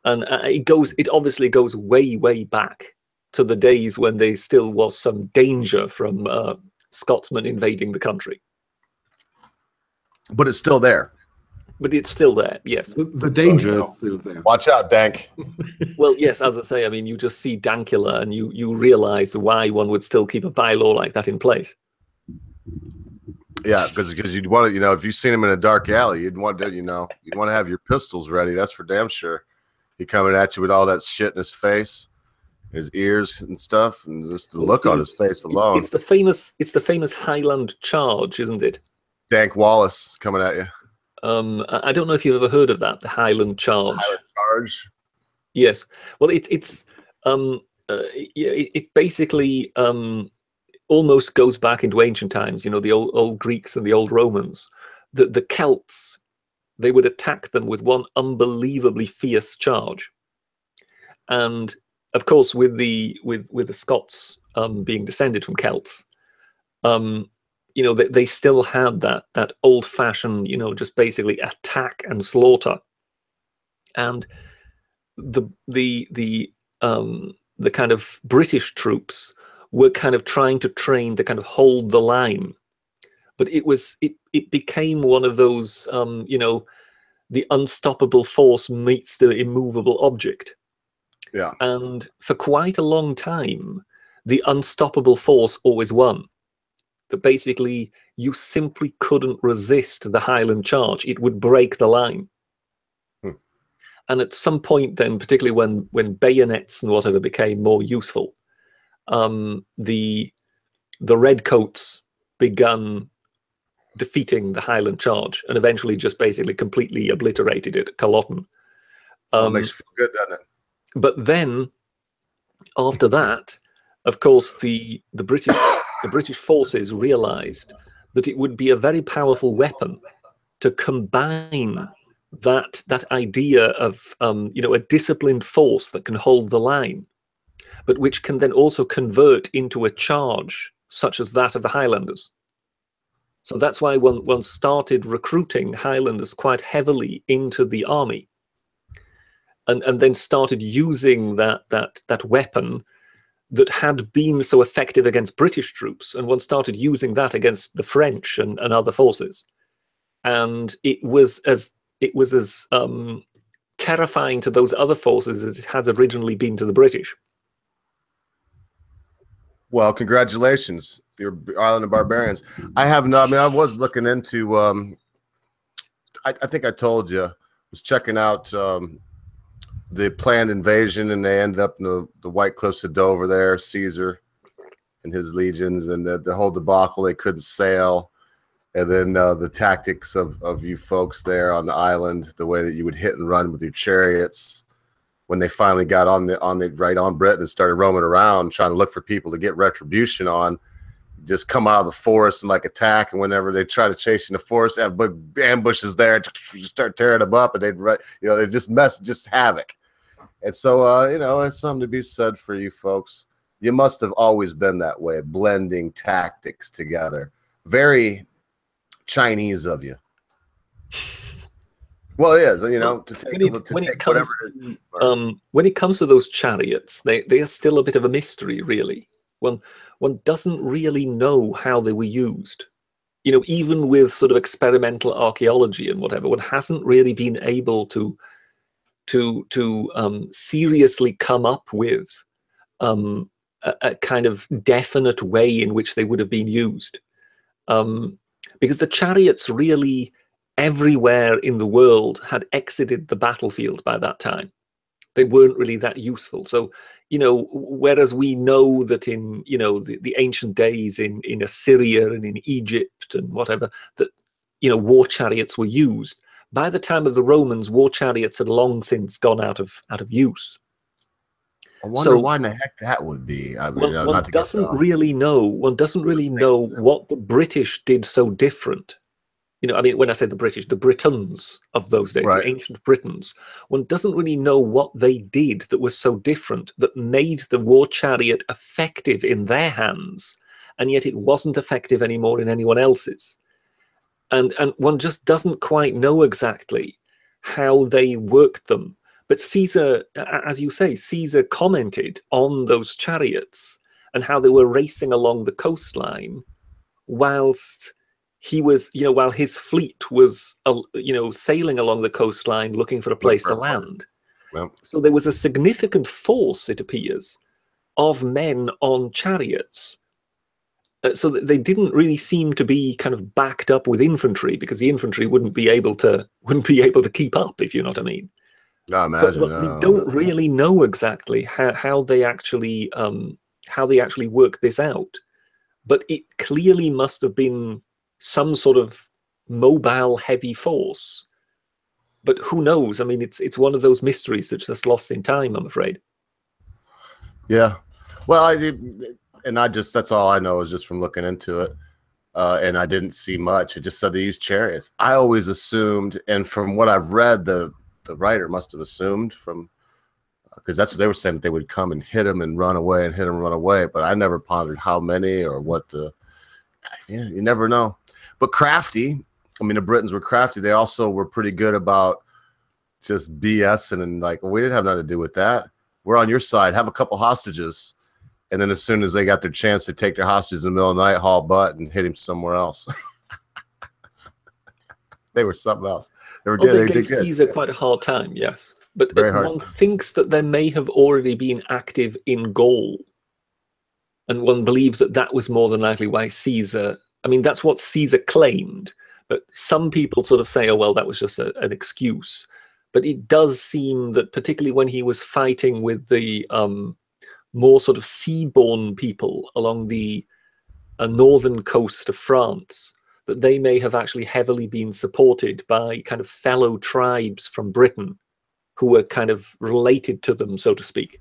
And it obviously goes way, way back to the days when there still was some danger from Scotsmen invading the country. But it's still there. But it's still there, yes. The danger is still there. Watch out, Dank. Well, yes, as I say, I mean, you just see Dankula and you realize why one would still keep a bylaw like that in place. Yeah, because you'd want to, if you've seen him in a dark alley, you'd want to, you'd want to have your pistols ready. That's for damn sure. He coming at you with all that shit in his face, his ears and stuff, and just the look on his face alone. It's the famous Highland Charge, isn't it? Dank Wallace coming at you. I don't know if you've ever heard of that, the Highland Charge. Highland Charge. Yes. Well, it basically almost goes back into ancient times. You know, the old Greeks and the old Romans. The Celts, they would attack them with one unbelievably fierce charge, and of course, with the Scots being descended from Celts, you know, they still had that old-fashioned, you know, just basically attack and slaughter, and the kind of British troops were kind of trying to train to kind of hold the line, but it became one of those, you know, the unstoppable force meets the immovable object. Yeah. And for quite a long time, the unstoppable force always won. That basically you simply couldn't resist the Highland Charge. It would break the line. And at some point then, particularly when bayonets and whatever became more useful, the Redcoats began defeating the Highland Charge and eventually just basically completely obliterated it at Culloden. Makes you feel good, doesn't it? But then, after that, of course, the British forces realised that it would be a very powerful weapon to combine that idea of you know, a disciplined force that can hold the line, but which can then also convert into a charge such as that of the Highlanders. So that's why one started recruiting Highlanders quite heavily into the army. And then started using that weapon that had been so effective against British troops, and one started using that against the French and other forces, and it was as terrifying to those other forces as it has originally been to the British. Well, congratulations, you're Island of Barbarians. I have not. I mean, I was looking into. I think I told you, I was checking out. The planned invasion, and they ended up in the White Cliffs of Dover there, Caesar and his legions, and the whole debacle, they couldn't sail, and then the tactics of you folks there on the island, the way that you would hit and run with your chariots when they finally got on Britain and started roaming around trying to look for people to get retribution on, just come out of the forest and like attack, and whenever they try to chase in the forest, have big ambushes there, start tearing them up, and they just havoc. And so, you know, it's something to be said for you folks. You must have always been that way, blending tactics together. Very Chinese of you. Well, it is, you know, when it comes to those chariots, they are still a bit of a mystery, really. One doesn't really know how they were used. You know, even with sort of experimental archaeology and whatever, one hasn't really been able to seriously come up with a kind of definite way in which they would have been used, because the chariots really everywhere in the world had exited the battlefield by that time. They weren't really that useful. So, you know, whereas we know that in, you know, the ancient days in Assyria and in Egypt and whatever, that, you know, war chariots were used. By the time of the Romans, war chariots had long since gone out of use. I wonder why in the heck that would be. I mean, one doesn't really know. One doesn't really know what the British did so different. You know, I mean, when I say the British, the Britons of those days, right, the ancient Britons, one doesn't really know what they did that was so different, that made the war chariot effective in their hands, and yet it wasn't effective anymore in anyone else's. And one just doesn't quite know exactly how they worked them. But Caesar, as you say, Caesar commented on those chariots and how they were racing along the coastline whilst he was, you know, while his fleet was, you know, sailing along the coastline looking for a place to land. Well, so there was a significant force, it appears, of men on chariots. So they didn't really seem to be kind of backed up with infantry, because the infantry wouldn't be able to keep up, if you know what I mean. I imagine. But we don't really know exactly how they actually work this out. But it clearly must have been some sort of mobile heavy force. But who knows? I mean, it's one of those mysteries that's just lost in time, I'm afraid. Yeah. Well, that's all I know is just from looking into it. And I didn't see much. It just said they used chariots. I always assumed, and from what I've read, the writer must have assumed because that's what they were saying, that they would come and hit him and run away and hit him and run away. But I never pondered how many or what you never know. But crafty. I mean, the Britons were crafty. They also were pretty good about just BSing and like, well, we didn't have nothing to do with that. We're on your side. Have a couple hostages. And then as soon as they got their chance to take their hostages in the middle of the night, haul butt and hit him somewhere else. They were something else. They were good. They gave Caesar quite a hard time, yes. But one thinks that there may have already been active in Gaul. And one believes that was more than likely why Caesar, I mean, that's what Caesar claimed. But some people sort of say, oh, well, that was just an excuse. But it does seem that particularly when he was fighting with the more sort of seaborne people along the northern coast of France, that they may have actually heavily been supported by kind of fellow tribes from Britain who were kind of related to them, so to speak.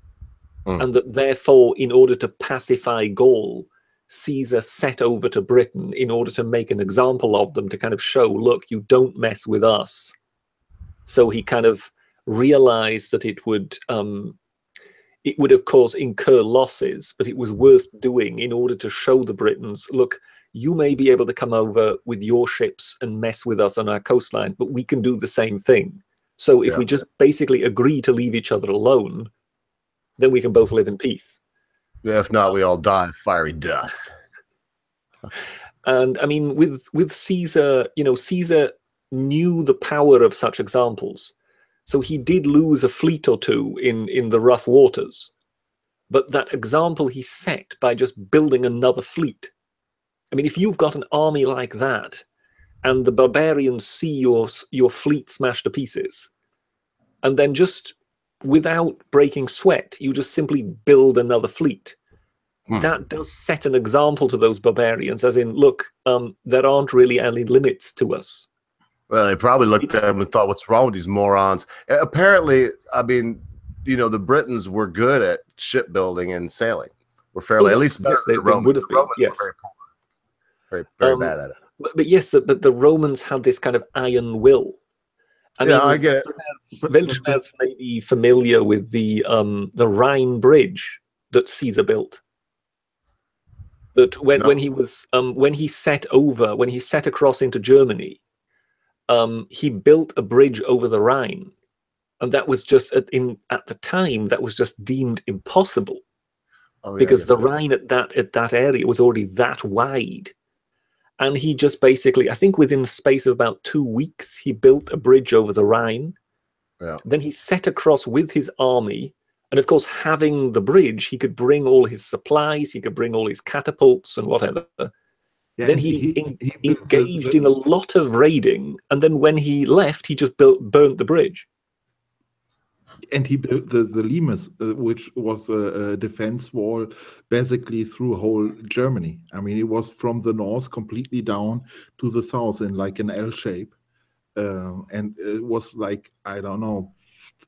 And that therefore, in order to pacify Gaul, Caesar set over to Britain in order to make an example of them, to kind of show, look, you don't mess with us. So he kind of realized that it would of course incur losses, but it was worth doing in order to show the Britons, look, you may be able to come over with your ships and mess with us on our coastline, but we can do the same thing. So if we just basically agree to leave each other alone, then we can both live in peace. Yeah, if not, we all die fiery death. And I mean, with Caesar, Caesar knew the power of such examples. So he did lose a fleet or two in the rough waters. But that example he set by just building another fleet. I mean, if you've got an army like that, and the barbarians see your fleet smashed to pieces, and then just without breaking sweat, you just simply build another fleet. That does set an example to those barbarians, as in, look, there aren't really any limits to us. Well, they probably looked at him and thought, what's wrong with these morons? Apparently, I mean, the Britons were good at shipbuilding and sailing. We're fairly, at least better than the Romans. The Romans were very poor. Very, very bad at it. But yes, but the Romans had this kind of iron will. I get it. Weltschmerz may be familiar with the Rhine Bridge that Caesar built. That when he set across into Germany, he built a bridge over the Rhine, and that was just at the time that was just deemed impossible, because the Rhine at that area was already that wide. And he just basically, I think within the space of about 2 weeks, he built a bridge over the Rhine. Yeah. Then he set across with his army. And of course, having the bridge, he could bring all his supplies, he could bring all his catapults and whatever. Yeah, then he engaged in a lot of raiding. And then when he left, he just burnt the bridge. And he built the Limes, which was a defense wall basically through whole Germany. I mean, it was from the north completely down to the south in like an L shape. And it was like, I don't know,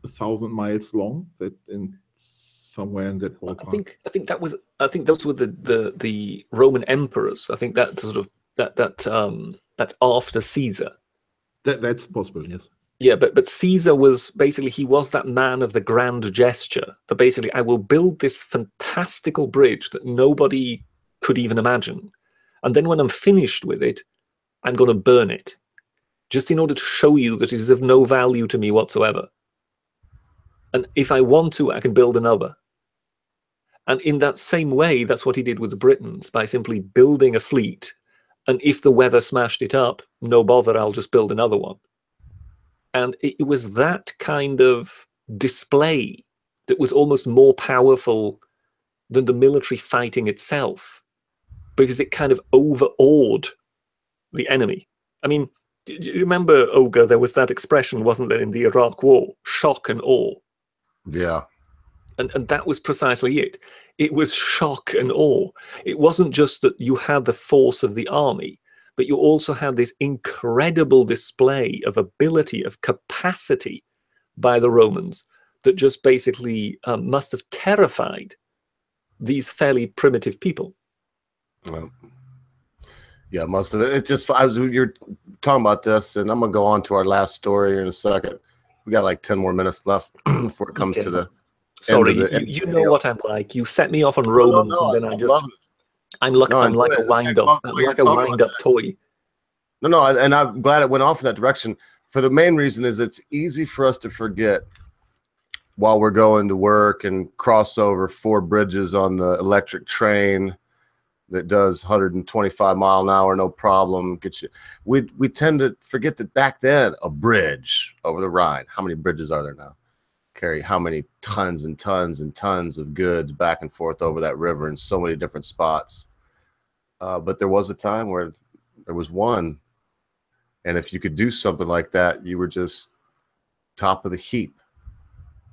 1,000 miles long, that in somewhere in that ballpark. I think those were the Roman emperors. I think that sort of that's after Caesar. That's possible, yes. Yeah, but Caesar was basically, he was that man of the grand gesture. That basically, I will build this fantastical bridge that nobody could even imagine, and then when I'm finished with it, I'm going to burn it, just in order to show you that it is of no value to me whatsoever. And if I want to, I can build another. And in that same way, that's what he did with the Britons, by simply building a fleet. And if the weather smashed it up, no bother, I'll just build another one. And it was that kind of display that was almost more powerful than the military fighting itself, because it kind of overawed the enemy. I mean, Do you remember, Olga, there was that expression, wasn't there, in the Iraq War, shock and awe? Yeah. And that was precisely it. It was shock and awe. It wasn't just that you had the force of the army, but you also had this incredible display of ability, of capacity by the Romans that just basically must have terrified these fairly primitive people. Well, yeah, most of it. It just, you're talking about this, and I'm going to go on to our last story here in a second. We got like 10 more minutes left before it comes to the Sorry, you know what I'm like. You set me off on Romans, and then I'm like a wind-up toy. No, and I'm glad it went off in that direction. For the main reason is it's easy for us to forget while we're going to work and cross over 4 bridges on the electric train that does 125 mile an hour, no problem. We tend to forget that back then a bridge over the Rhine. How many bridges are there now? Carry how many tons and tons and tons of goods back and forth over that river in so many different spots. But there was a time where there was one, and if you could do something like that, you were just top of the heap.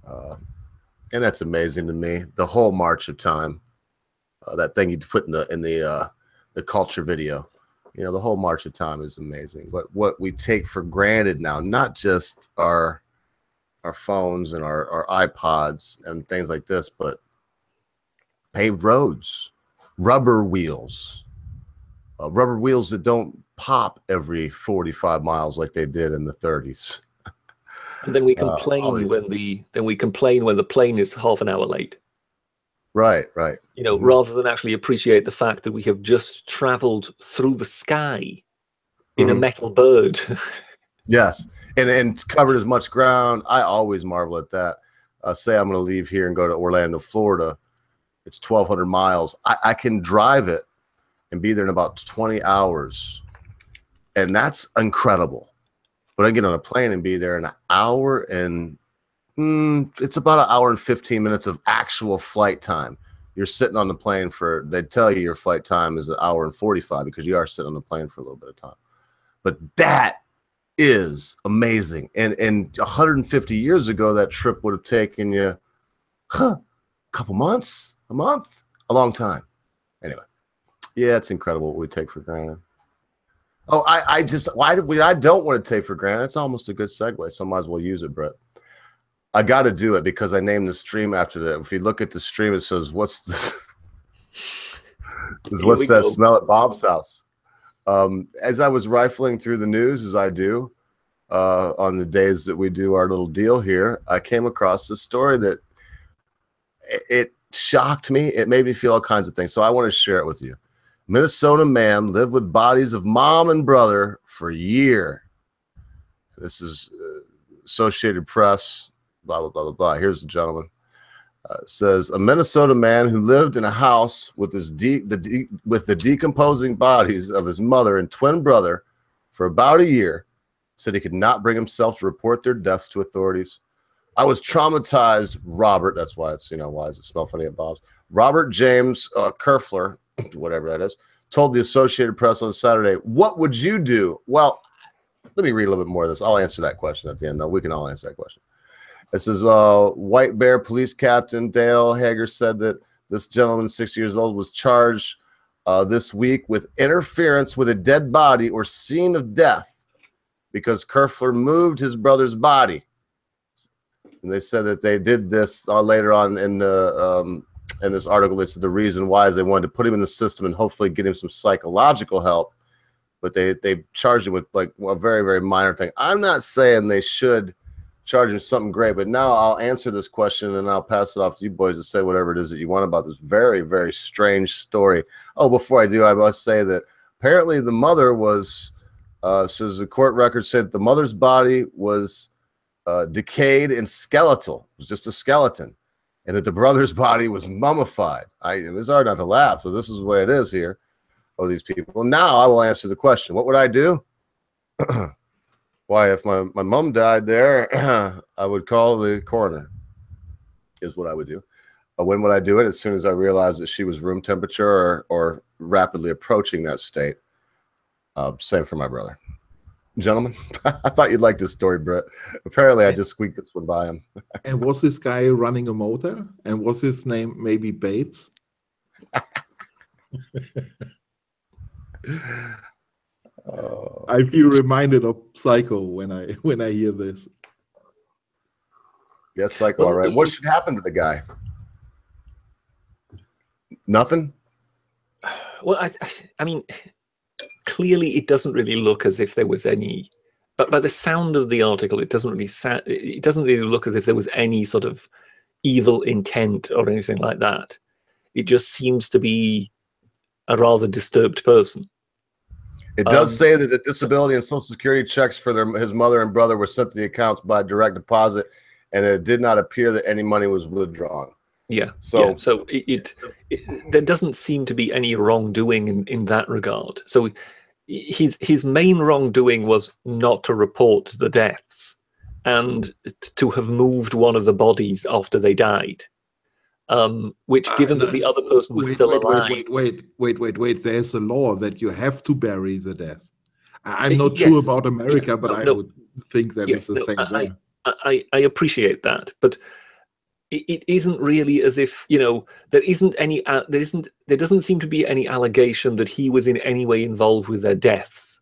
And that's amazing to me. The whole march of time, that thing you put in the culture video, you know, the whole march of time is amazing. But what we take for granted now, not just our phones and our iPods and things like this, but paved roads, rubber wheels that don't pop every 45 miles like they did in the 30s. And then we complain when the plane is half an hour late. Right. You know, rather than actually appreciate the fact that we have just traveled through the sky in a metal bird. Yes, and covered as much ground. I always marvel at that. Say I'm going to leave here and go to Orlando, Florida. It's 1,200 miles. I can drive it and be there in about 20 hours, and that's incredible. But I get on a plane and be there in an hour, and it's about an hour and 15 minutes of actual flight time. You're sitting on the plane they tell you your flight time is an hour and 45 because you are sitting on the plane for a little bit of time. But that is amazing. And 150 years ago, that trip would have taken you a couple months, a month, a long time. Anyway, yeah, it's incredible what we take for granted. Oh, I don't want to take for granted. It's almost a good segue, so I might as well use it, Brett. I got to do it because I named the stream after that. If you look at the stream, it says, "What's this?" What's that smell at Bob's house? As I was rifling through the news, as I do on the days that we do our little deal here, I came across this story that it shocked me. It made me feel all kinds of things. So I want to share it with you. Minnesota man lived with bodies of mom and brother for a year. This is Associated Press, blah, blah, blah, blah, blah. Here's the gentleman. It says, a Minnesota man who lived in a house with the decomposing bodies of his mother and twin brother for about a year said he could not bring himself to report their deaths to authorities. I was traumatized, Robert. That's why it's, why does it smell funny at Bob's? Robert James Kerfler, whatever that is, told the Associated Press on Saturday, what would you do? Well, let me read a little bit more of this. I'll answer that question at the end, though. We can all answer that question. It says, White Bear Police Captain Dale Hager said that this gentleman, 60 years old, was charged this week with interference with a dead body or scene of death because Kerfler moved his brother's body. And they said that they did this later on in this article. They said the reason why is they wanted to put him in the system and hopefully get him some psychological help. But they charged him with like a very, very minor thing. I'm not saying they should charge him something great, but now I'll answer this question and I'll pass it off to you boys to say whatever it is that you want about this very, very strange story. Oh, before I do, I must say that apparently the mother was, says the court record said that the mother's body was decayed and skeletal. It was just a skeleton. And that the brother's body was mummified. It's hard not to laugh, so this is the way it is here. Oh, these people. Now I will answer the question. What would I do? Why, if my mom died there, I would call the coroner, is what I would do. When would I do it? As soon as I realized that she was room temperature or rapidly approaching that state. Same for my brother. gentlemen. I thought you'd like this story, Brett. Apparently, I just squeaked this one by him. And was this guy running a motel? And was his name maybe Bates? I feel reminded of Psycho when I hear this. Yes, Psycho. All right. What should happen to the guy? Nothing. Well, I mean, clearly it doesn't really look as if there was any. But by the sound of the article, it doesn't really look as if there was any sort of evil intent or anything like that. It just seems to be a rather disturbed person. It does say that the disability and Social Security checks for his mother and brother were sent to the accounts by direct deposit, and it did not appear that any money was withdrawn. Yeah. So there doesn't seem to be any wrongdoing in that regard. So his main wrongdoing was not to report the deaths and to have moved one of the bodies after they died. Which, given that the other person was still alive. Wait. There's a law that you have to bury the death. I'm not sure about America, but I would think that it's the same there. I appreciate that, but it isn't really as if, there doesn't seem to be any allegation that he was in any way involved with their deaths.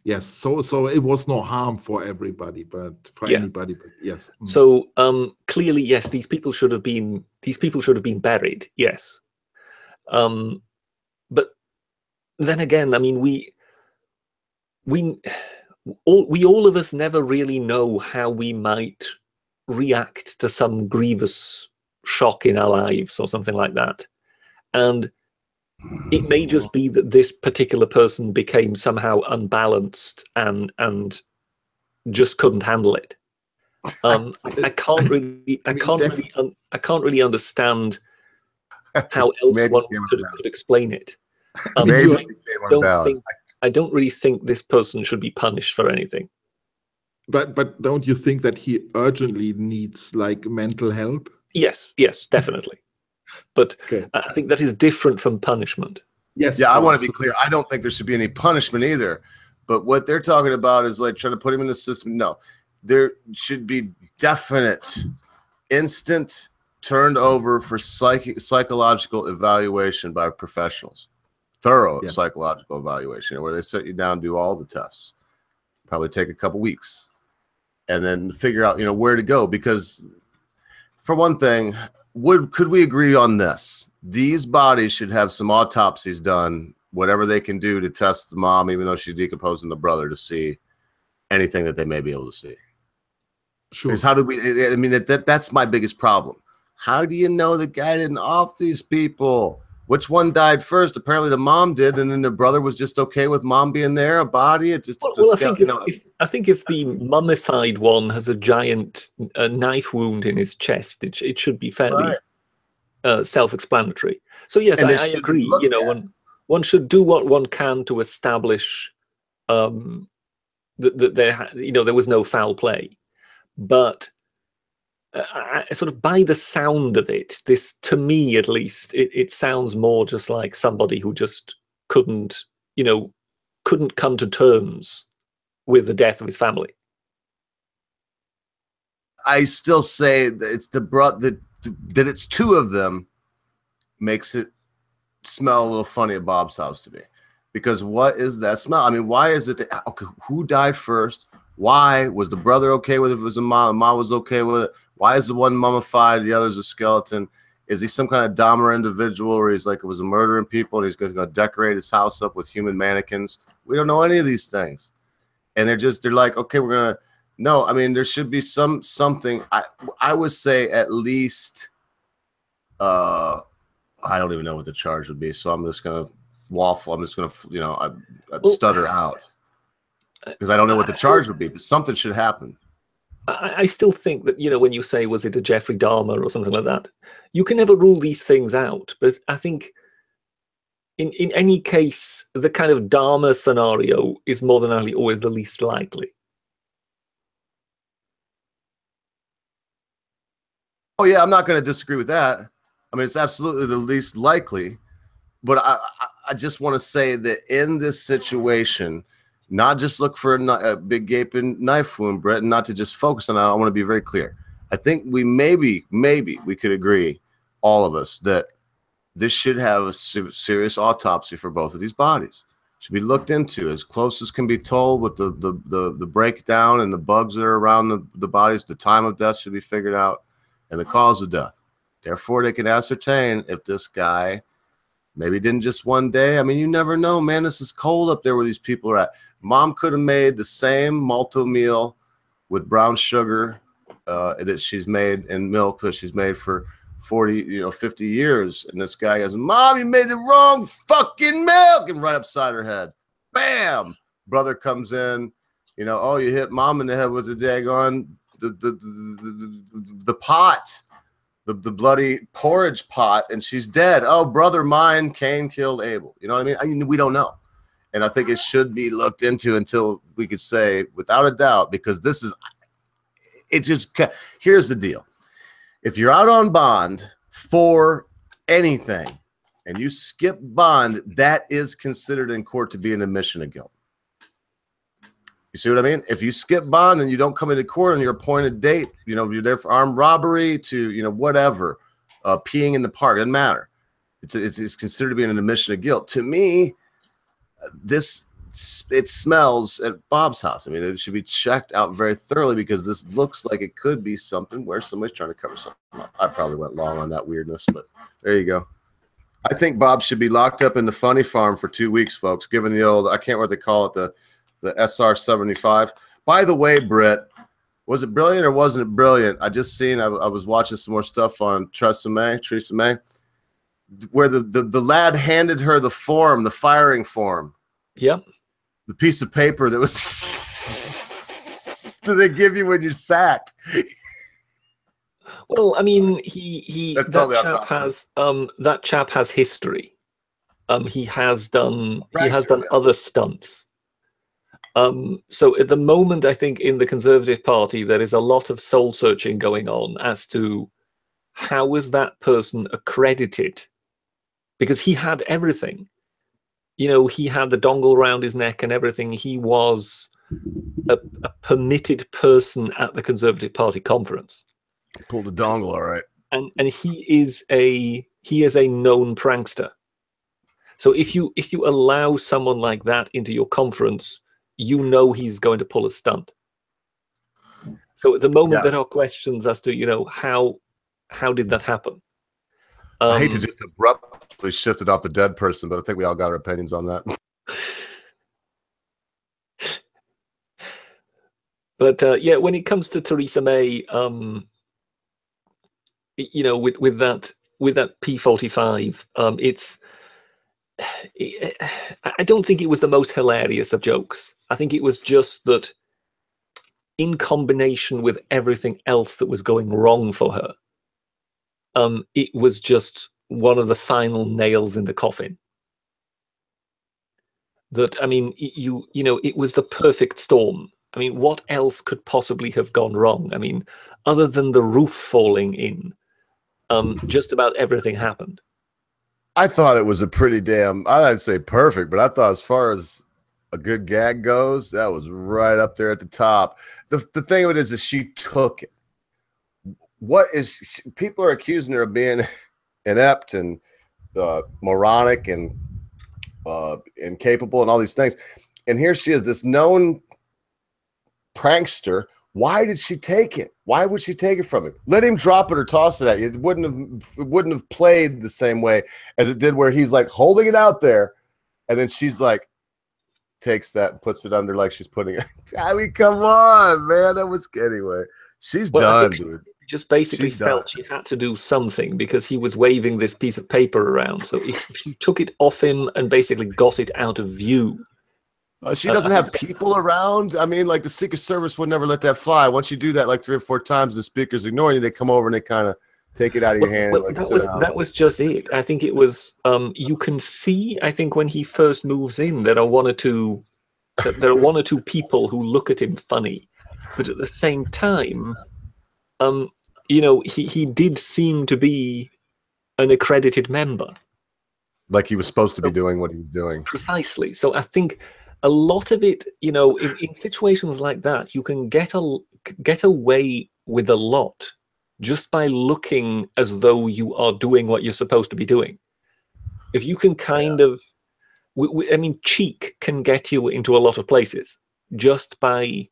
Yes, so it was no harm for everybody, but for anybody. But yes. So clearly, yes, these people should have been buried. Yes, but then again, I mean, we all of us never really know how we might react to some grievous shock in our lives or something like that, and it may just be that this particular person became somehow unbalanced and just couldn't handle it. I can't really understand how else one could explain it. I don't really think this person should be punished for anything. But don't you think that he urgently needs like mental help? Yes, definitely. But I think that is different from punishment. Yes. Yeah, I want to be clear. I don't think there should be any punishment either. But what they're talking about is like trying to put him in the system. No, there should be definite, instant turned over for psychological evaluation by professionals. Thorough psychological evaluation, where they sit you down, do all the tests. Probably take a couple weeks, and then figure out where to go. Because for one thing, could we agree on this? These bodies should have some autopsies done, whatever they can do to test the mom, even though she's decomposing the brother, to see anything that they may be able to see. Sure. Because how do we? I mean, that's my biggest problem. How do you know the guy didn't off these people? Which one died first? Apparently, the mom did, and then the brother was just okay with mom being there. A body, it just. Well, I think if the mummified one has a giant knife wound in his chest, it should be fairly self-explanatory. So yes, I agree. One should do what one can to establish that there was no foul play, but. Sort of by the sound of it, this, to me at least, it sounds more just like somebody who just couldn't come to terms with the death of his family. I still say that it's that it's two of them makes it smell a little funny at Bob's house to me. Because what is that smell? I mean, why is it that, okay, who died first? Why was the brother okay with it if it was a mom? Mom was okay with it. Why is the one mummified, the other's a skeleton? Is he some kind of Dahmer individual where he's like, it was a murdering people and he's going to decorate his house up with human mannequins? We don't know any of these things. And they're like, okay, we're going to, no, I mean, there should be something. I would say at least, I don't even know what the charge would be. So I'm just going to waffle. I'm just going to, I'd stutter out. Because I don't know what the charge would be, but something should happen. I still think that, when you say, was it a Jeffrey Dahmer or something like that, you can never rule these things out. But I think in any case, the kind of Dahmer scenario is more than likely always the least likely. Oh, yeah, I'm not going to disagree with that. I mean, it's absolutely the least likely. But I just want to say that in this situation, not just look for a big gaping knife wound, Brett, and not to just focus on that. I want to be very clear. I think we maybe we could agree, all of us, that this should have a serious autopsy for both of these bodies. Should be looked into as close as can be told with the breakdown and the bugs that are around the bodies. The time of death should be figured out and the cause of death. Therefore, they can ascertain if this guy maybe didn't just one day. I mean, you never know, man. This is cold up there where these people are at. Mom could have made the same malto meal with brown sugar that she's made in milk that she's made for 40, 50 years. And this guy goes, Mom, you made the wrong fucking milk. And right upside her head. Bam! Brother comes in, oh, you hit Mom in the head with the daggone, the pot. The bloody porridge pot, and she's dead. Oh, brother mine, Cain killed Abel. You know what I mean? We don't know. And I think it should be looked into until we could say, without a doubt, because here's the deal. If you're out on bond for anything and you skip bond, that is considered in court to be an admission of guilt. You see what I mean? If you skip bond and you don't come into court on your appointed date, you're there for armed robbery to, whatever, peeing in the park, doesn't matter. It's considered to be an admission of guilt. To me, it smells at Bob's house. I mean, it should be checked out very thoroughly because this looks like it could be something where somebody's trying to cover something up. I probably went long on that weirdness, but there you go. I think Bob should be locked up in the funny farm for 2 weeks, folks, given the old, I can't remember what they call it, the SR-75. By the way, Britt, was it brilliant or wasn't it brilliant? I just seen, I was watching some more stuff on Theresa May, where the lad handed her the form, the firing form. Yep. The piece of paper that was that they give you when you're sacked. Well, I mean, that chap has history. He has done other stunts. So at the moment, I think in the Conservative Party, there is a lot of soul searching going on as to how was that person accredited? Because he had everything. He had the dongle around his neck and everything. He was a permitted person at the Conservative Party conference. Pulled the dongle, all right. And he is a known prankster. So if you allow someone like that into your conference, he's going to pull a stunt. So at the moment, there are questions as to how did that happen. I hate to just abruptly shift it off the dead person, but I think we all got our opinions on that. But when it comes to Theresa May, with that P45, I don't think it was the most hilarious of jokes. I think it was just that in combination with everything else that was going wrong for her, it was just one of the final nails in the coffin. That, I mean, it was the perfect storm. I mean, what else could possibly have gone wrong? I mean, other than the roof falling in, just about everything happened. I thought it was a pretty I'd say perfect, but I thought as far as a good gag goes, that was right up there at the top. The thing of it is that she took it. People are accusing her of being inept and moronic and incapable and all these things. And here she is, this known prankster. Why did she take it? Why would she take it from him? Let him drop it or toss it at you. It wouldn't have played the same way as it did where he's like holding it out there and then she's like takes that and puts it under like she's putting it. I mean, come on, man. That was anyway. She's done, dude. Just basically felt she had to do something because he was waving this piece of paper around. So if she took it off him and basically got it out of view. She doesn't have people around. I mean, like the Secret Service would never let that fly. Once you do that like 3 or 4 times, the speaker's ignoring you. They come over and they kind of take it out of your hand. Well, that was just it. I think it was. You can see. I think when he first moves in, there are one or two people who look at him funny, but at the same time, he did seem to be an accredited member. Like he was supposed to be doing what he was doing. Precisely. So I think a lot of it, you know, in situations like that, you can get away with a lot just by looking as though you are doing what you're supposed to be doing. If you can kind of, I mean, cheek can get you into a lot of places just by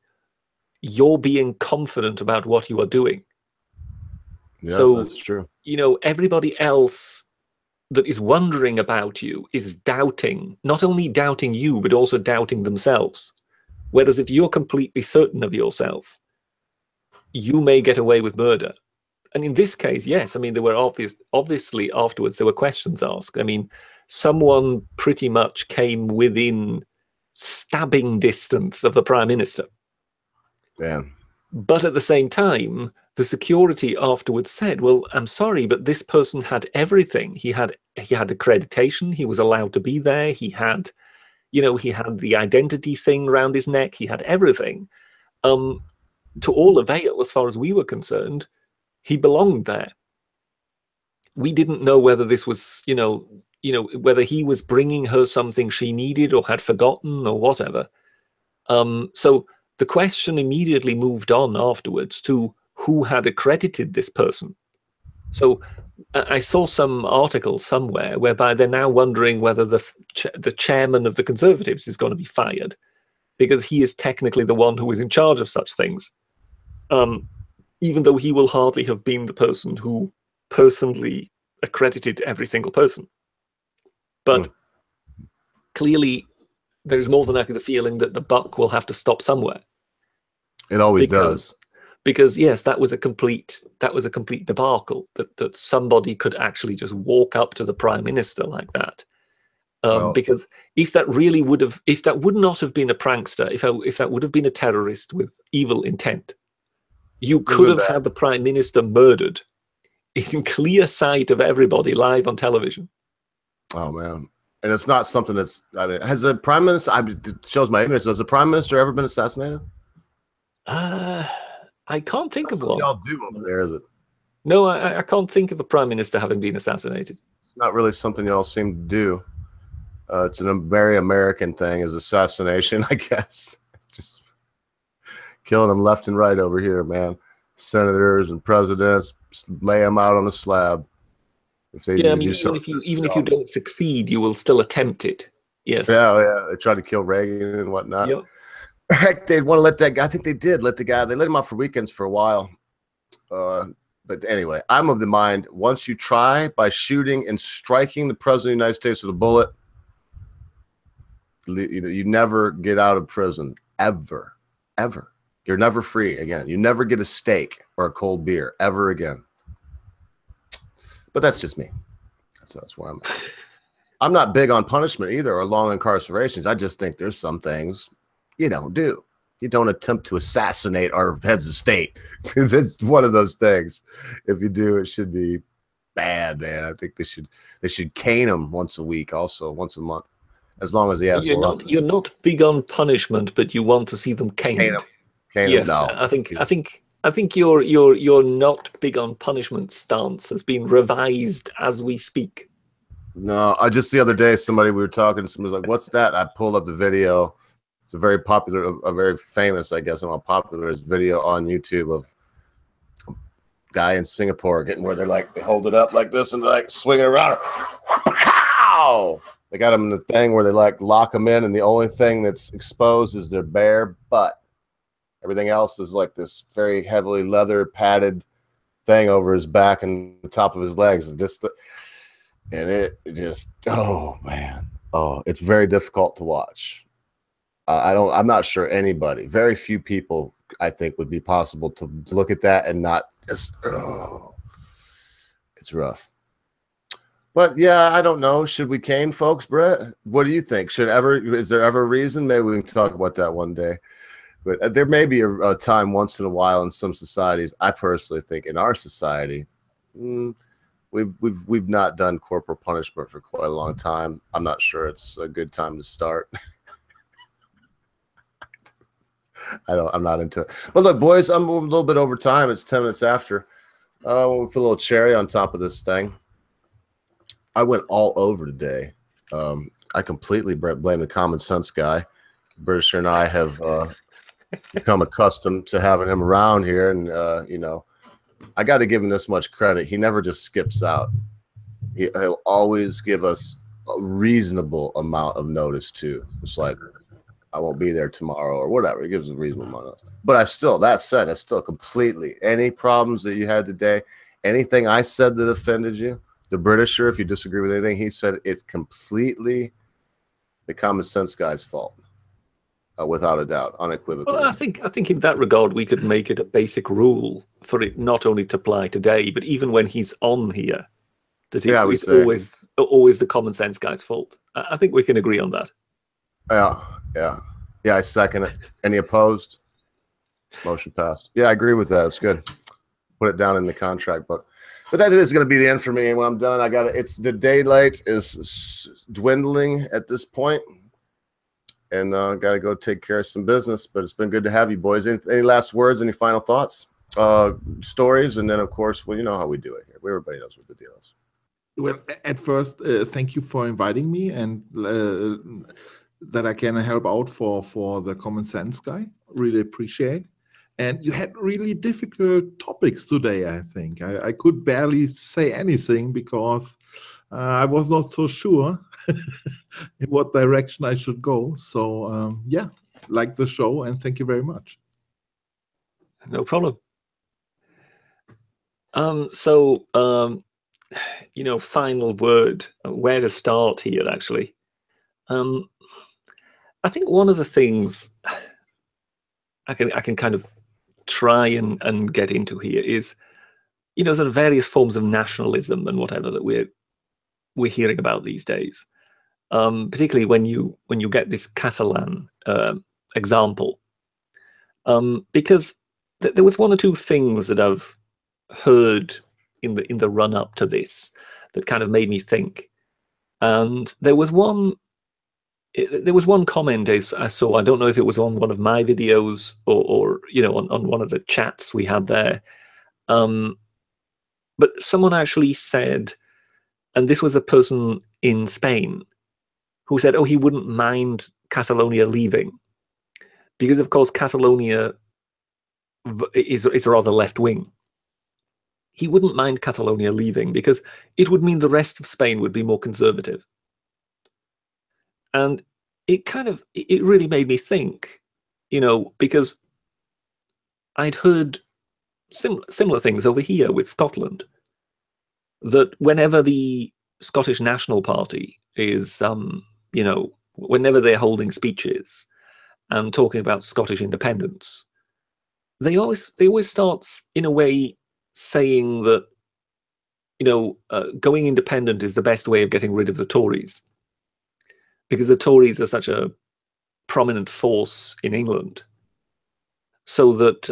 your being confident about what you are doing. Yeah, So, that's true. you know, everybody else that is wondering about you is doubting, not only doubting you, but also doubting themselves. Whereas if you're completely certain of yourself, you may get away with murder. And in this case, yes, I mean, there were obviously afterwards, there were questions asked. I mean, someone pretty much came within stabbing distance of the Prime Minister. Yeah. But at the same time, the security afterwards said, well, I'm sorry, but this person had everything. He had accreditation. He was allowed to be there. He had, you know, he had the identity thing around his neck. He had everything. To all avail, as far as we were concerned, he belonged there. We didn't know whether this was, you know, whether he was bringing her something she needed or had forgotten or whatever. So the question immediately moved on afterwards to who had accredited this person. So I saw some article somewhere whereby they're now wondering whether the chairman of the Conservatives is going to be fired because he is technically the one who is in charge of such things. Even though he will hardly have been the person who personally accredited every single person. But clearly, there's more than likely the feeling that the buck will have to stop somewhere. It always does. Because yes, that was a complete debacle, that somebody could actually just walk up to the Prime Minister like that. Because if that would not have been a prankster, if that would have been a terrorist with evil intent, you could have had the Prime Minister murdered in clear sight of everybody live on television. Oh man. And it's not something that's, I mean, has the Prime Minister, it shows my ignorance, has the Prime Minister ever been assassinated? I can't think of one. Y'all do over there, is it? No, I can't think of a Prime Minister having been assassinated. It's not really something y'all seem to do. It's a very American thing, is assassination, I guess. Just killing them left and right over here, man. Senators and presidents, lay them out on a slab. If they I mean, even if you don't succeed, you will still attempt it. Yes. Yeah. They tried to kill Reagan and whatnot. Yep. Heck, they'd want to let that guy. I think they did let the guy. They let him out for weekends for a while. But anyway, I'm of the mind, once you try by shooting and striking the president of the United States with a bullet, you never get out of prison, ever. You're never free again. You never get a steak or a cold beer ever again. But that's just me. That's where I'm at. I'm not big on punishment either or long incarcerations. I just think there's some things you don't do. You don't attempt to assassinate our heads of state. It's one of those things. If you do, it should be bad, man. I think they should cane them once a week, also once a month, as long as he has. You're not big on punishment, but you want to see them caned. Cane them. No. I think your not big on punishment stance has been revised as we speak. No, I just the other day we were talking. Somebody was like, "What's that?" I pulled up the video. It's a very popular, a very famous, I guess, and how popular is video on YouTube of a guy in Singapore getting where they're like, they hold it up like this and like swing it around. They got him in the thing where they like lock him in, and the only thing that's exposed is their bare butt. Everything else is like this very heavily leather padded thing over his back and the top of his legs. Oh man, it's very difficult to watch. I'm not sure anybody, very few people, I think, would be possible to look at that and not just, it's rough. But yeah, I don't know. Should we cane folks, Brett? What do you think? Is there ever a reason? Maybe we can talk about that one day. But there may be a time once in a while in some societies. I personally think in our society, we've not done corporal punishment for quite a long time. I'm not sure it's a good time to start. I'm not into it. But look, boys, I'm a little bit over time. It's 10 minutes after. We'll put a little cherry on top of this thing. I went all over today. I completely blame the common sense guy Britisher and I have become accustomed to having him around here, and you know, I got to give him this much credit. He never just skips out. He'll always give us a reasonable amount of notice too. It's like, I won't be there tomorrow or whatever. He gives a reasonable amount of notice. But that said, I still completely, any problems that you had today, anything I said that offended you, the Britisher, if you disagree with anything he said, it's completely the common sense guy's fault. Without a doubt, unequivocally. Well, I think in that regard, we could make it a basic rule for it not only to apply today, but even when he's on here, that it's always the common sense guy's fault. I think we can agree on that. Yeah. I second it. Any opposed? Motion passed. Yeah, I agree with that. It's good. Put it down in the contract book. But that is going to be the end for me. And when I'm done, it's the daylight is dwindling at this point. And got to go take care of some business. But it's been good to have you boys. Any last words? Any final thoughts? Stories? And then, of course, well, you know how we do it here. Everybody knows what the deal is. Well, at first, thank you for inviting me, and that I can help out for the Common Sense Guy. Really appreciate. And you had really difficult topics today, I think. I could barely say anything because I was not so sure in what direction I should go. So, yeah, like the show, and thank you very much. No problem. You know, final word, where to start here, actually. I think one of the things I can kind of try and get into here is, you know, sort of various forms of nationalism and whatever that we're hearing about these days. Particularly when you get this Catalan example, because there was one or two things that I've heard in the run up to this that kind of made me think, and there was one comment I saw. I don't know if it was on one of my videos or you know, on one of the chats we had there, but someone actually said, and this was a person in Spain, who said, oh, he wouldn't mind Catalonia leaving, because of course Catalonia is rather left wing. He wouldn't mind Catalonia leaving because it would mean the rest of Spain would be more conservative. And it really made me think, you know, because I'd heard similar things over here with Scotland, that whenever the Scottish National Party is, you know, whenever they're holding speeches and talking about Scottish independence, they always start in a way saying that, you know, going independent is the best way of getting rid of the Tories, because the Tories are such a prominent force in England, so that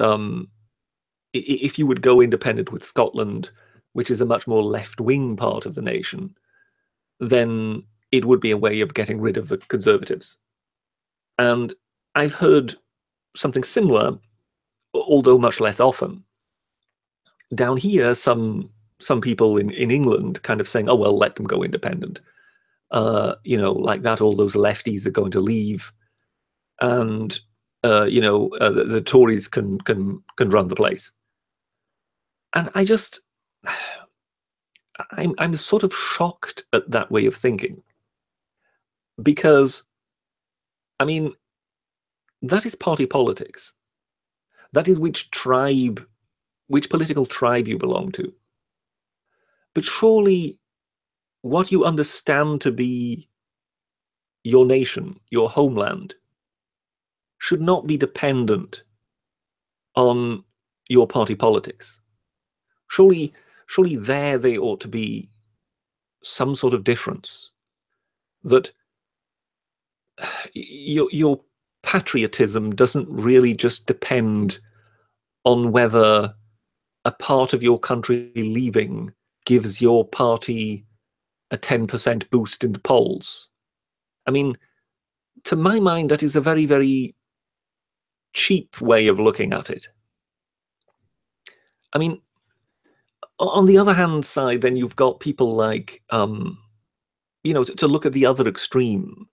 if you would go independent with Scotland, which is a much more left-wing part of the nation, then it would be a way of getting rid of the Conservatives. And I've heard something similar, although much less often. Down here, some people in England kind of saying, oh, well, let them go independent. You know, like that, all those lefties are going to leave, and you know, the Tories can run the place. And I'm sort of shocked at that way of thinking, because, I mean, that is party politics. That is which political tribe you belong to. But surely what you understand to be your nation, your homeland, should not be dependent on your party politics. Surely there ought to be some sort of difference, that your patriotism doesn't really just depend on whether a part of your country leaving gives your party a 10% boost in the polls. I mean, to my mind, that is a very, very cheap way of looking at it. I mean, on the other hand side, then you've got people like, you know, to look at the other extreme,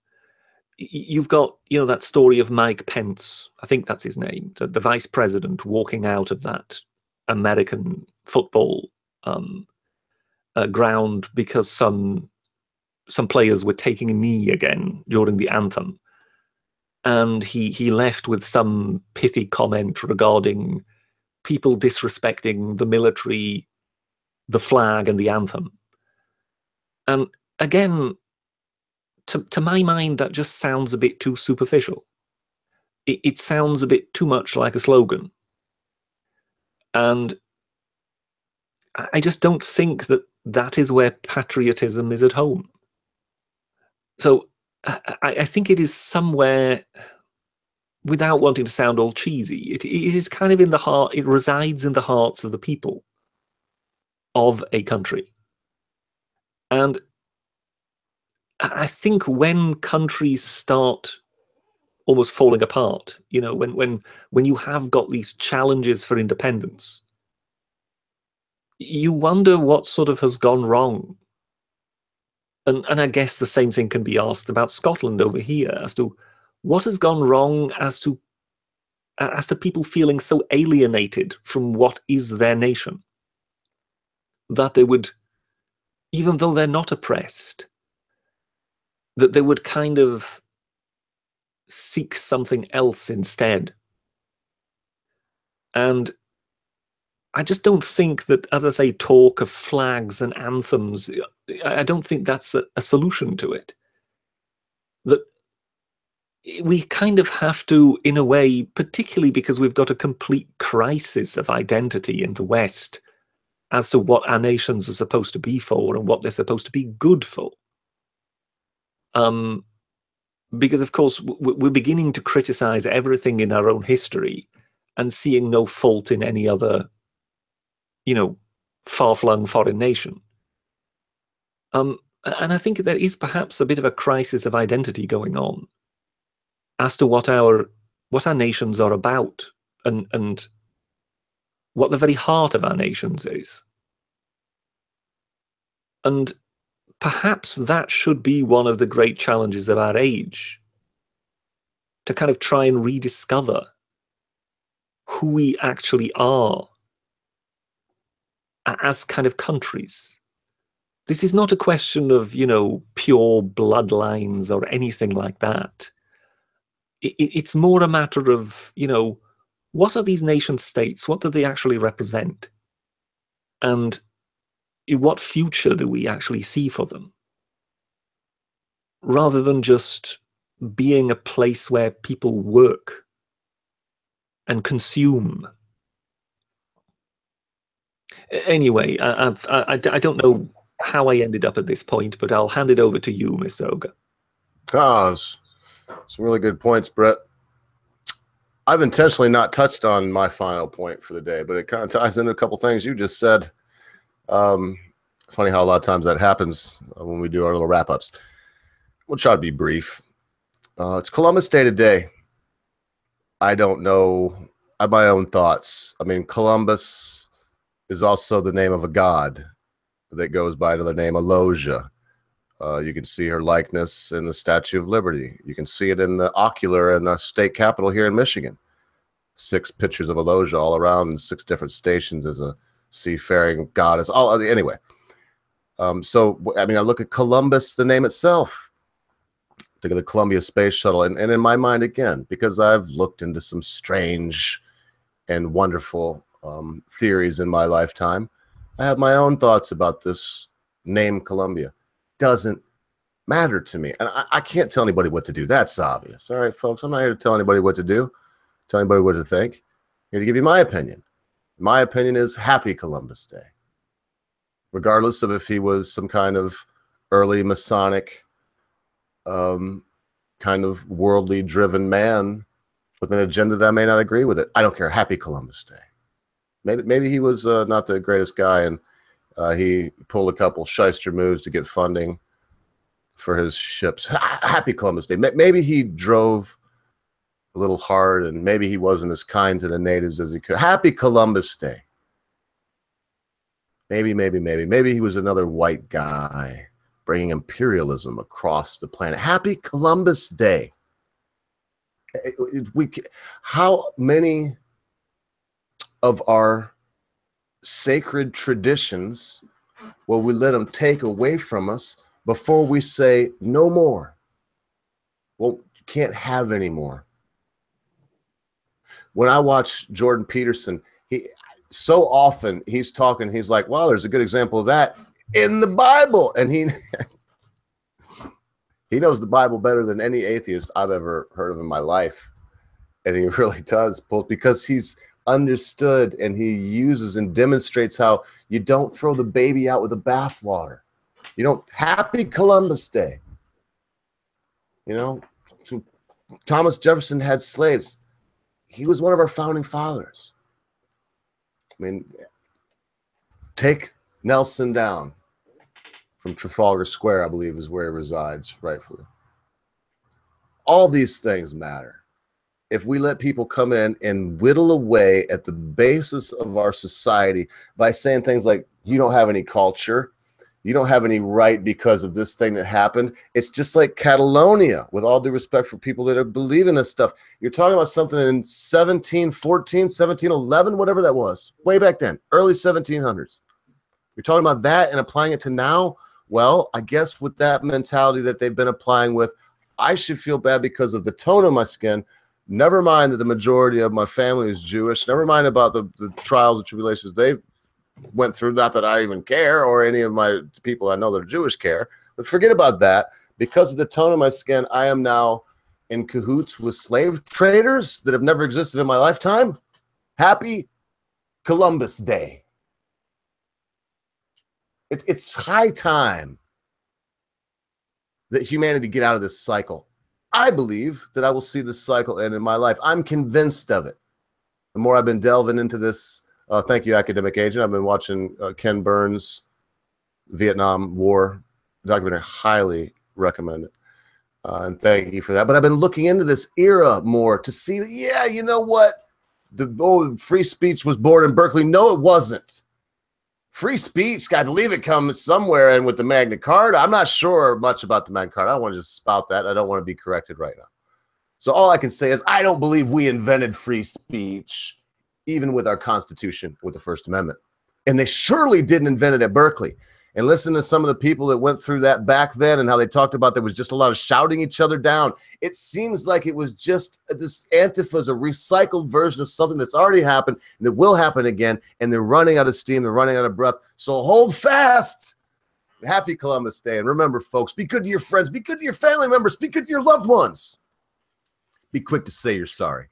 you've got, that story of Mike Pence, I think that's his name, the vice president walking out of that American football ground because some players were taking a knee again during the anthem. And he left with some pithy comment regarding people disrespecting the military, the flag, and the anthem. And again, to my mind, that just sounds a bit too superficial. It sounds a bit too much like a slogan. And I just don't think that is where patriotism is at home. So I think it is somewhere, without wanting to sound all cheesy, it is kind of in the heart, it resides in the hearts of the people of a country. And I think when countries start almost falling apart, when you have got these challenges for independence, you wonder what sort of has gone wrong. And I guess the same thing can be asked about Scotland over here, as to what has gone wrong, as to people feeling so alienated from what is their nation, that they would, even though they're not oppressed, that they would kind of seek something else instead. And I just don't think that, as I say, talk of flags and anthems, I don't think that's a solution to it. That we kind of have to, in a way, particularly because we've got a complete crisis of identity in the West as to what our nations are supposed to be for and what they're supposed to be good for. Because, of course, we're beginning to criticize everything in our own history and seeing no fault in any other, far-flung foreign nation. And I think there is perhaps a bit of a crisis of identity going on as to what our nations are about and what the very heart of our nations is. And perhaps that should be one of the great challenges of our age, to kind of try and rediscover who we actually are as kind of countries. This is not a question of, pure bloodlines or anything like that. It's more a matter of, what are these nation states? What do they actually represent? And what future do we actually see for them? Rather than just being a place where people work and consume. Anyway, I don't know how I ended up at this point, but I'll hand it over to you, Mr. Oga. Some really good points, Brett. I've intentionally not touched on my final point for the day, but it kind of ties into a couple things you just said. Funny how a lot of times that happens when we do our little wrap-ups. We'll try to be brief. It's Columbus Day today. I don't know. I have my own thoughts. I mean, Columbus is also the name of a god that goes by another name, Aloja. You can see her likeness in the Statue of Liberty. You can see it in the Ocular in the state capitol here in Michigan. 6 pictures of Aloja all around in 6 different stations as a seafaring goddess. Anyway. So, I mean, I look at Columbus, the name itself. Think of the Columbia Space Shuttle. And in my mind, again, because I've looked into some strange and wonderful theories in my lifetime, I have my own thoughts about this name Columbia. Doesn't matter to me. And I can't tell anybody what to do. That's obvious. All right, folks, I'm not here to tell anybody what to do, tell anybody what to think. I'm here to give you my opinion. My opinion is happy Columbus Day. Regardless of if he was some kind of early Masonic, kind of worldly driven man with an agenda that I may not agree with it. I don't care. Happy Columbus Day. Maybe he was not the greatest guy, and he pulled a couple shyster moves to get funding for his ships. Happy Columbus Day. Maybe he drove a little hard, and maybe he wasn't as kind to the natives as he could. Happy Columbus Day. Maybe he was another white guy bringing imperialism across the planet. Happy Columbus Day. How many of our sacred traditions will we let them take away from us before we say no more? Well, you can't have any more. When I watch Jordan Peterson, so often he's talking, he's like, well, there's a good example of that in the Bible. And he knows the Bible better than any atheist I've ever heard of in my life. And he really does, both because he's understood and he uses and demonstrates how you don't throw the baby out with the bathwater. You don't. Happy Columbus Day. You know, Thomas Jefferson had slaves. He was one of our founding fathers. I mean, take Nelson down from Trafalgar Square, I believe is where he resides rightfully. All these things matter. If we let people come in and whittle away at the basis of our society by saying things like, you don't have any culture, you don't have any right because of this thing that happened. It's just like Catalonia, with all due respect for people that are believing this stuff. You're talking about something in 1714, 1711, whatever that was, way back then, early 1700s. You're talking about that and applying it to now? Well, I guess with that mentality that they've been applying with, I should feel bad because of the tone of my skin. Never mind that the majority of my family is Jewish. Never mind about the trials and tribulations they went through. Not that I even care, or any of my people I know that are Jewish care. But forget about that. Because of the tone of my skin, I am now in cahoots with slave traders that have never existed in my lifetime. Happy Columbus Day. It's high time that humanity get out of this cycle. I believe that I will see this cycle end in my life. I'm convinced of it. The more I've been delving into this, thank you, Academic Agent. I've been watching Ken Burns' Vietnam War documentary. Highly recommend it. And thank you for that. But I've been looking into this era more to see, yeah, you know what? Free speech was born in Berkeley. No, it wasn't. Free speech, I believe it comes somewhere in with the Magna Carta. I'm not sure much about the Magna Carta. I don't want to just spout that. I don't want to be corrected right now. So all I can say is I don't believe we invented free speech, even with our Constitution, with the First Amendment. And they surely didn't invent it at Berkeley. And listen to some of the people that went through that back then and how they talked about there was just a lot of shouting each other down. It seems like it was just this Antifa, a recycled version of something that's already happened and that will happen again. And they're running out of steam. They're running out of breath. So hold fast. Happy Columbus Day. And remember, folks, be good to your friends. Be good to your family members. Be good to your loved ones. Be quick to say you're sorry.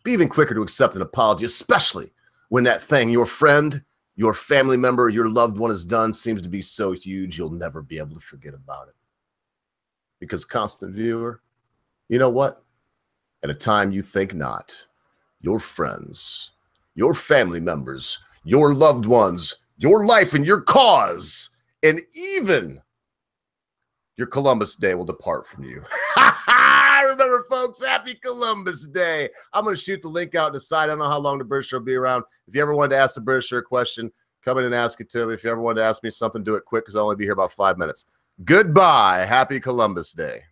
Be even quicker to accept an apology, especially when that thing, your friend, your family member, your loved one has done seems to be so huge you'll never be able to forget about it. Because, constant viewer, you know what? At a time you think not, your friends, your family members, your loved ones, your life and your cause, and even your Columbus Day will depart from you. Remember, folks, happy Columbus Day. I'm going to shoot the link out in the side. I don't know how long the British will be around. If you ever wanted to ask the British a question, come in and ask it to him. If you ever wanted to ask me something, do it quick because I'll only be here about 5 minutes. Goodbye. Happy Columbus Day.